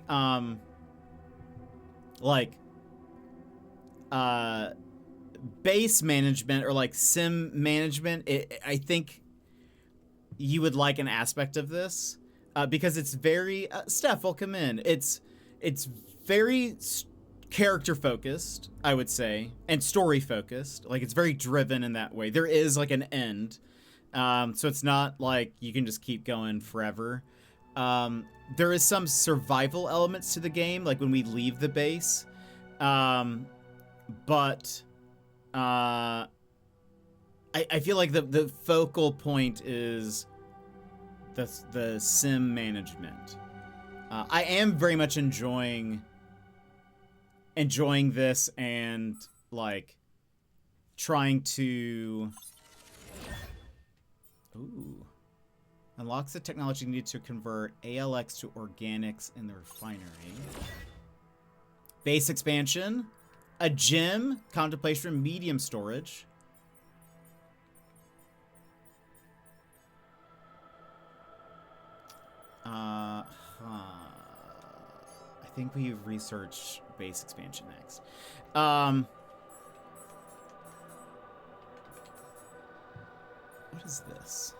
base management or like sim management, I think you would like an aspect of this because it's very Steph, welcome in. It's very character focused, I would say, and story focused. Like it's very driven in that way. There is like an end, so it's not like you can just keep going forever. There is some survival elements to the game, like when we leave the base, but I feel like the focal point is the sim management. I am very much enjoying this and like trying to unlocks the technology needed to convert ALX to organics in the refinery. Base expansion, a gym, contemplation, medium storage. I think we research base expansion next. What is this?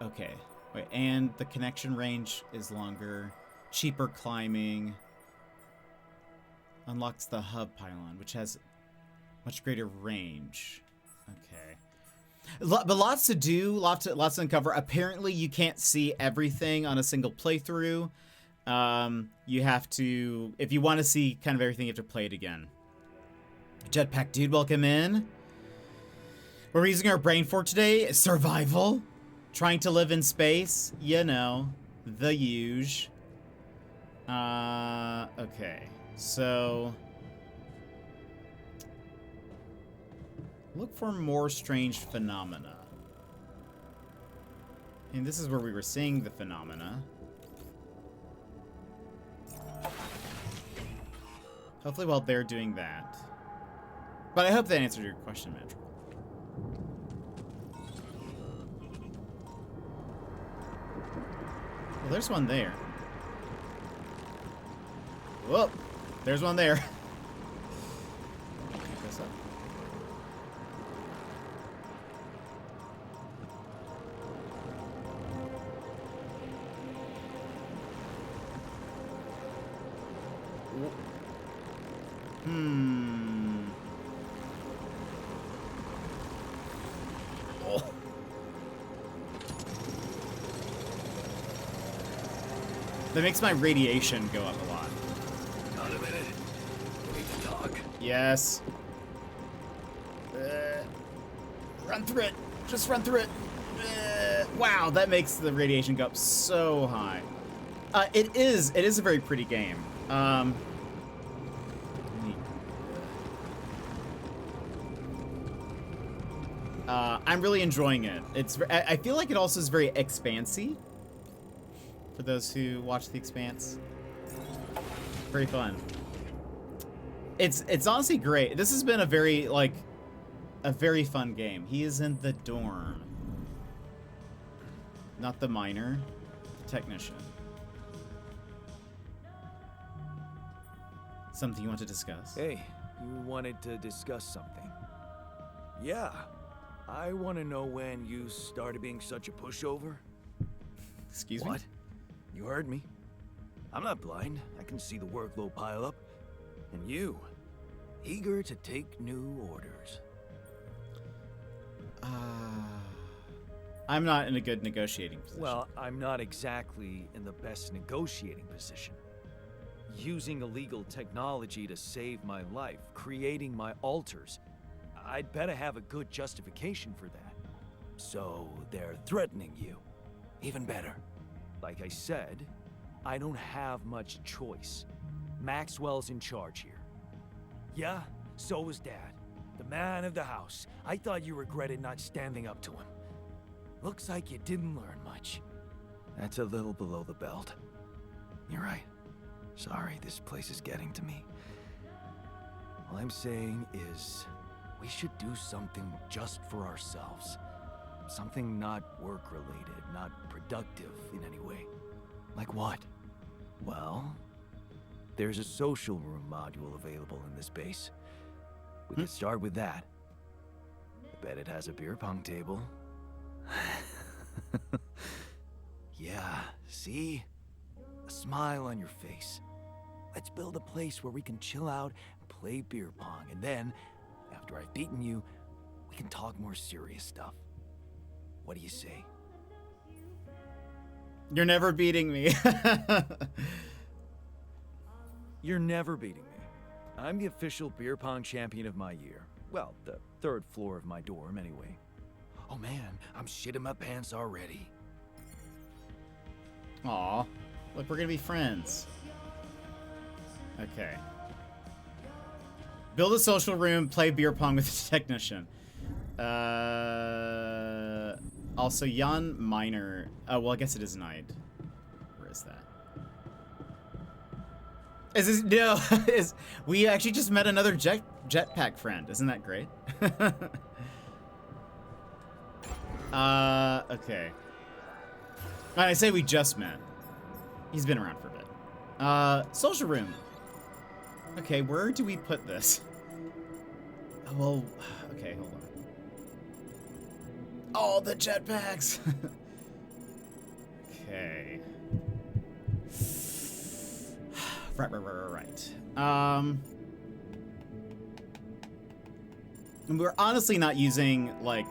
Okay, wait, and the connection range is longer. Cheaper climbing. Unlocks the hub pylon, which has much greater range. Okay. But lots to do, lots to uncover. Apparently, you can't see everything on a single playthrough. You have to, if you want to see kind of everything, you have to play it again. Jetpack dude, welcome in. We're using our brain for today. Survival. Trying to live in space. You know, the huge. Okay. So, look for more strange phenomena. And this is where we were seeing the phenomena. Hopefully while they're doing that. But I hope that answered your question, Metro. Well, there's one there. Whoa, there's one there. Pick this up. Oh. That makes my radiation go up a lot. Not a minute. We need to talk. Yes. Run through it. Just run through it. Wow, that makes the radiation go up so high. It is a very pretty game. I'm really enjoying it. I feel like it also is very expansy. For those who watch The Expanse, very fun. It's honestly great. This has been a very fun game. He is in the dorm, not the miner, the technician. Something you want to discuss? Hey, you wanted to discuss something. Yeah, I want to know when you started being such a pushover. Excuse me? What? You heard me. I'm not blind. I can see the workload pile up. And you, eager to take new orders. I'm not in a good negotiating position. Well, I'm not exactly in the best negotiating position. Using illegal technology to save my life, creating my altars. I'd better have a good justification for that. So they're threatening you. Even better. Like I said, I don't have much choice. Maxwell's in charge here. Yeah, so was Dad. The man of the house. I thought you regretted not standing up to him. Looks like you didn't learn much. That's a little below the belt. You're right. Sorry, this place is getting to me. All I'm saying is, we should do something just for ourselves. Something not work-related, not productive in any way. Like what? Well, there's a social room module available in this base. We could start with that. I bet it has a beer pong table. Yeah, see? A smile on your face. Let's build a place where we can chill out and play beer pong, and then, after I've beaten you, we can talk more serious stuff. What do you say? You're never beating me. You're never beating me. I'm the official beer pong champion of my year. Well, the third floor of my dorm, anyway. Oh man, I'm shitting my pants already. Aw, look, we're gonna be friends. Okay. Build a social room, play beer pong with the technician. Also, Jan Miner. Oh, well, I guess it is night. Where is that? Is this no? We actually just met another jetpack friend. Isn't that great? Okay. When I say we just met, he's been around for a bit. Social room. Okay, where do we put this? Oh, well, okay, hold on. All the jetpacks. Okay. Right. And we're honestly not using, like,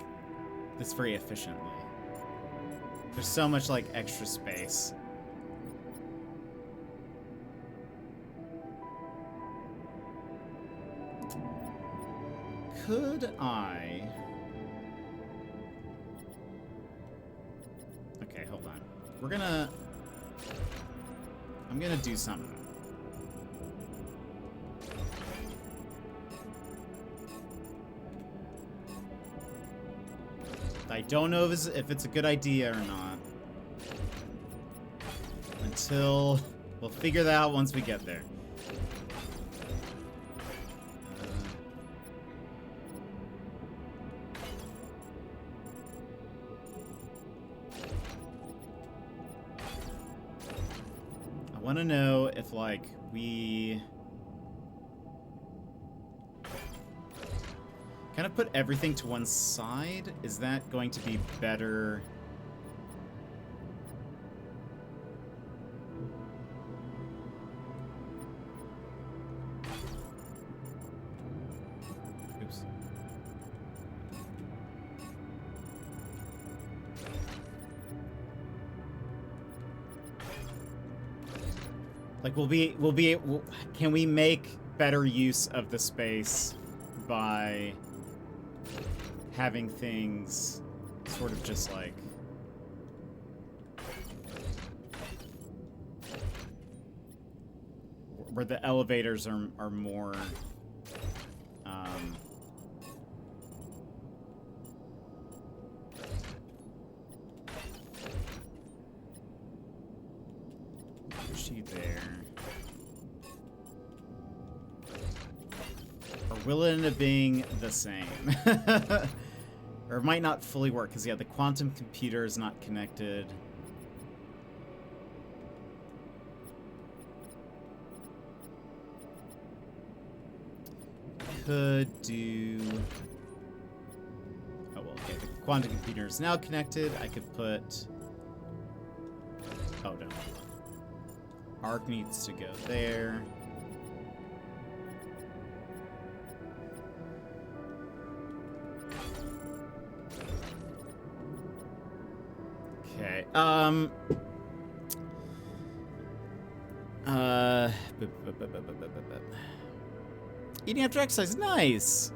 this very efficiently. There's so much, like, extra space. Could I... Okay, hold on. I'm gonna do something. I don't know if it's a good idea or not. Until... We'll figure that out once we get there. I want to know if, like, we... kind of put everything to one side. Is that going to be better? Oops. Like, can we make better use of the space by having things sort of just like where the elevators are more will it end up being the same? Or it might not fully work, because yeah, the quantum computer is not connected. Could do... Oh, well, okay, the quantum computer is now connected. I could put... Oh, no. Arc needs to go there. Okay. Eating after exercise, nice.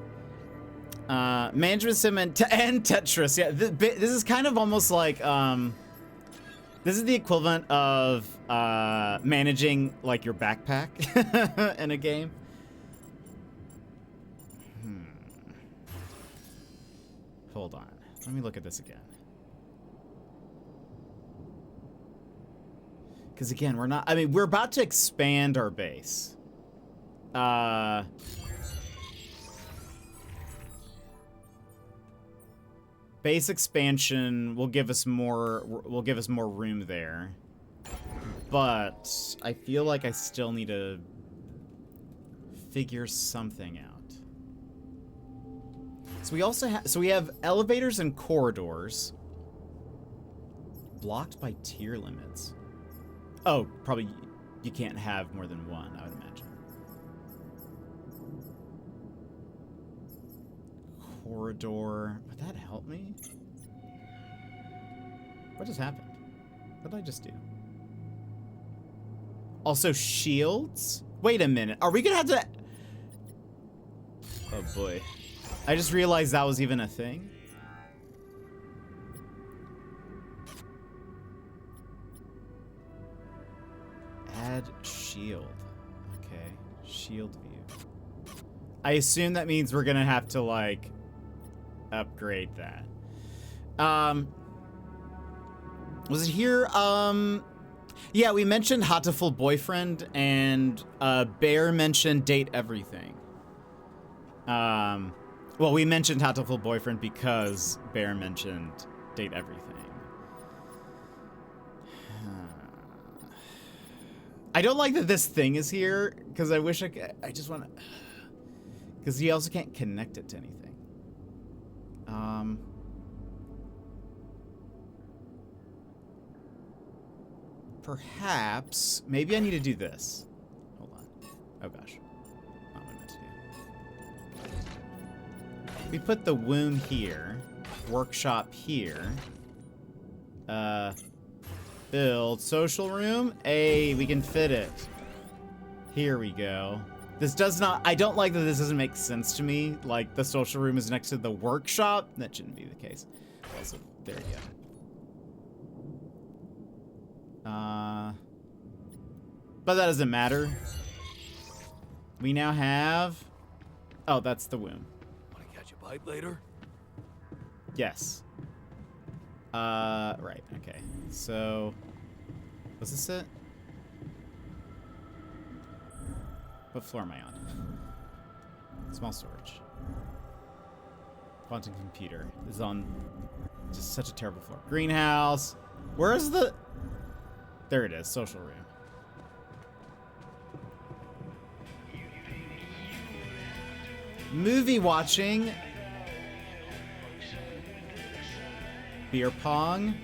Management sim and Tetris. Yeah, this is kind of almost like this is the equivalent of managing like your backpack in a game. Hold on, let me look at this again. Because again, we're not, I mean, we're about to expand our base. Base expansion will give us more room there. But I feel like I still need to figure something out. So we also have elevators and corridors blocked by tier limits. Oh, probably you can't have more than one, I would imagine. Corridor. Would that help me? What just happened? What did I just do? Also shields? Wait a minute. Are we gonna have to... Oh boy. I just realized that was even a thing. Add shield. Okay. Shield view. I assume that means we're gonna have to, like, upgrade that. Was it here? Yeah, we mentioned Hatoful Boyfriend, and Bear mentioned Date Everything. Well, we mentioned Hatoful Boyfriend because Bear mentioned Date Everything. I don't like that this thing is here, because I wish I could, I just want to, because you also can't connect it to anything. Perhaps, maybe I need to do this. Hold on. Oh gosh. Not what I meant to do. We put the womb here. Workshop here. Build social room. Hey, we can fit it. Here we go. This does not, I don't like that this doesn't make sense to me. Like, the social room is next to the workshop. That shouldn't be the case. Also, there you go. But that doesn't matter. We now have... Oh, that's the womb. Want to catch a bite later? Yes. Right, okay. So, was this it? What floor am I on? Small storage. Quantum computer is on just such a terrible floor. Greenhouse. Where is the... There it is, social room. Movie watching. Beer pong.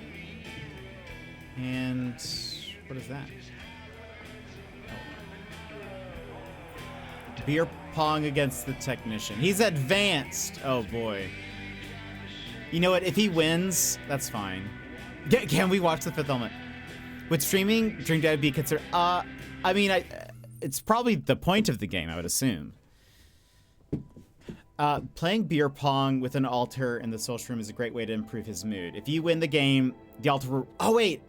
And what is that? Oh. Beer pong against the technician. He's advanced. Oh boy. You know what? If he wins, that's fine. Can we watch The Fifth Element? Would streaming Dream Dad be considered? I mean, it's probably the point of the game, I would assume. Playing beer pong with an altar in the social room is a great way to improve his mood. If you win the game, the altar will... Oh, wait.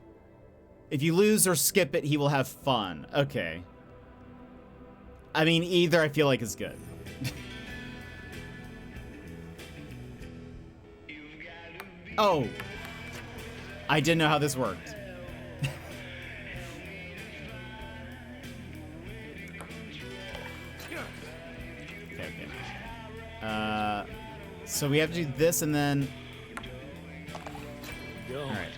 If you lose or skip it, he will have fun. Okay. I mean, either I feel like is good. Oh. I didn't know how this worked. Okay. So we have to do this and then... Go. All right.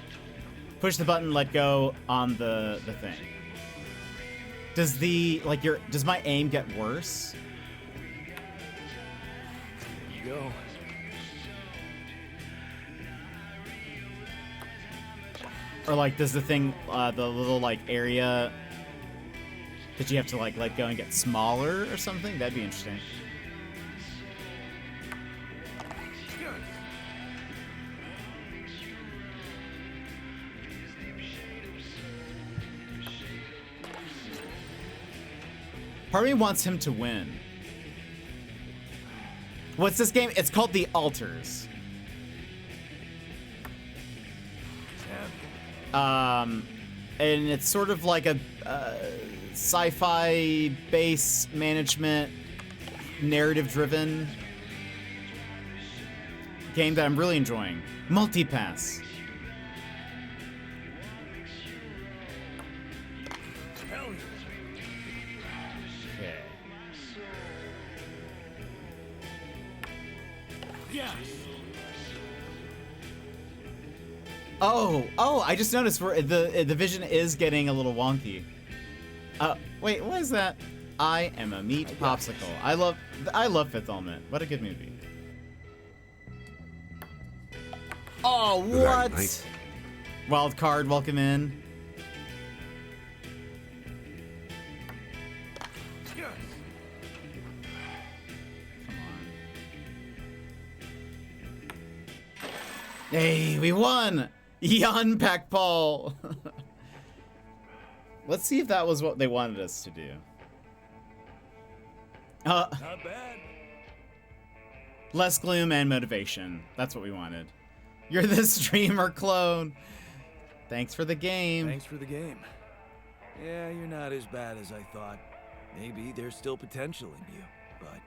Push the button, let go on the thing. Does does my aim get worse? Go. Or like, does the thing, the little like area that you have to like let go and get smaller or something? That'd be interesting. Part of me wants him to win. What's this game? It's called The Alters. And it's sort of like a sci-fi base management, narrative-driven game that I'm really enjoying. Multipass. Okay. Yes. Oh, I just noticed where the vision is getting a little wonky. Wait, what is that? I am a meat popsicle. I love Fifth Element. What a good movie. Oh, what? Night. Wild card, welcome in. Yes. Come on. Hey, we won! Jetpackpaul. Let's see if that was what they wanted us to do. Not bad. Less gloom and motivation. That's what we wanted. You're the streamer clone. Thanks for the game. Thanks for the game. Yeah, you're not as bad as I thought. Maybe there's still potential in you, but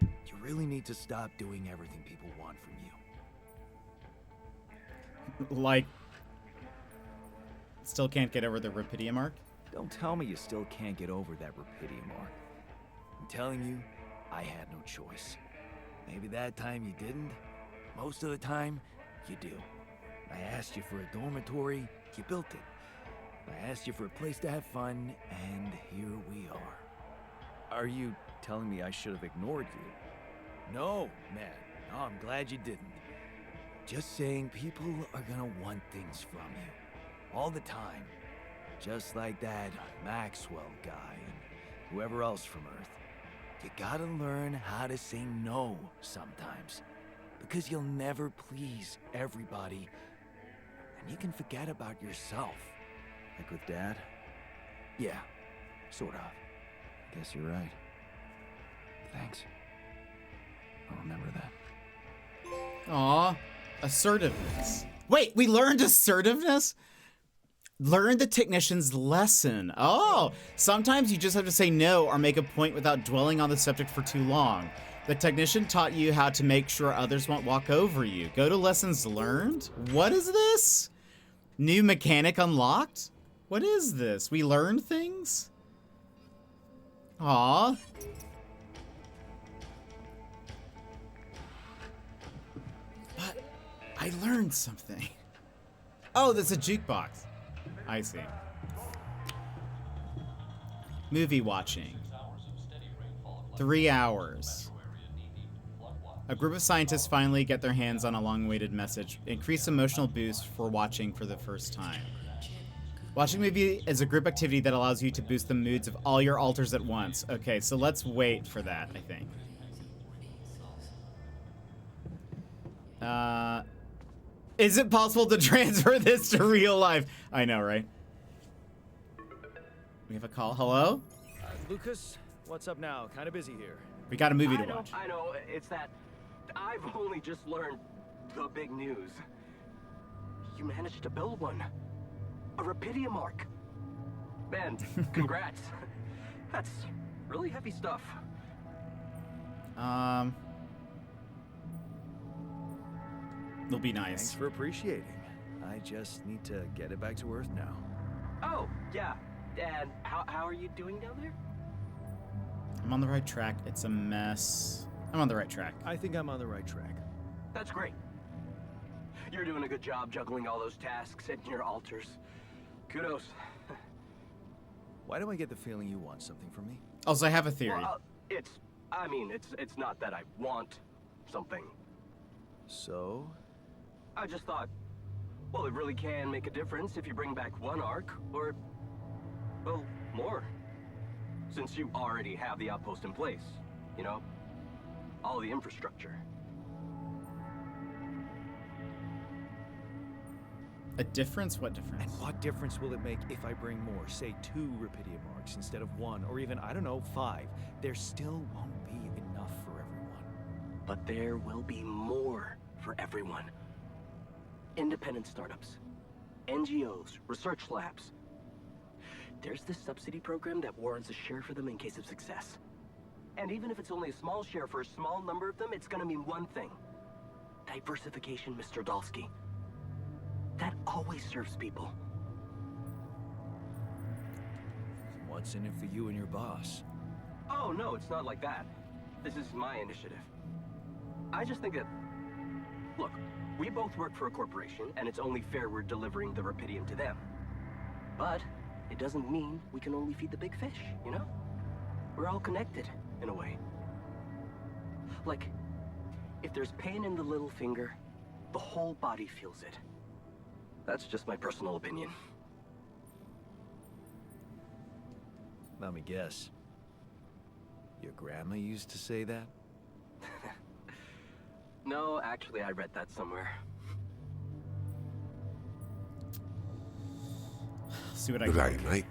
you really need to stop doing everything people want from you. Like, still can't get over the Rapidia mark? Don't tell me you still can't get over that Rapidia mark. I'm telling you, I had no choice. Maybe that time you didn't. Most of the time, you do. I asked you for a dormitory, you built it. I asked you for a place to have fun, and here we are. Are you telling me I should have ignored you? No, man. No, I'm glad you didn't. Just saying people are gonna want things from you. All the time. Just like that Maxwell guy and whoever else from Earth. You gotta learn how to say no sometimes. Because you'll never please everybody. And you can forget about yourself. Like with Dad? Yeah, sort of. I guess you're right. Thanks. I'll remember that. Aw, assertiveness. Wait, we learned assertiveness? Learn the technician's lesson. Oh, sometimes you just have to say no or make a point without dwelling on the subject for too long. The technician taught you how to make sure others won't walk over you. Go to lessons learned? What is this? New mechanic unlocked? What is this? We learn things? Aw. But I learned something. Oh, there's a jukebox. I see. Movie watching. 3 hours. A group of scientists finally get their hands on a long-awaited message. Increased emotional boost for watching for the first time. Watching a movie is a group activity that allows you to boost the moods of all your alters at once. Okay, so let's wait for that, I think. Is it possible to transfer this to real life? I know, right? We have a call. Hello? Lucas, what's up now? Kind of busy here. We got a movie to watch. I know, it's that I've only just learned the big news. You managed to build one. A Rapidia mark. Man, congrats. That's really heavy stuff. It'll be nice. Thanks for appreciating. I just need to get it back to Earth now. Oh, yeah. And how are you doing down there? I'm on the right track. It's a mess. I'm on the right track. I think I'm on the right track. That's great. You're doing a good job juggling all those tasks and your altars. Kudos. Why do I get the feeling you want something from me? Also, I have a theory. Well, it's not that I want something. So? I just thought, well, it really can make a difference if you bring back one arc, or, well, more. Since you already have the outpost in place, you know? All the infrastructure. A difference? What difference? And what difference will it make if I bring more, say 2 Rapidium marks instead of 1, or even, I don't know, 5? There still won't be enough for everyone. But there will be more for everyone. Independent startups, NGOs, research labs. There's this subsidy program that warrants a share for them in case of success. And even if it's only a small share for a small number of them, it's gonna mean one thing. Diversification, Mr. Dalsky. That always serves people. What's in it for you and your boss? Oh, no, it's not like that. This is my initiative. I just think that... Look, we both work for a corporation, and it's only fair we're delivering the Rapidium to them. But it doesn't mean we can only feed the big fish, you know? We're all connected, in a way. Like, if there's pain in the little finger, the whole body feels it. That's just my personal opinion. Let me guess. Your grandma used to say that? No, actually, I read that somewhere. See what I Good can night, mate.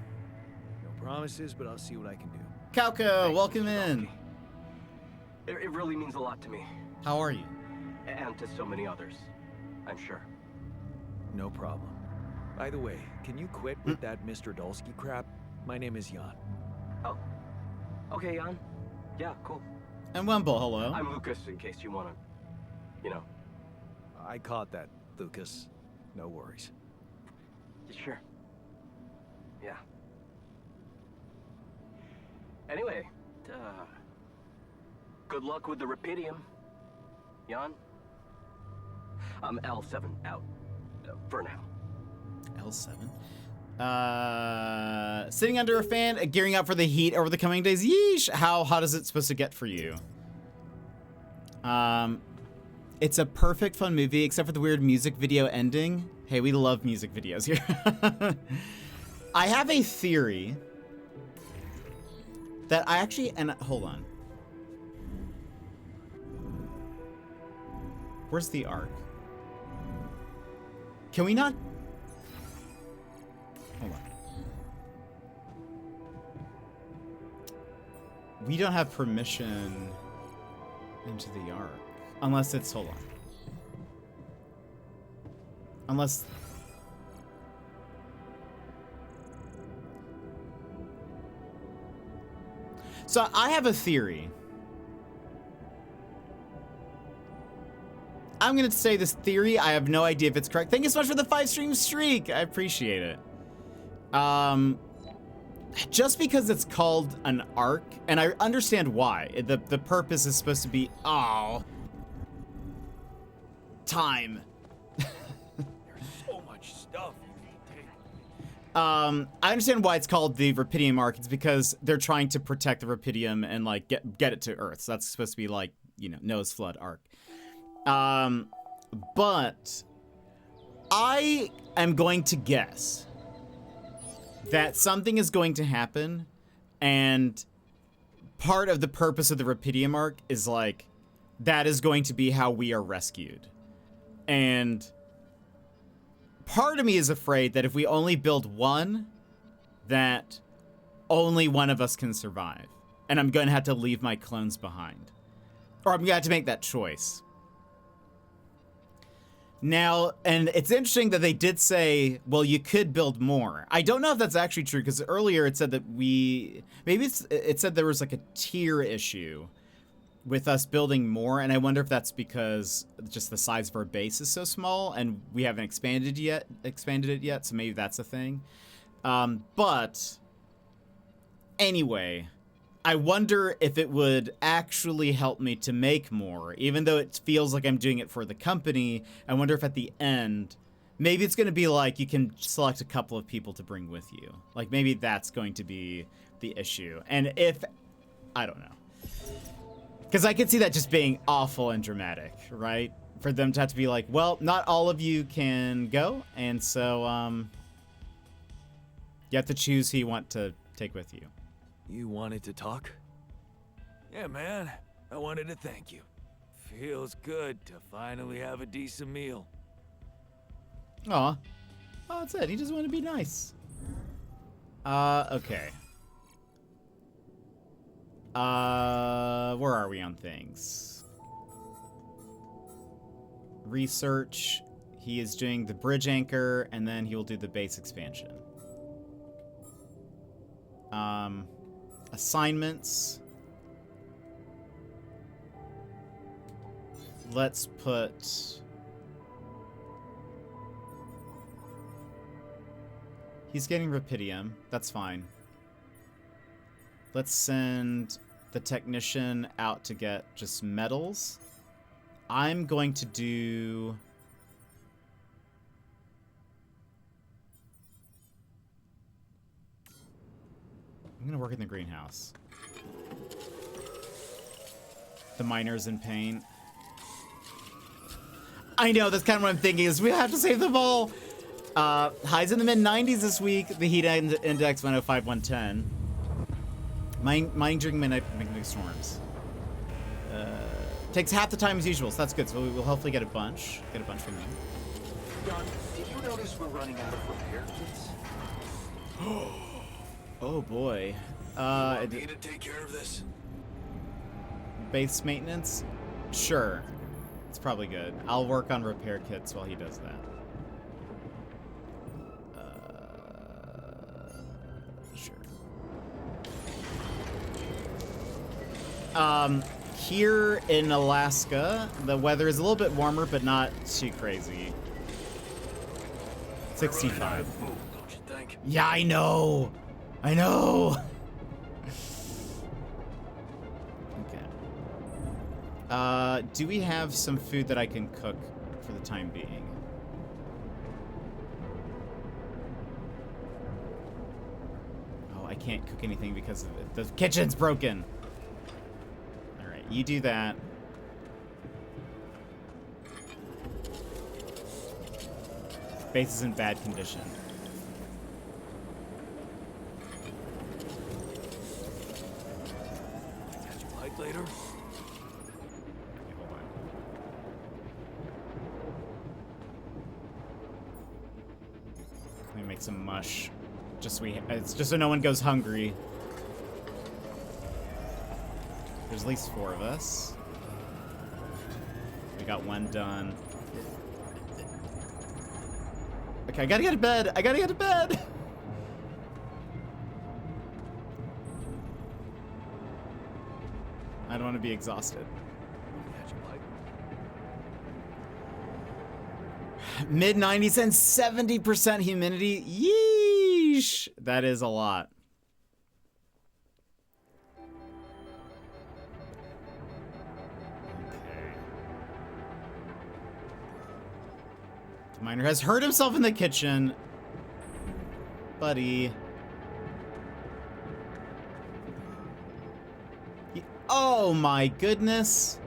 No promises, but I'll see what I can do. Kauko, Thanks, welcome Mr. in. Dalsky. It really means a lot to me, How are you? and to so many others, I'm sure. No problem. By the way, can you quit with that Mr. Dalsky crap? My name is Jan. Oh, okay, Jan. Yeah, cool. And Wemble, hello. I'm Lucas, in case you want to, you know. I caught that, Lucas. No worries. Sure. Yeah. Anyway, good luck with the Rapidium, Jan. I'm L7 out, for now. L7. Sitting under a fan, gearing up for the heat over the coming days. Yeesh. How hot is it supposed to get for you? It's a perfect fun movie, except for the weird music video ending. Hey, we love music videos here. I have a theory that I actually, and hold on. Where's the arc? Can we not? Hold on. We don't have permission into the arc. Unless it's, hold on. Unless... So I have a theory. I'm going to say this theory. I have no idea if it's correct. Thank you so much for the 5-stream streak. I appreciate it. Just because it's called an arc, and I understand why. The purpose is supposed to be, time. There's so much stuff you can take. I understand why it's called the Rapidium arc. It's because they're trying to protect the Rapidium and like get it to Earth. So that's supposed to be like, you know, Noah's Flood arc. But I am going to guess that something is going to happen, and part of the purpose of the Rapidium arc is like, that is going to be how we are rescued. And part of me is afraid that if we only build one, that only one of us can survive. And I'm going to have to leave my clones behind. Or I'm going to have to make that choice. Now, and it's interesting that they did say, well, you could build more. I don't know if that's actually true, because earlier it said that it said there was like a tier issue with us building more, and I wonder if that's because just the size of our base is so small and we haven't expanded it yet, so maybe that's a thing. But anyway, I wonder if it would actually help me to make more, even though it feels like I'm doing it for the company. I wonder if at the end, maybe it's going to be like you can select a couple of people to bring with you. Like maybe that's going to be the issue. And if, I don't know. Because I could see that just being awful and dramatic, right? For them to have to be like, well, not all of you can go. And so you have to choose who you want to take with you. You wanted to talk? Yeah, man. I wanted to thank you. Feels good to finally have a decent meal. Aw. Oh, that's it. He just wanted to be nice. Okay. Where are we on things? Research. He is doing the bridge anchor, and then he will do the base expansion. Assignments. Let's put... He's getting Rapidium. That's fine. Let's send the technician out to get just metals. I'm going to do... I'm gonna work in the greenhouse. The miner's in pain. I know, that's kind of what I'm thinking, is we have to save them all. Highs in the mid-90s this week. The heat index 105, 110. Mining during magnetic storms. Takes half the time as usual, so that's good. So we'll hopefully get a bunch. Get a bunch from them. John, did you notice we're running out of repair kits? Oh boy. Need to take care of this. Base maintenance? Sure. It's probably good. I'll work on repair kits while he does that. Sure. Here in Alaska, the weather is a little bit warmer, but not too crazy. 65. Don't you think? Yeah, I know. I know. Okay. Do we have some food that I can cook for the time being? Oh, I can't cook anything because of it. The kitchen's broken. All right, you do that. Base is in bad condition. Catch a bite later. Okay, hold on. Let me make some mush. It's just so no one goes hungry. There's at least 4 of us. We got 1 done. Okay, I gotta get to bed. I gotta get to bed. I don't want to be exhausted. Catch a bite. Mid-90s and 70% humidity. Yeesh. That is a lot. Okay. The miner has hurt himself in the kitchen. Buddy. Oh my goodness.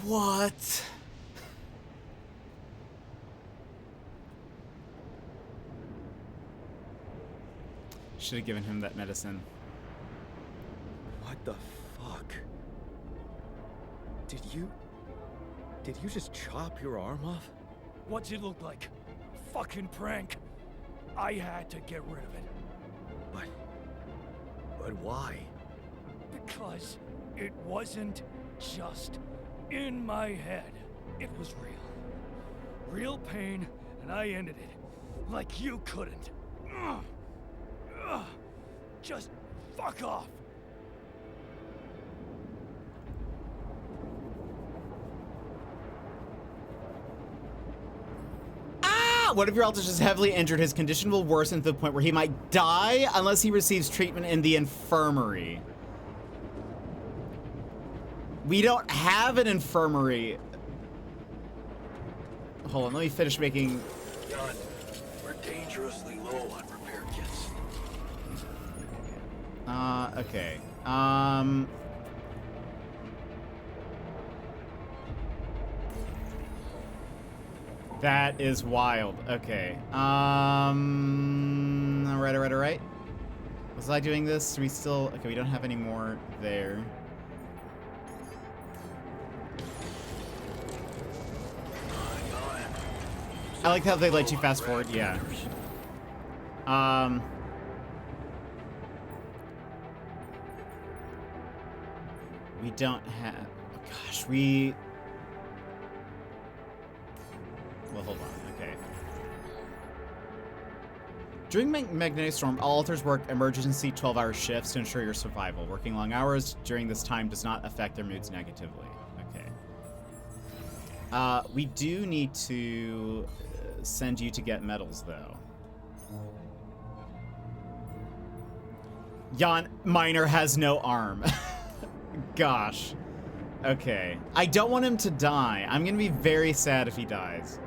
What? Should have given him that medicine. What the fuck? Did you just chop your arm off? What's it look like? Fucking prank. I had to get rid of it. But why? Because it wasn't just in my head. It was real. Real pain, and I ended it. Like you couldn't. Just fuck off. One of your alters is heavily injured. His condition will worsen to the point where he might die unless he receives treatment in the infirmary. We don't have an infirmary. Hold on, let me finish making... John, we're dangerously low on repair kits. Okay. That is wild. Okay. Alright. Was I doing this? We still... Okay, we don't have any more there. I like how they let you fast forward, yeah. We don't have... Oh gosh, we... Well, hold on, okay. During Magnetic Storm, all alters work emergency 12-hour shifts to ensure your survival. Working long hours during this time does not affect their moods negatively. Okay. We do need to send you to get medals, though. Jan Miner has no arm. Gosh. Okay. I don't want him to die. I'm gonna be very sad if he dies.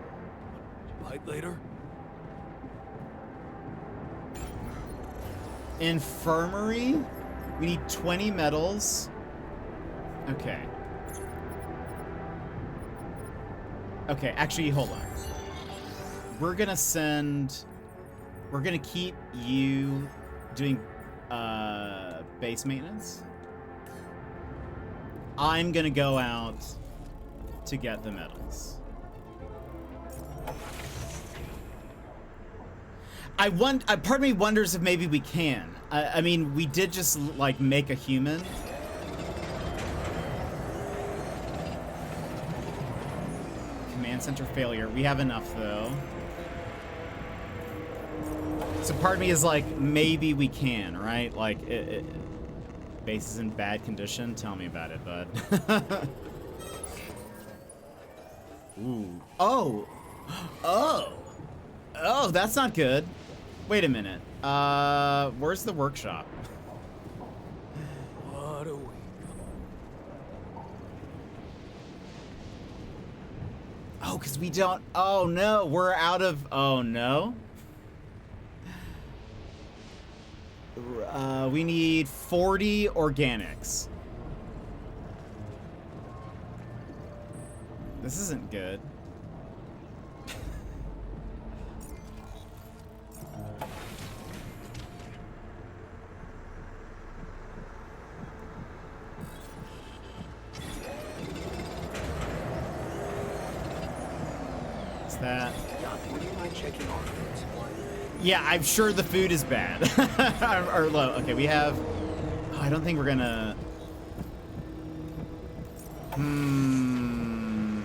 Fight later? Infirmary? We need 20 medals. Okay. Okay, actually, hold on. We're gonna keep you doing base maintenance. I'm gonna go out to get the medals. Part of me wonders if maybe we can. I mean, we did just, like, make a human. Command center failure. We have enough, though. So part of me is like, maybe we can, right? Like, base is in bad condition. Tell me about it, bud. Ooh. Oh. Oh. Oh, that's not good. Wait a minute. Where's the workshop? What a week. Oh, because we don't... Oh, no. We're out of... Oh, no. We need 40 organics. This isn't good. What's that? Would you mind checking our foods? Yeah, I'm sure the food is bad. or low. Okay, we have... Oh, I don't think we're gonna...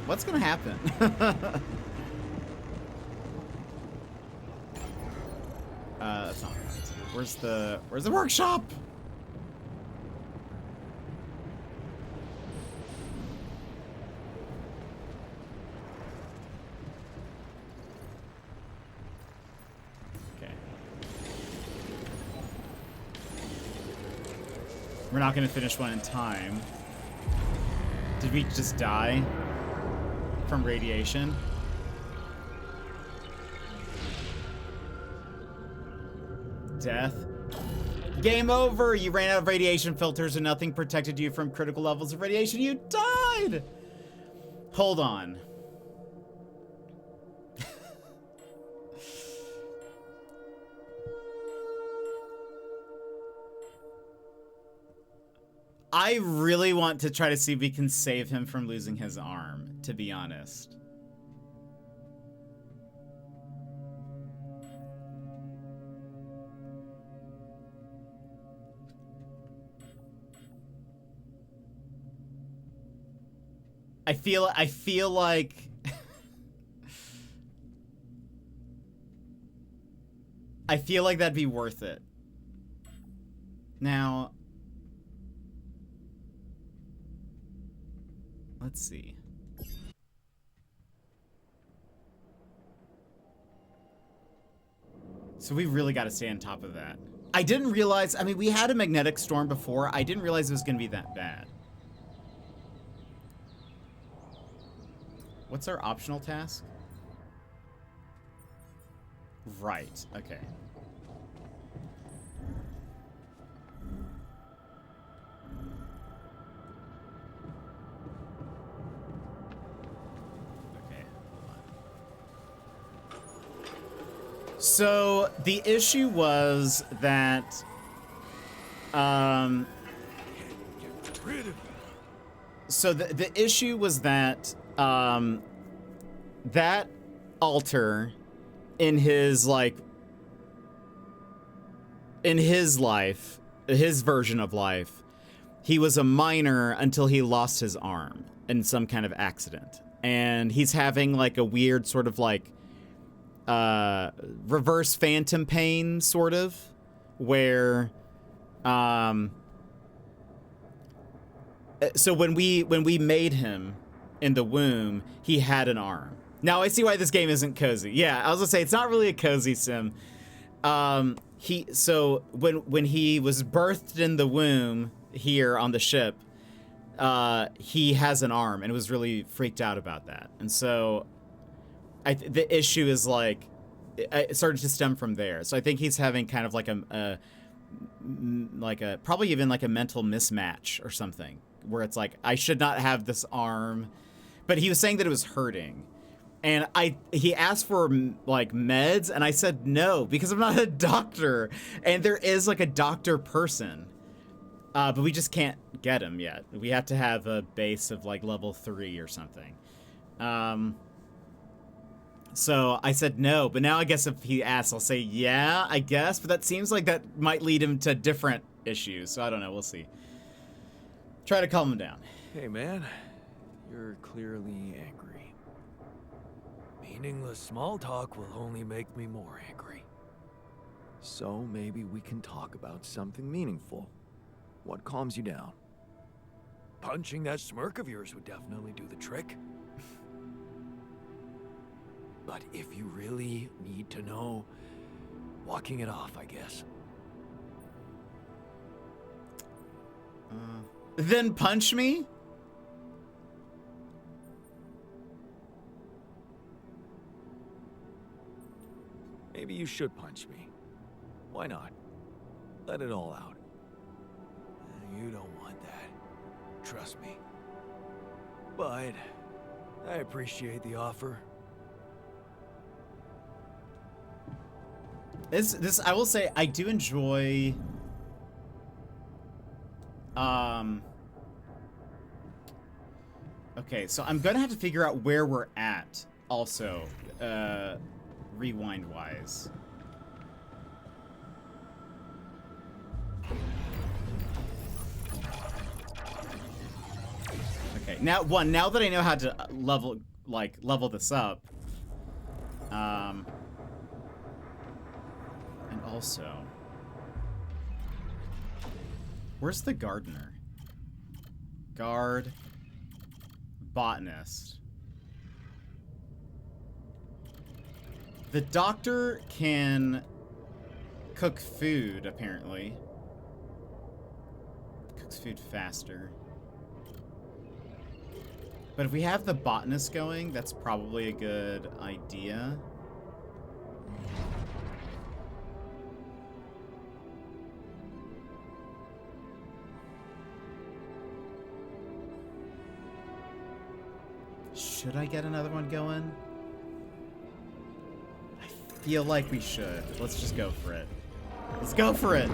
What's gonna happen? That's not right. Where's the workshop? We're not gonna finish one in time. Did we just die from radiation? Death? Game over! You ran out of radiation filters and nothing protected you from critical levels of radiation. You died! Hold on. I really want to try to see if we can save him from losing his arm, to be honest. I feel like I feel like that'd be worth it. Now, let's see. So we really got to stay on top of that. I didn't realize, I mean, we had a magnetic storm before. I didn't realize it was going to be that bad. What's our optional task? Right, okay. So the issue was that so the issue was that that altar in his life, his version of life, he was a miner until he lost his arm in some kind of accident, and he's having like a weird sort of like reverse phantom pain, sort of, where so when we made him in the womb, he had an arm. Now I see why this game isn't cozy. Yeah, I was gonna say it's not really a cozy sim. So when he was birthed in the womb here on the ship, he has an arm and was really freaked out about that. And so the issue is like, it started to stem from there. So I think he's having kind of like a probably even like a mental mismatch or something, where it's like, I should not have this arm, but he was saying that it was hurting. And he asked for like meds, and I said no, because I'm not a doctor, and there is like a doctor person, but we just can't get him yet. We have to have a base of like level 3 or something. So I said no, but now I guess if he asks, I'll say yeah, I guess, but that seems like that might lead him to different issues, so I don't know, we'll see. Try to calm him down. Hey man, you're clearly angry. Meaningless small talk will only make me more angry. So maybe we can talk about something meaningful. What calms you down? Punching that smirk of yours would definitely do the trick. But if you really need to know, walking it off, I guess. Then punch me? Maybe you should punch me. Why not? Let it all out. You don't want that. Trust me. But I appreciate the offer. This I will say, I do enjoy okay, so I'm gonna have to figure out where we're at also, rewind wise. Okay, now that I know how to level this up, and also, where's the gardener? Guard, botanist. The doctor can cook food, apparently. Cooks food faster. But if we have the botanist going, that's probably a good idea. Should I get another one going? I feel like we should. Let's just go for it. Let's go for it!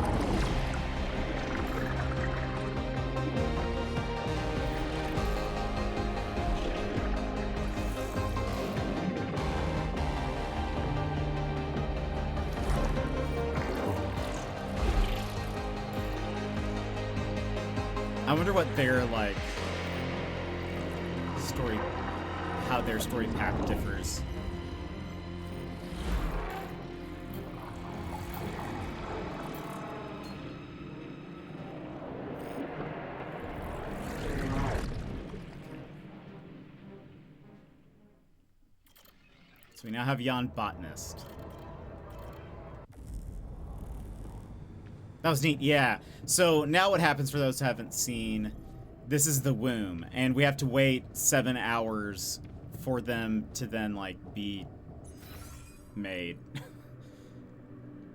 I wonder what their, like, story, how their story path differs. So we now have Jan Botanist. That was neat, yeah. So now what happens for those who haven't seen, this is the womb, and we have to wait 7 hours for them to then, like, be made.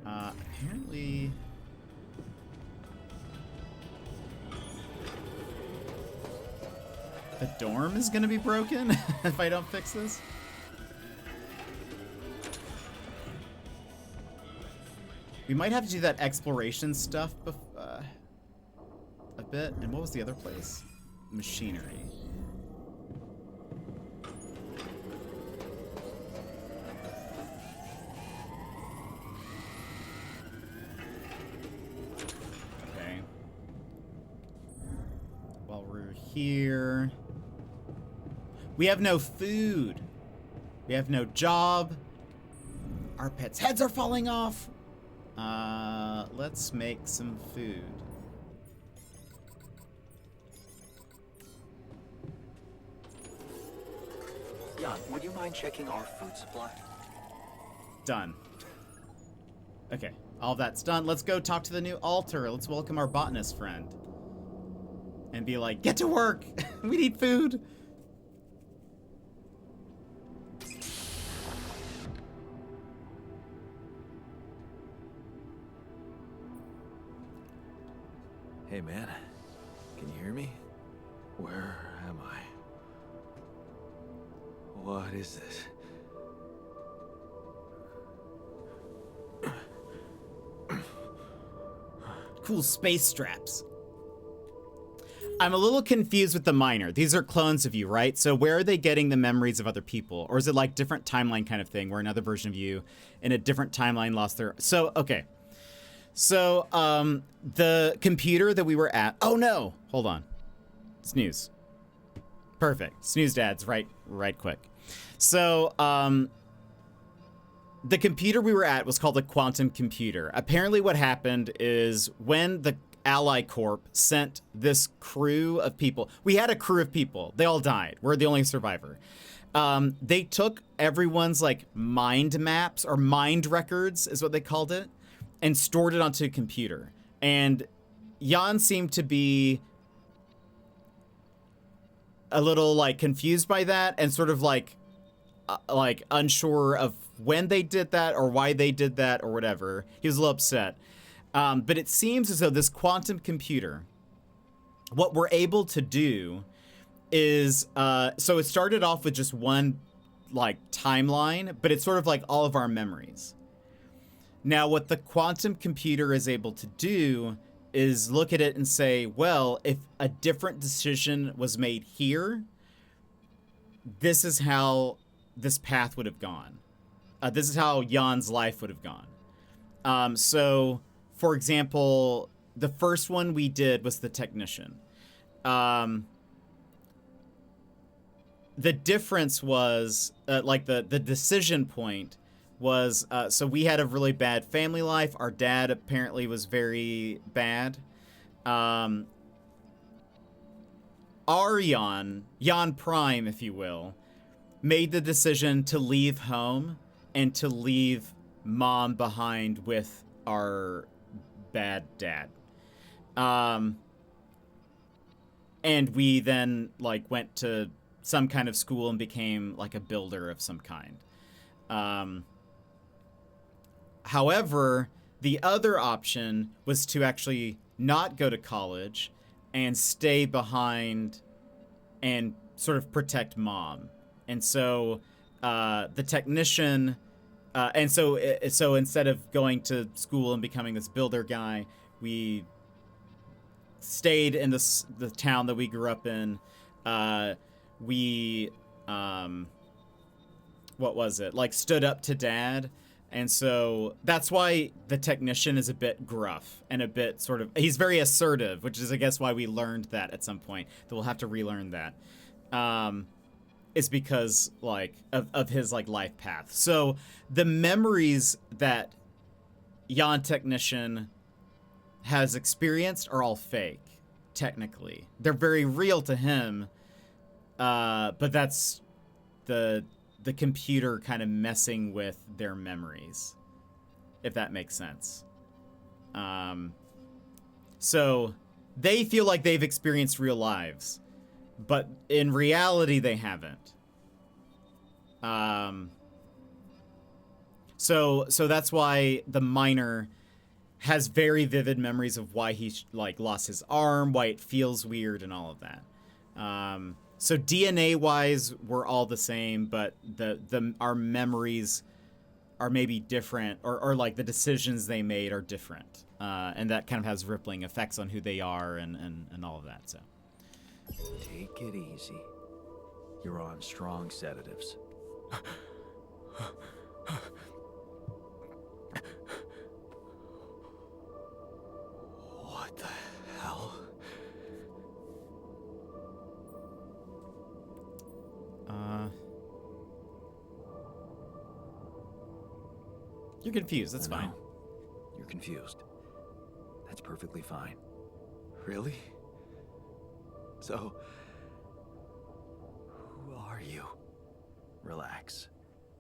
Apparently... the dorm is gonna be broken if I don't fix this. We might have to do that exploration stuff a bit. And what was the other place? Machinery. Okay. While we're here... we have no food. We have no job. Our pets' heads are falling off. Let's make some food. Jan, would you mind checking our food supply? Done. Okay, all that's done. Let's go talk to the new altar. Let's welcome our botanist friend. And be like, get to work! We need food! Hey, man. Can you hear me? Where am I? What is this? Cool space straps. I'm a little confused with the miner. These are clones of you, right? So where are they getting the memories of other people? Or is it like different timeline kind of thing where another version of you in a different timeline lost their... So, okay. So, the computer that we were at... oh, no! Hold on. Snooze. Perfect. Snooze dads right quick. So, the computer we were at was called a quantum computer. Apparently what happened is when the Ally Corp sent this crew of people... we had a crew of people. They all died. We're the only survivor. They took everyone's, like, mind maps, or mind records is what they called it, and stored it onto a computer. And Jan seemed to be a little, like, confused by that and sort of, like unsure of when they did that or why they did that or whatever. He was a little upset. But it seems as though this quantum computer, what we're able to do is, so it started off with just one, like, timeline, but it's sort of like all of our memories. Now, what the quantum computer is able to do is look at it and say, well, if a different decision was made here, this is how this path would have gone. This is how Jan's life would have gone. So, for example, the first one we did was the technician. The difference was, like, the decision point was, so we had a really bad family life. Our dad apparently was very bad. Our Jan Prime, if you will, made the decision to leave home and to leave Mom behind with our bad dad. And we then, like, went to some kind of school and became, like, a builder of some kind. However, the other option was to actually not go to college and stay behind and sort of protect Mom. And so the technician, and so instead of going to school and becoming this builder guy, we stayed in the town that we grew up in. We, what was it? Like, stood up to Dad. And so that's why the technician is a bit gruff and a bit sort of, he's very assertive, which is, I guess, why we learned that at some point, that we'll have to relearn that. Is because, like, of his, like, life path. So the memories that Jan Technician has experienced are all fake, technically. They're very real to him, but that's the the computer kind of messing with their memories, if that makes sense. So they feel like they've experienced real lives, but in reality they haven't. So that's why the miner has very vivid memories of why he like lost his arm, why it feels weird, and all of that. So DNA wise, we're all the same, but our memories are maybe different, or like the decisions they made are different, and that kind of has rippling effects on who they are and all of that. So Take it easy. You're on strong sedatives. What the hell? You're confused. That's I know. fine. You're confused. That's perfectly fine. Really? So, who are you? Relax.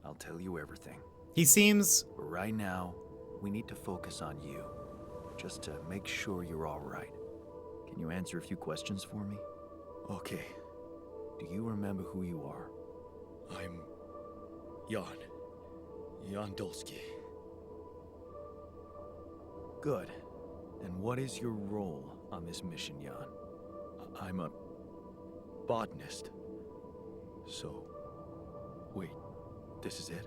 I'll tell you everything. He seems... But right now, we need to focus on you. Just to make sure you're all right. Can you answer a few questions for me? Okay, Do you remember who you are? I'm Jan Dolsky. Good. And what is your role on this mission, Jan? I'm a botanist. So, wait, this is it?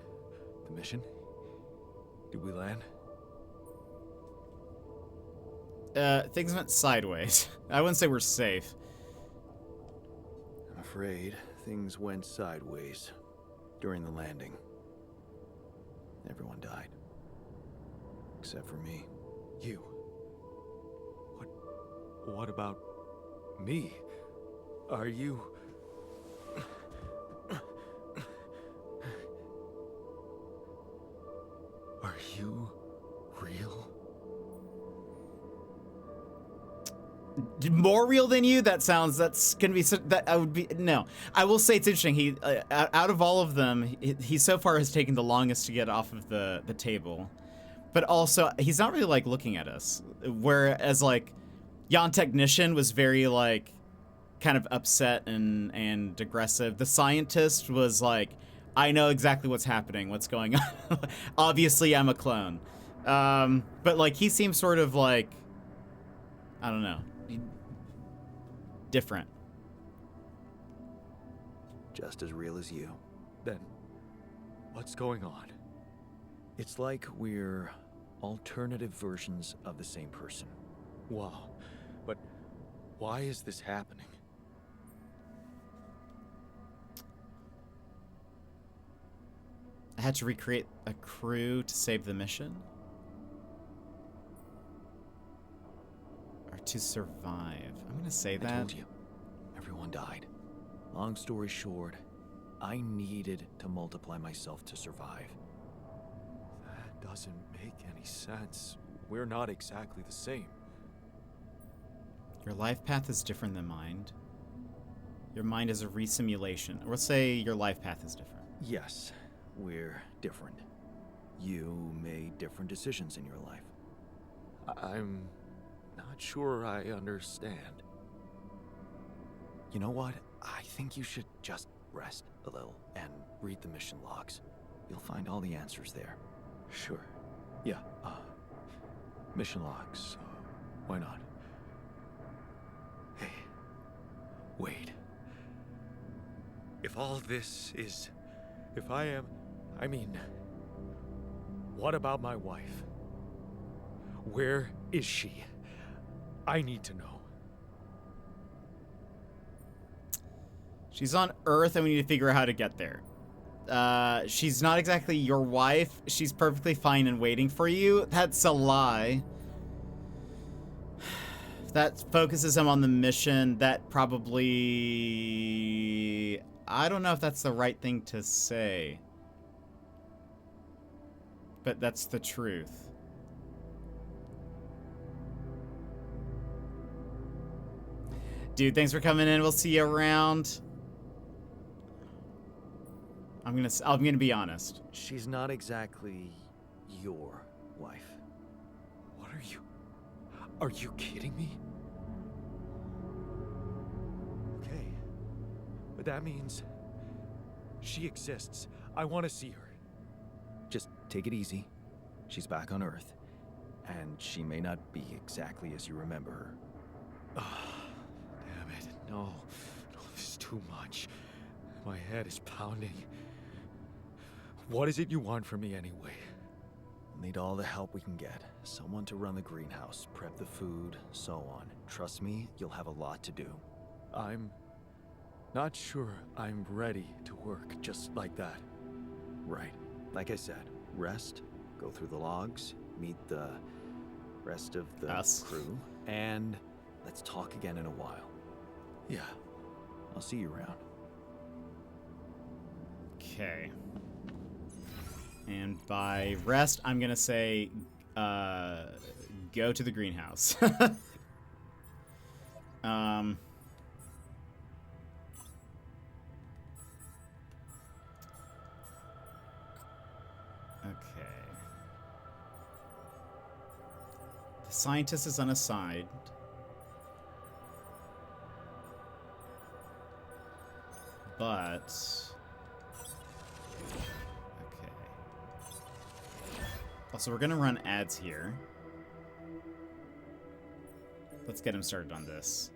The mission? Did we land? Things went sideways. I wouldn't say we're safe. I'm afraid things went sideways during the landing. Everyone died. Except for me. You. What about me? Are you... Are you real? More real than you? That's gonna be that I would be no. I will say it's interesting. He out of all of them, he so far has taken the longest to get off of the table, but also he's not really like looking at us. Whereas like Jan Technician was very like kind of upset and aggressive. The scientist was like, I know exactly what's happening, what's going on. Obviously, I'm a clone. But like he seems sort of like, I don't know, different. Just as real as you. Then, what's going on? It's like we're alternative versions of the same person. Wow. But why is this happening? I had to recreate a crew to save the mission? Or to survive? I'm gonna say I that. told you. Everyone died. Long story short, I needed to multiply myself to survive. That doesn't make any sense. We're not exactly the same. Your life path is different than mine. Your mind is a resimulation. Or let's say your life path is different. Yes, we're different. You made different decisions in your life. I'm not sure I understand. You know what? I think you should just rest a little and read the mission logs. You'll find all the answers there. Sure. Yeah, Mission logs. Why not? Hey, wait. If all this is... If I mean... What about my wife? Where is she? I need to know. She's on Earth and we need to figure out how to get there. She's not exactly your wife. She's perfectly fine and waiting for you. That's a lie. That focuses him on the mission. That probably... I don't know if that's the right thing to say. But that's the truth. Dude, thanks for coming in. We'll see you around. I'm gonna be honest. She's not exactly your wife. What are you... Are you kidding me? Okay. But that means... she exists. I want to see her. Just take it easy. She's back on Earth. And she may not be exactly as you remember her. Damn it. No. No, this is too much. My head is pounding. What is it you want from me anyway? We'll need all the help we can get. Someone to run the greenhouse, prep the food, so on. Trust me, you'll have a lot to do. I'm not sure I'm ready to work just like that. Right. Like I said, rest, go through the logs, meet the rest of the crew, and let's talk again in a while. Yeah. I'll see you around. Okay. And by rest, I'm gonna say, go to the greenhouse. Okay. The scientist is on a side. But... okay. Also, we're gonna run ads here. Let's get him started on this.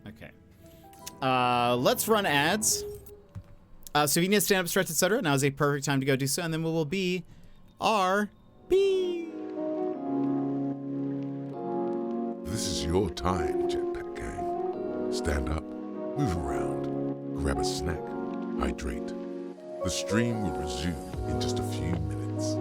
Okay. Let's run ads. So if you need to stand up, stretch, etc., now is a perfect time to go do so, and then we will be RP. This is your time, Jetpack Gang. Stand up, move around, grab a snack, hydrate. The stream will resume in just a few minutes.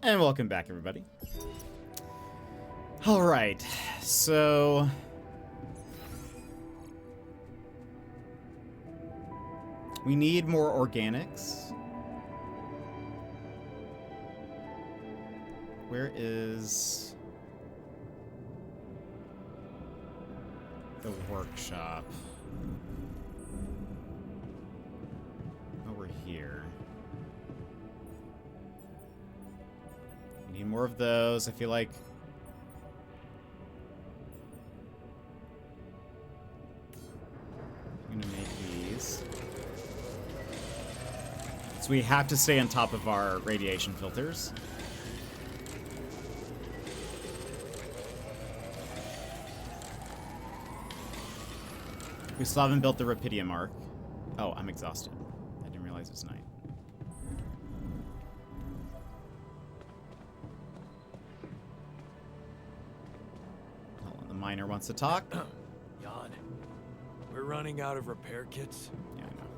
And welcome back, everybody. All right, so we need more organics. Where is the workshop? Oh, we're here. We need more of those. I feel like I'm gonna make these. So we have to stay on top of our radiation filters. We still haven't built the Rapidium arc. Oh, I'm exhausted. I didn't realize it's night. Hold on, the miner wants to talk. Jan, we're running out of repair kits. Yeah, I know.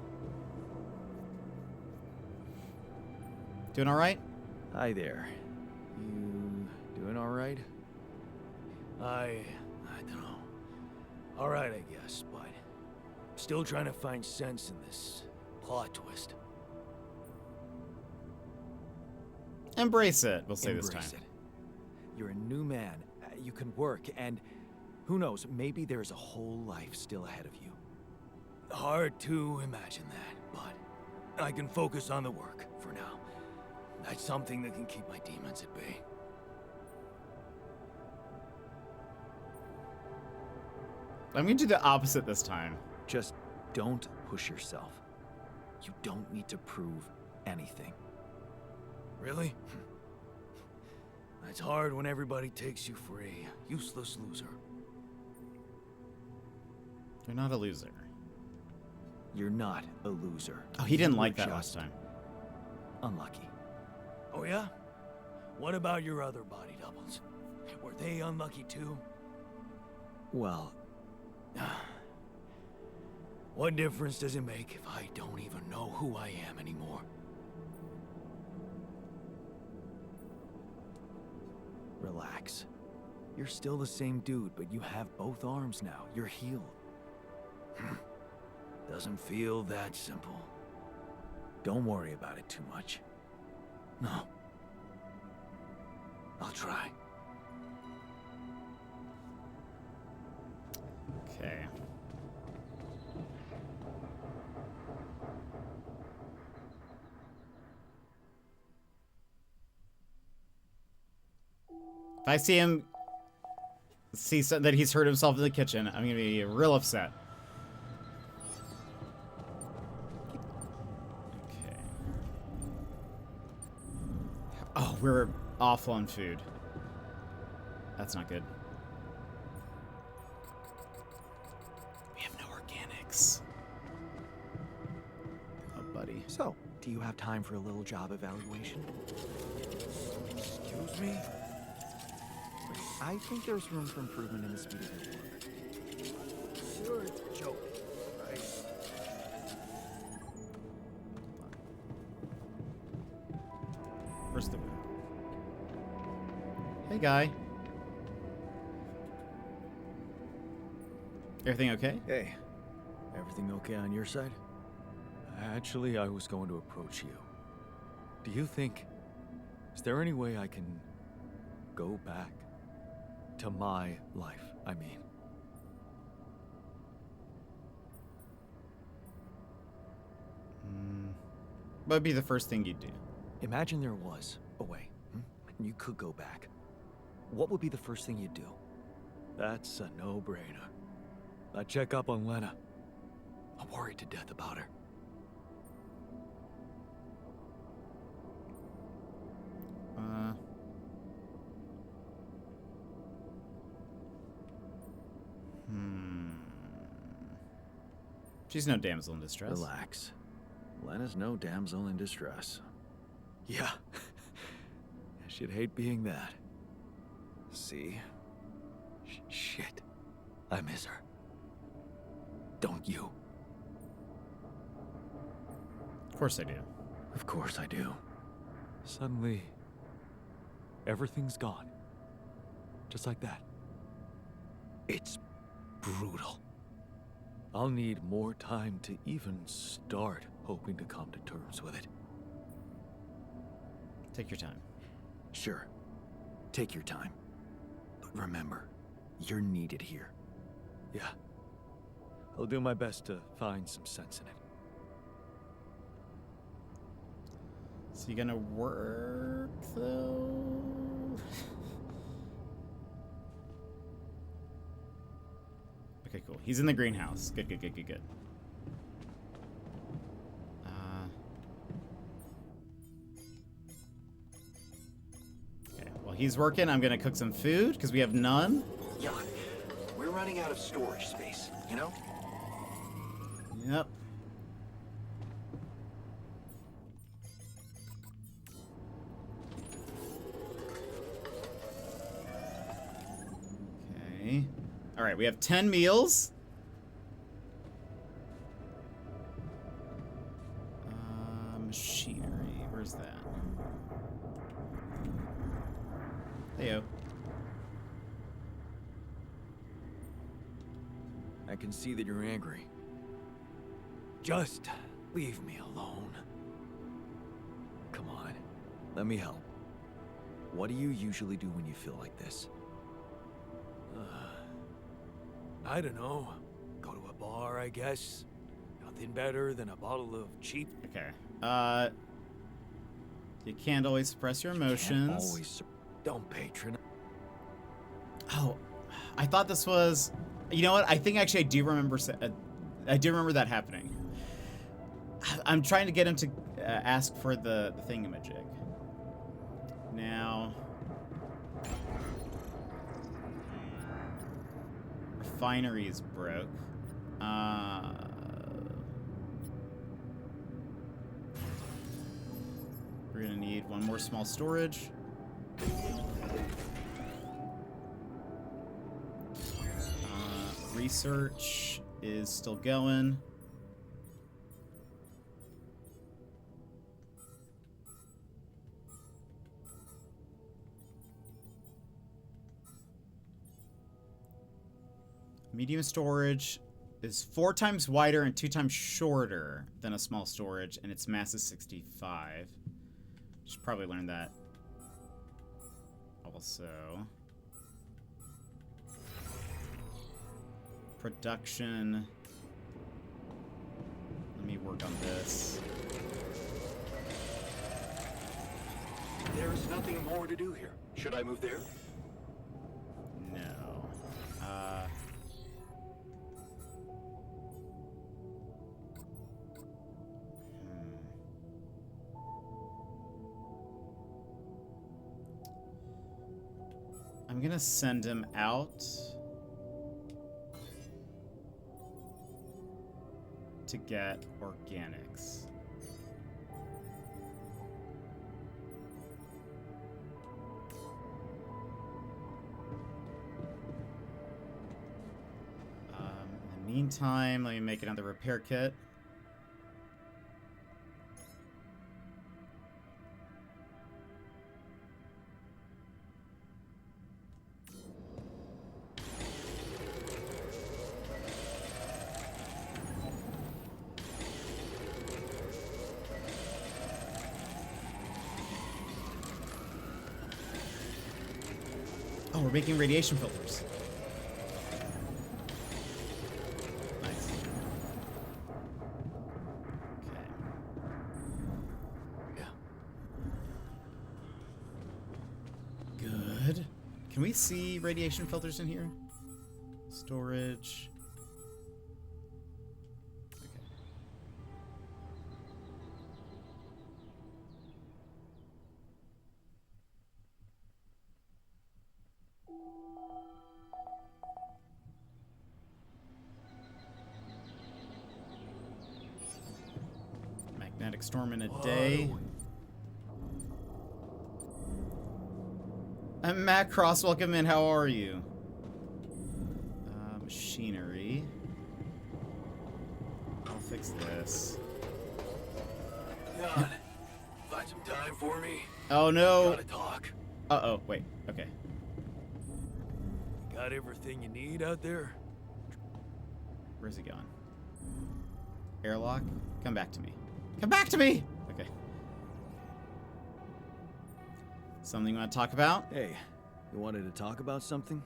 Doing all right? Hi there. You doing all right? I don't know. All right, I guess, but still trying to find sense in this plot twist. Embrace it, we'll say this time. Embrace it. You're a new man. You can work, and who knows, maybe there's a whole life still ahead of you. Hard to imagine that, but I can focus on the work for now. That's something that can keep my demons at bay. I'm gonna do the opposite this time. Just don't push yourself. You don't need to prove anything. Really? That's hard when everybody takes you for a useless loser. You're not a loser. You're not a loser. Oh, he didn't You like were that last just time. Unlucky. Oh yeah? What about your other body doubles? Were they unlucky too? Well, What difference does it make if I don't even know who I am anymore? relax. You're still the same dude, but you have both arms now. You're healed. Doesn't feel that simple. Don't worry about it too much. No. I'll try. Okay. If I see him that he's hurt himself in the kitchen, I'm gonna be real upset. Okay. Oh, we're awful on food. That's not good. We have no organics. Oh, buddy. So, do you have time for a little job evaluation? Excuse me? I think there's room for improvement in the speed of your work. You're joking, right? Where's the... Hey, guy. Everything okay? Hey, everything okay on your side? Actually, I was going to approach you. Do you think... Is there any way I can go back to my life, I mean? What would be the first thing you'd do? Imagine there was a way, and you could go back. What would be the first thing you'd do? That's a no-brainer. I'd check up on Lena. I'm worried to death about her. She's no damsel in distress. Relax. Lena's no damsel in distress. Yeah. She'd hate being that. See? Shit. I miss her. Don't you? Of course I do. Of course I do. Suddenly, everything's gone. Just like that. It's brutal. I'll need more time to even start hoping to come to terms with it. Take your time. Sure. Take your time. But remember, you're needed here. Yeah. I'll do my best to find some sense in it. Is he gonna work, though? Okay, cool. He's in the greenhouse. Good, good, good, good, good. Okay, while he's working, I'm gonna cook some food, because we have none. Jan, we're running out of storage space, you know? Yep. Okay. All right, we have 10 meals. Machinery. Where's that? Heyo. I can see that you're angry. Just leave me alone. Come on, let me help. What do you usually do when you feel like this? I don't know. Go to a bar, I guess. Nothing better than a bottle of cheap. Okay. You can't always suppress your emotions. Don't patronize. Oh, I thought this was. You know what? I think actually I do remember. I do remember that happening. I'm trying to get him to ask for the thingamajig. Now, refinery is broke. We're gonna need one more small storage. Research is still going. Medium storage is 4 times wider and 2 times shorter than a small storage, and its mass is 65. Should probably learn that also. Production. Let me work on this. There's nothing more to do here. Should I move there? No. I'm gonna send him out to get organics. In the meantime, let me make another repair kit. Oh, we're making radiation filters. Nice. Okay. Yeah. Good. Can we see radiation filters in here? Storage. Okay. Magnetic storm in a day. I'm Matt Cross. Welcome in. How are you? Machinery. I'll fix this. Jan, find some time for me. Oh no. Gotta talk. Uh-oh, wait, okay. Got everything you need out there? Where's he going? Airlock? Come back to me. Come back to me! Okay. Something you want to talk about? Hey, you wanted to talk about something?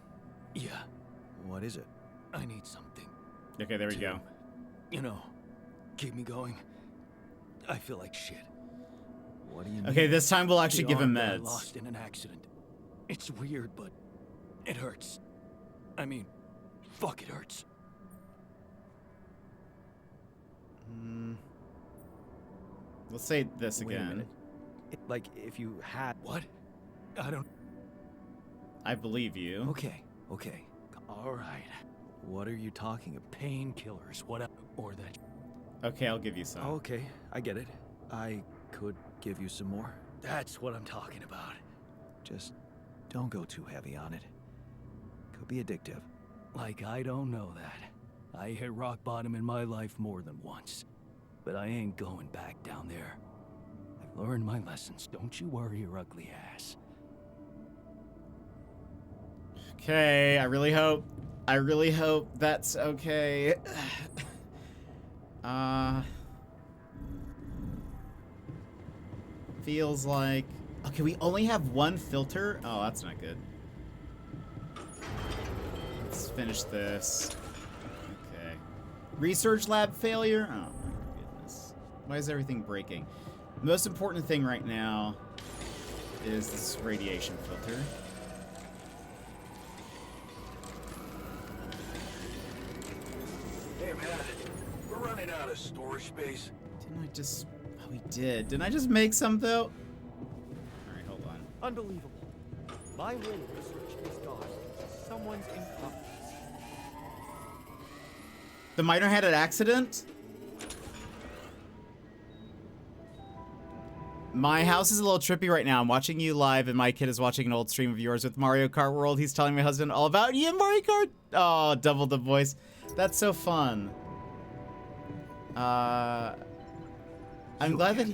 Yeah, What is it? I need something. Okay, there we go. You know, keep me going. I feel like shit. What do you mean? Okay, this time we'll actually The give him arm that I meds. lost in an accident. It's weird, but it hurts. I mean, fuck, it hurts. Let's say this Wait a again. minute. Like, if you had... What? I don't... I believe you. Okay. All right. What are you talking about? Painkillers, what? Or that... Okay, I'll give you some. Okay, I get it. I could give you some more. That's what I'm talking about. Just don't go too heavy on it. Could be addictive. Like I don't know that. I hit rock bottom in my life more than once. But I ain't going back down there. I've learned my lessons. Don't you worry your ugly ass. Okay, I really hope that's okay. Feels like... Okay, we only have one filter? Oh, that's not good. Let's finish this. Okay. Research lab failure? Oh my goodness. Why is everything breaking? The most important thing right now is this radiation filter. Hey man, we're running out of storage space. Didn't I just... Oh, we did. Didn't I just make some, though? Alright, hold on. Unbelievable. My whole research is gone. Someone's incompetence. The miner had an accident? My house is a little trippy right now. I'm watching you live, and my kid is watching an old stream of yours with Mario Kart World. He's telling my husband all about you and Mario Kart. Oh, double the voice. That's so fun. I'm glad that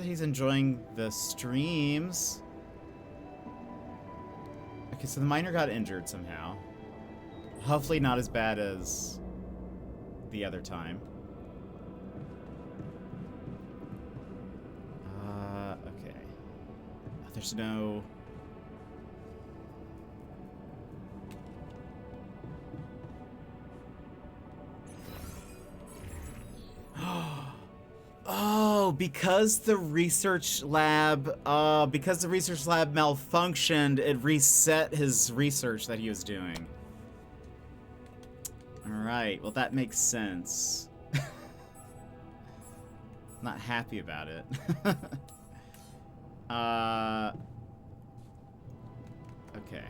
he's enjoying the streams. Okay, so the miner got injured somehow. Hopefully not as bad as the other time. Okay. There's no... Oh, because the research lab malfunctioned, it reset his research that he was doing. Alright, well that makes sense. Not happy about it. Okay.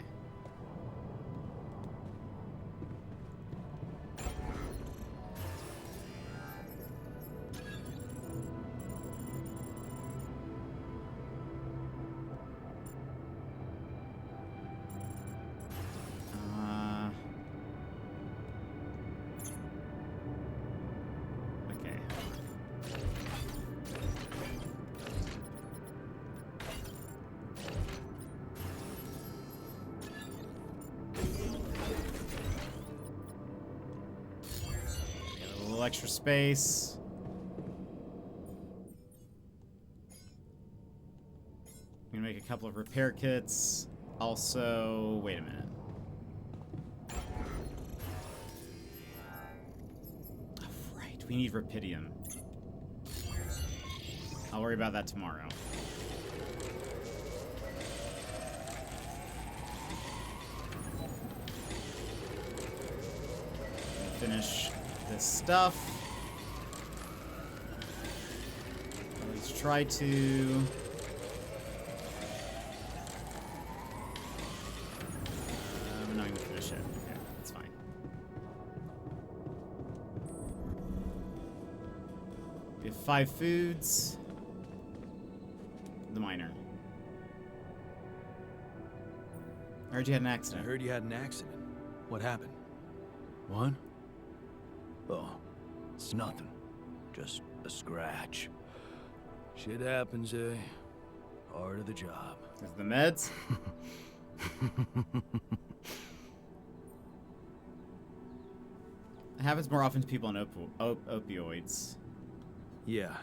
Okay. A little extra space. I'm gonna make a couple of repair kits. Also, wait a minute. Oh, right, we need rupidium. I'll worry about that tomorrow. Finish this stuff. At least try to. I'm not gonna finish it. Okay, that's fine. We have 5 foods. The miner. I heard you had an I accident. heard you had an accident. What happened? What? Oh, it's nothing. Just a scratch. Shit happens, eh? Part of the job. Is the meds? It happens more often to people on opioids. Yeah.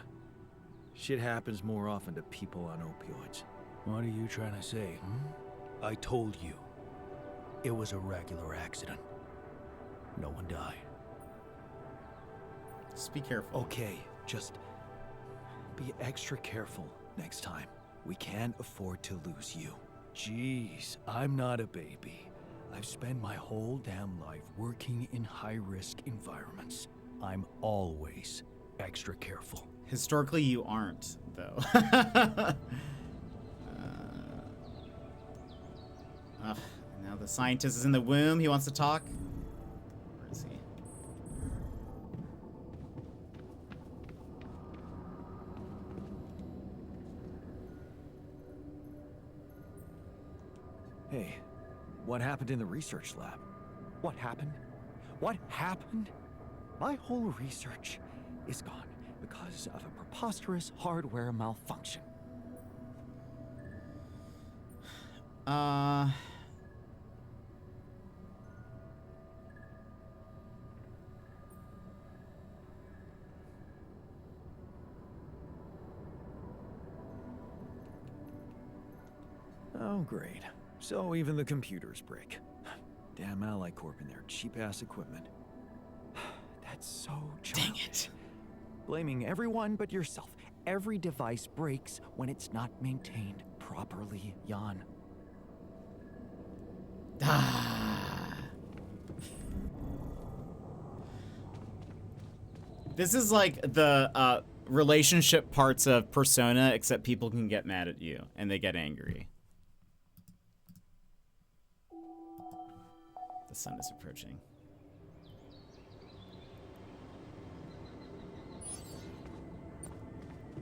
Shit happens more often to people on opioids. What are you trying to say, I told you. It was a regular accident. No one died. Just be careful. Okay, just be extra careful next time. We can't afford to lose you. Jeez, I'm not a baby. I've spent my whole damn life working in high-risk environments. I'm always extra careful. Historically, you aren't, though. Now the scientist is in the womb. He wants to talk. Where is he? Hey, what happened in the research lab? What happened? What happened? My whole research is gone because of a preposterous hardware malfunction. Oh, great. So even the computers break. Damn Ally Corp and their cheap-ass equipment. That's so childish. Dang it. Blaming everyone but yourself. Every device breaks when it's not maintained properly, Jan. This is like the relationship parts of Persona, except people can get mad at you and they get angry. The sun is approaching.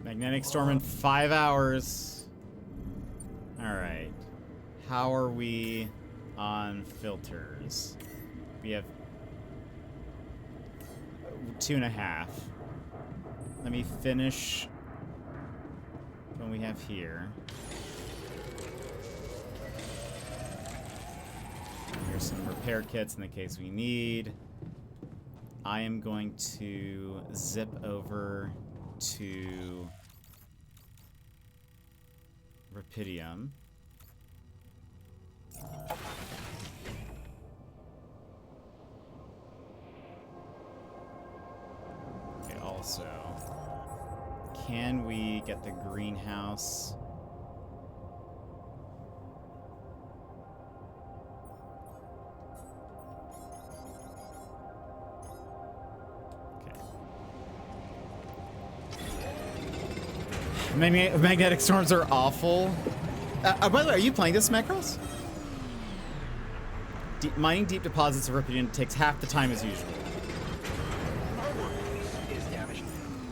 Magnetic storm in 5 hours. All right. How are we on filters? We have 2.5. Let me finish what we have here. Here's some repair kits in the case we need. I am going to zip over to Rapidium. Okay, also, can we get the greenhouse? Magnetic storms are awful. By the way, are you playing this, Macros? Mining deep deposits of Ripidium takes half the time as usual. My workpiece is damaged.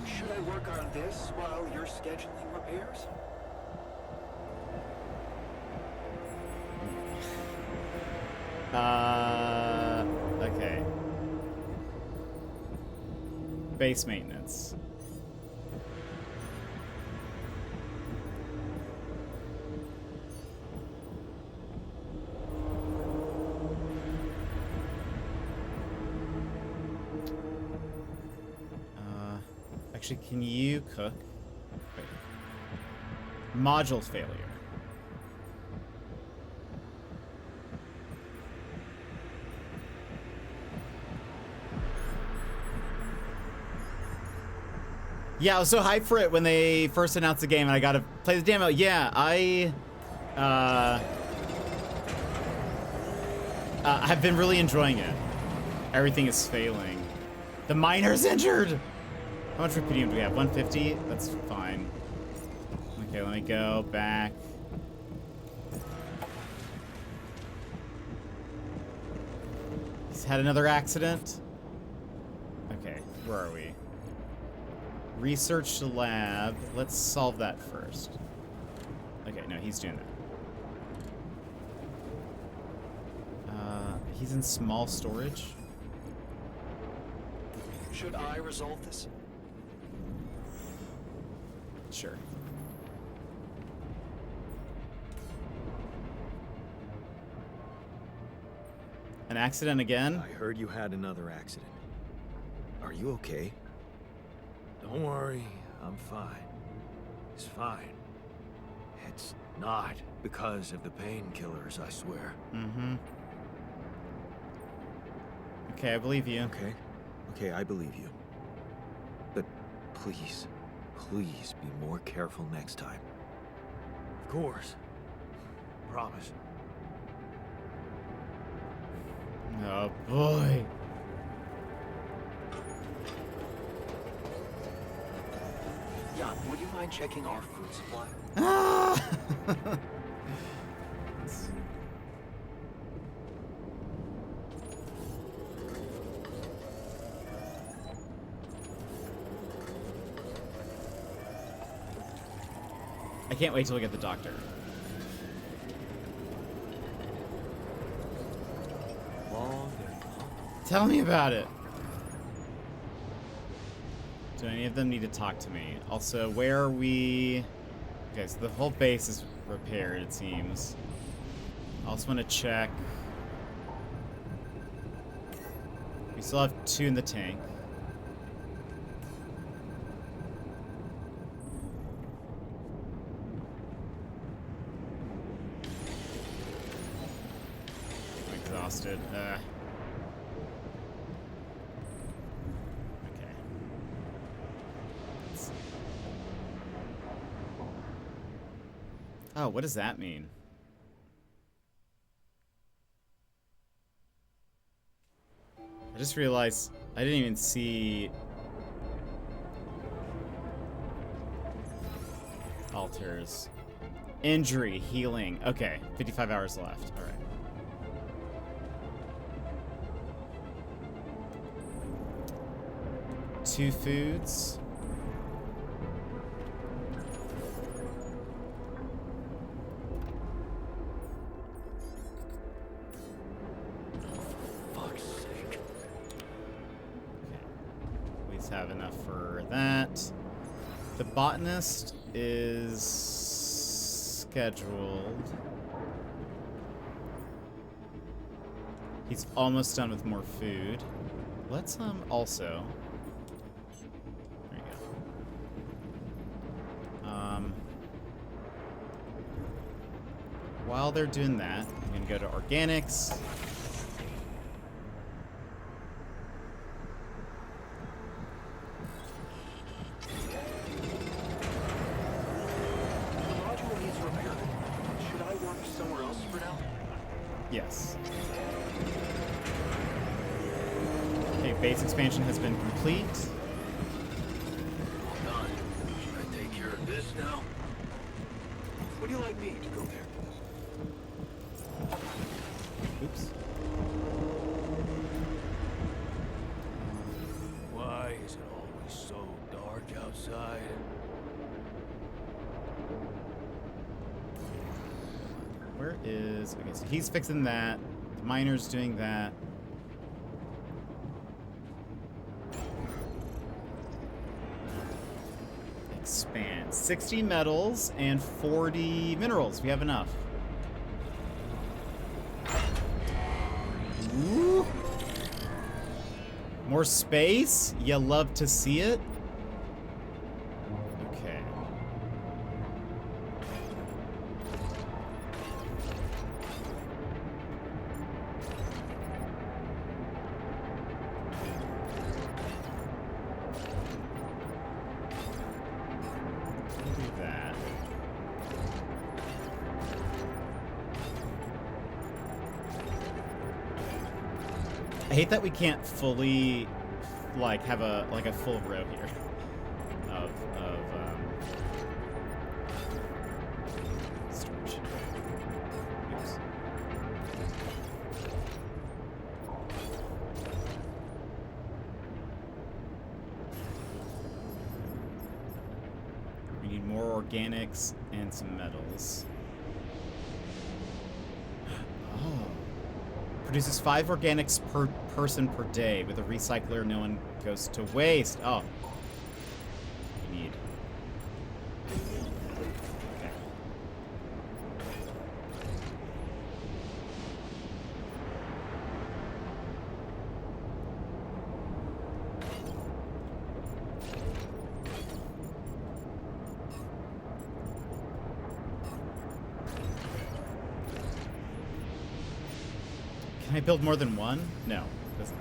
Should I work on this while you're scheduling repairs? Okay. Base maintenance. Actually, can you cook? Wait. Module failure. Yeah, I was so hyped for it when they first announced the game, and I got to play the demo. Yeah, I've been really enjoying it. Everything is failing. The miner's injured! How much rupidium do we have? 150? That's fine. Okay, let me go back. He's had another accident. Okay, where are we? Research the lab. Let's solve that first. Okay, no, he's doing that. He's in small storage. Should I resolve this? Sure. An accident again? I heard you had another accident. Are you okay? Don't worry, I'm fine. It's fine. It's not because of the painkillers, I swear. Mm-hmm. Okay, I believe you. Okay. Okay, I believe you. But please, please be more careful next time. Of course. Promise. Oh boy. Yeah, would you mind checking our food supply? Ah! I can't wait till we get the doctor. Long and Tell me about it. Do any of them need to talk to me? Also, where are we? Okay, so the whole base is repaired, it seems. I also want to check. We still have 2 in the tank. I'm exhausted. Okay. Oh, what does that mean? I just realized I didn't even see altars. Injury, healing. Okay, 55 hours left. All right. Two foods. Fuck's sake. Have enough for that. The botanist is scheduled. He's almost done with more food. Let's also. There you go. While they're doing that, I'm gonna go to organics. Yes. Okay, base expansion has been complete. Hold on. Should I take care of this now? Would you like me to go there? Oops. Why is it always so dark outside? Where is... Okay, so he's fixing that. The miner's doing that. Expand. 60 metals and 40 minerals. We have enough. Ooh. More space? You love to see it? Okay. Do that. I hate that we can't fully, like, have a full row here of storage. Oops. We need more organics and some metals. Oh. Produces 5 organics per person per day. With a recycler, no one goes to waste. Oh. We need. Okay. Can I build more than one? No. Doesn't.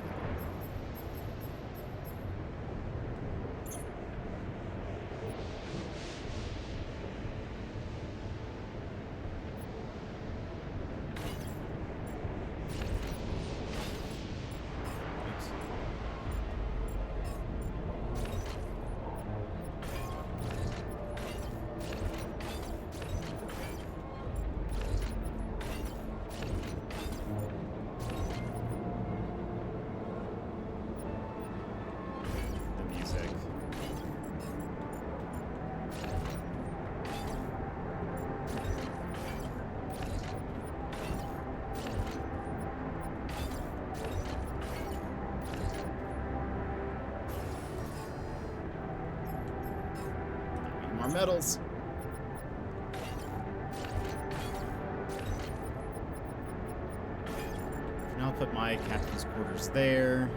More medals. Now I'll put my captain's quarters there.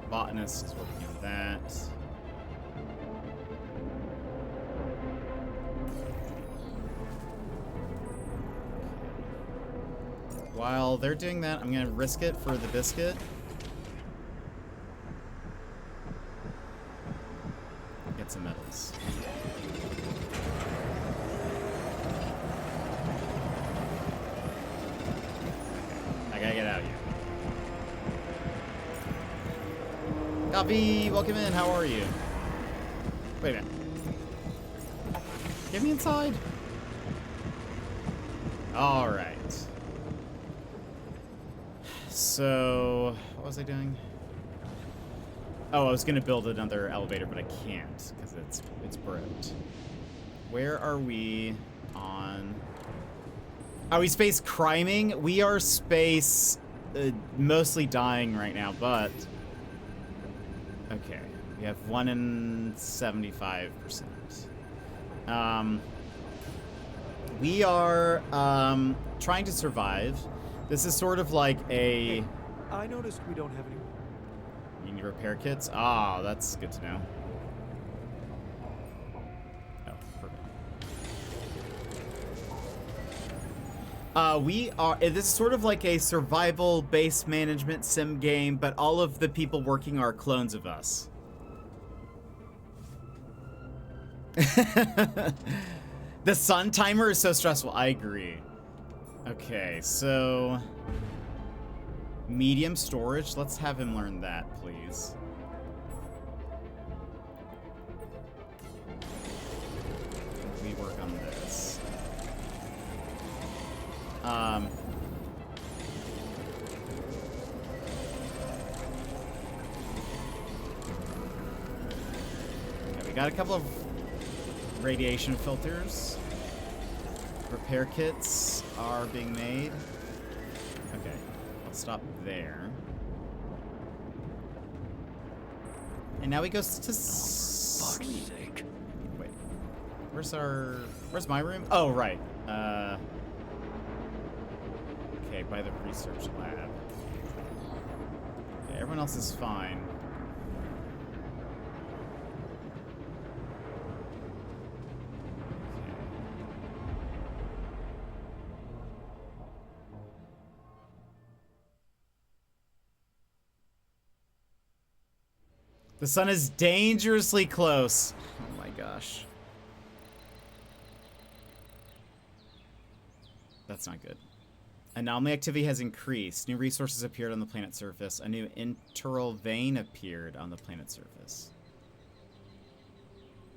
Botanist is working on that. While they're doing that, I'm gonna risk it for the biscuit. Get some medals. I gotta get out of here. Copy, welcome in, how are you? Wait a minute. Get me inside. Alright. So, what was I doing? Oh, I was gonna build another elevator, but I can't because it's broke. Where are we on? Are we space criming? We are space mostly dying right now, but okay, we have 1 in 75%. We are trying to survive. This is sort of like a... Hey, I noticed we don't have any... You need repair kits? Ah, that's good to know. Oh, perfect. We are... This is sort of like a survival base management sim game, but all of the people working are clones of us. The sun timer is so stressful. I agree. Okay, so medium storage. Let's have him learn that, please. We work on this. Okay, we got a couple of radiation filters. Repair kits are being made. Okay, let's stop there. And now he goes to sleep. Fuck's sake. Wait, where's my room? Oh, right. Okay, by the research lab. Okay, everyone else is fine. The sun is dangerously close. Oh my gosh. That's not good. Anomaly activity has increased. New resources appeared on the planet's surface. A new internal vein appeared on the planet's surface.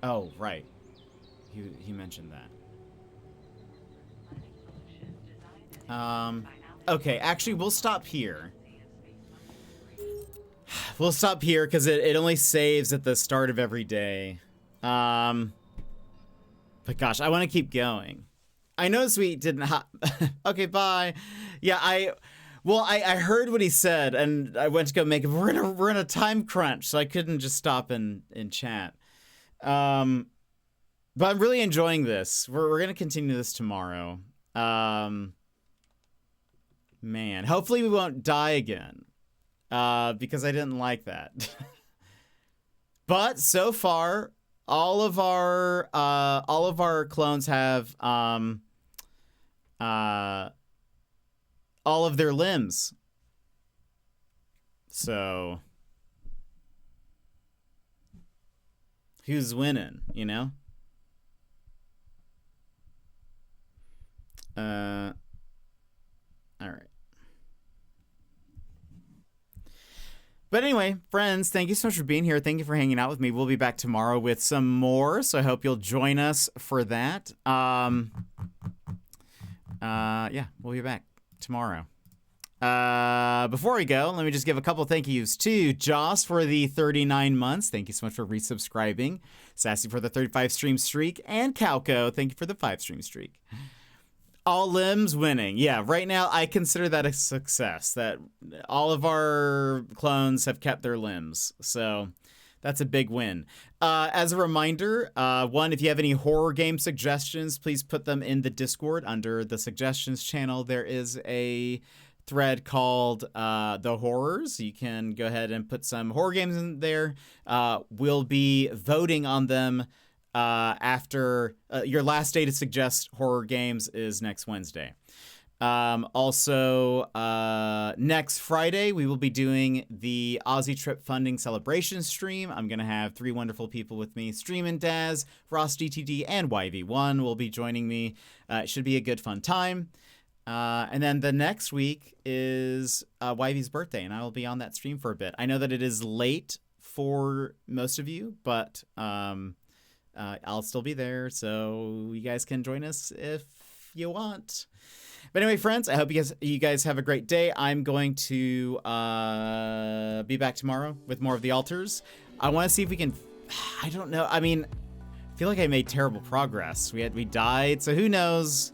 Oh, right. He mentioned that. Okay, actually, we'll stop here. We'll stop here because it only saves at the start of every day. But gosh, I want to keep going. I noticed we didn't okay, bye. Yeah, I heard what he said and I went to go make it. We're in a time crunch, so I couldn't just stop in chat. But I'm really enjoying this. We're gonna continue this tomorrow. Man, hopefully we won't die again. Because I didn't like that. But so far, all of our clones have all of their limbs. So who's winning, you know? All right. But anyway, friends, thank you so much for being here. Thank you for hanging out with me. We'll be back tomorrow with some more, so I hope you'll join us for that. Yeah, we'll be back tomorrow. Before we go, let me just give a couple thank yous to Joss for the 39 months. Thank you so much for resubscribing. Sassy for the 35 stream streak. And Calco, thank you for the 5 stream streak. All limbs winning. Yeah, right now I consider that a success, that all of our clones have kept their limbs. So that's a big win. As a reminder, one, if you have any horror game suggestions, please put them in the Discord under the suggestions channel. There is a thread called The Horrors. You can go ahead and put some horror games in there. We'll be voting on them after your last day to suggest horror games is next Wednesday. Also, next Friday, we will be doing the Aussie Trip Funding Celebration stream. I'm going to have 3 wonderful people with me. Streamin' Daz, Ross DTD, and YV1 will be joining me. It should be a good, fun time. And then the next week is YV's birthday, and I will be on that stream for a bit. I know that it is late for most of you, but I'll still be there, so you guys can join us if you want. But anyway, friends, I hope you guys have a great day. I'm going to be back tomorrow with more of the altars. I want to see if we can... I don't know. I mean, I feel like I made terrible progress. We died, so who knows?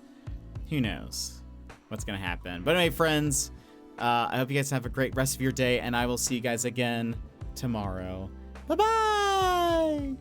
Who knows what's going to happen? But anyway, friends, I hope you guys have a great rest of your day, and I will see you guys again tomorrow. Bye-bye!